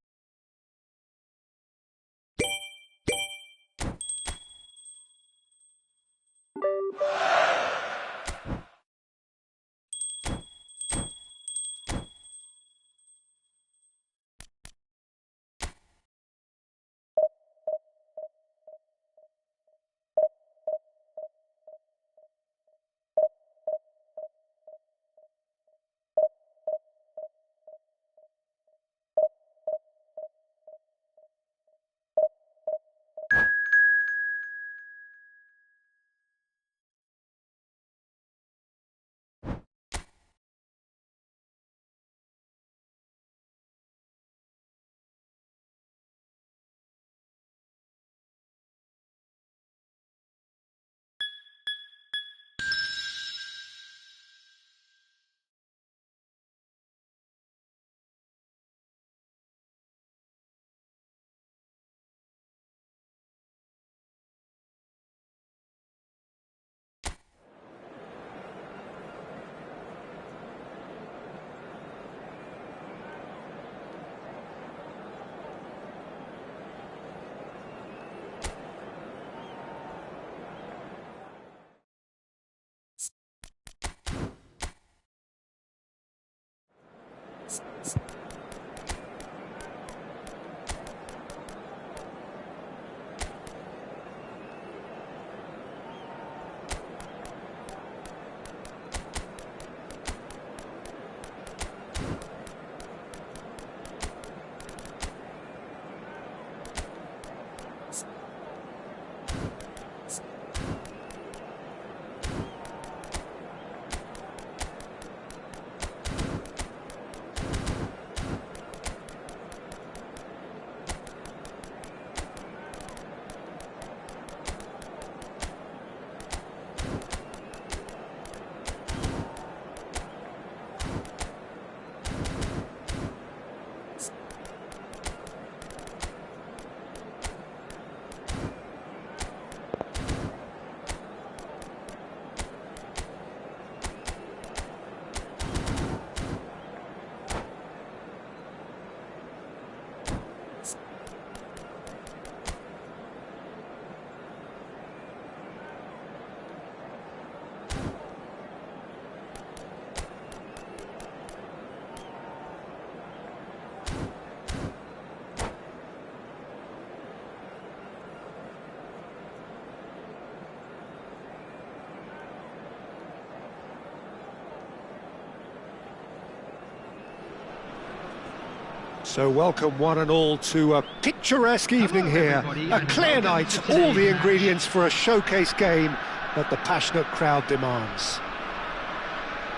So welcome one and all to a picturesque evening here. A clear night, all the ingredients for a showcase game that the passionate crowd demands.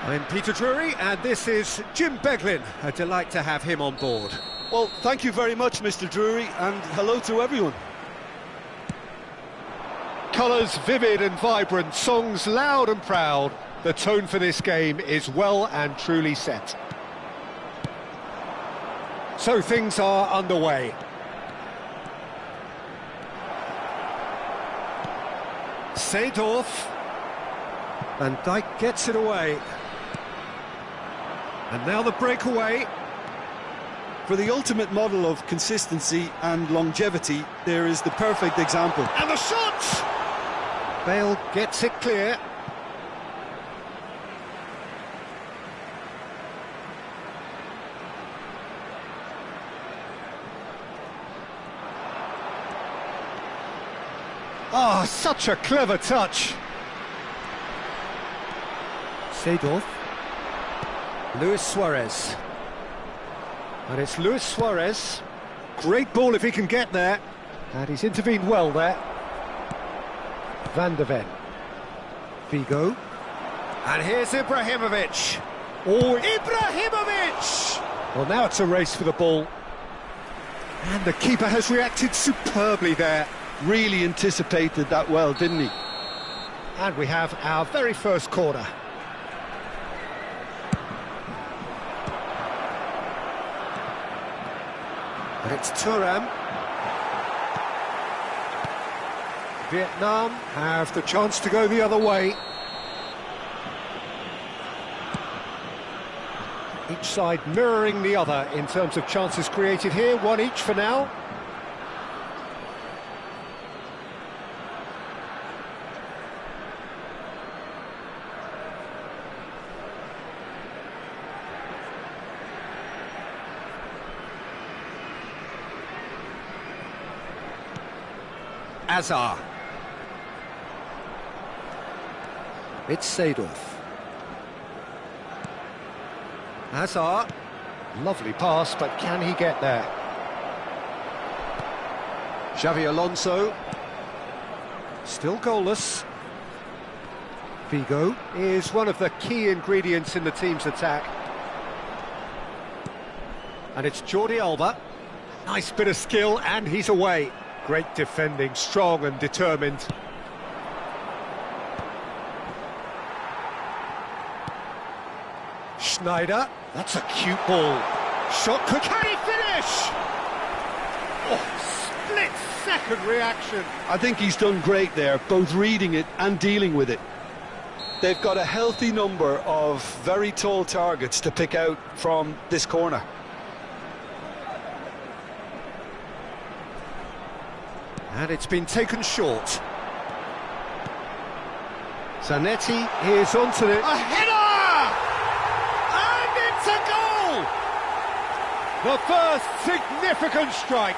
I'm Peter Drury and this is Jim Beglin. A delight to have him on board. Well, thank you very much, Mr. Drury, and hello to everyone. Colours vivid and vibrant, songs loud and proud. The tone for this game is well and truly set. So things are underway. Seedorf. Van Dijk gets it away. And now the breakaway. For the ultimate model of consistency and longevity, there is the perfect example. And the shot! Bale gets it clear. Ah, such a clever touch. Seedorf. Luis Suarez. And it's Luis Suarez. Great ball if he can get there. And he's intervened well there. Van de Ven. Figo. And here's Ibrahimovic. Oh, Ibrahimovic! Well, now it's a race for the ball. And the keeper has reacted superbly there. Really anticipated that well, didn't he? And we have our very first corner. And it's Thuram. Vietnam have the chance to go the other way. Each side mirroring the other in terms of chances created here, one each for now. Azar. It's Seedorf. Azar. Lovely pass, but can he get there? Xavi Alonso. Still goalless. Figo is one of the key ingredients in the team's attack. And it's Jordi Alba. Nice bit of skill, and he's away. Great defending, strong and determined. Schneider, that's a cute ball. Shot, can he finish? Oh, split-second reaction. I think he's done great there, both reading it and dealing with it. They've got a healthy number of very tall targets to pick out from this corner. And it's been taken short. Zanetti is onto it. A header! And it's a goal! The first significant strike.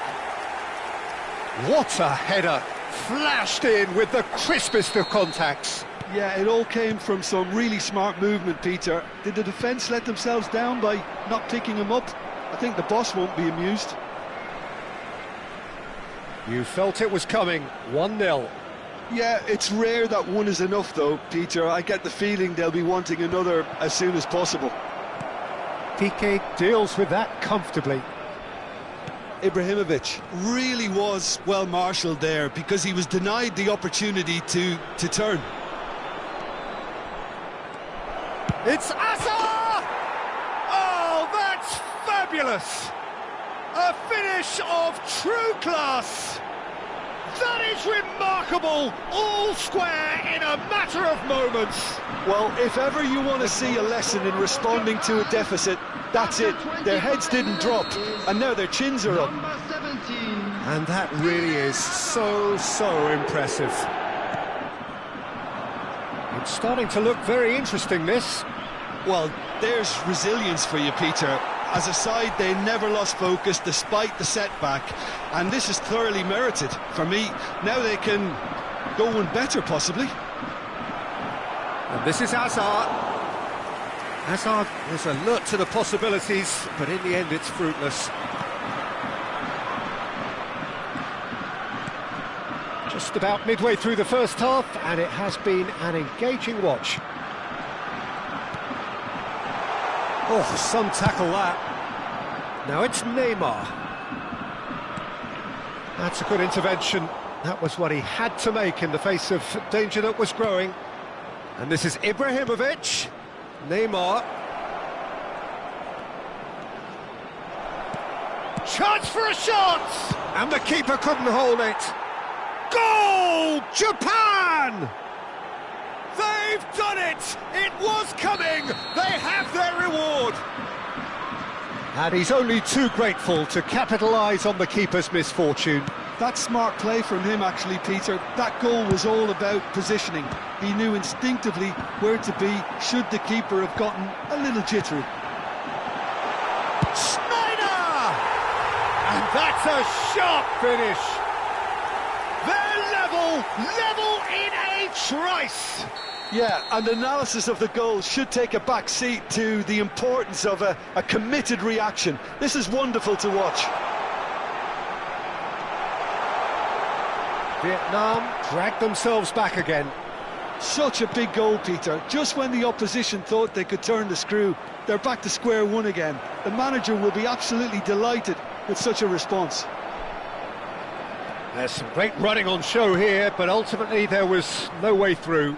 What a header! Flashed in with the crispest of contacts. Yeah, it all came from some really smart movement, Peter. Did the defence let themselves down by not picking him up? I think the boss won't be amused. You felt it was coming, 1-0. Yeah, it's rare that one is enough though, Peter. I get the feeling they'll be wanting another as soon as possible. Piqué deals with that comfortably. Ibrahimovic really was well marshalled there because he was denied the opportunity to turn. It's Azar! Oh, that's fabulous! A finish of true class! That is remarkable! All square in a matter of moments! Well, if ever you want to see a lesson in responding to a deficit, that's it. Their heads didn't drop, and now their chins are up. Number 17. And that really is so impressive. It's starting to look very interesting, this. Well, there's resilience for you, Peter. As a side, they never lost focus despite the setback, and this is thoroughly merited. For me, now they can go one better, possibly. And this is Hazard. Hazard was alert to the possibilities, but in the end it's fruitless. Just about midway through the first half, and it has been an engaging watch. Oh, some tackle that. Now it's Neymar. That's a good intervention. That was what he had to make in the face of danger that was growing. And this is Ibrahimovic. Neymar. Chance for a shot! And the keeper couldn't hold it. Goal! Japan! They've done it! It was coming! They have their reward! And he's only too grateful to capitalise on the keeper's misfortune. That's smart play from him, actually, Peter. That goal was all about positioning. He knew instinctively where to be should the keeper have gotten a little jittery. Schneider! And that's a sharp finish. They're level in a trice. Yeah, and analysis of the goal should take a back seat to the importance of a committed reaction. This is wonderful to watch. Vietnam dragged themselves back again. Such a big goal, Peter. Just when the opposition thought they could turn the screw, they're back to square one again. The manager will be absolutely delighted with such a response. There's some great running on show here, but ultimately there was no way through.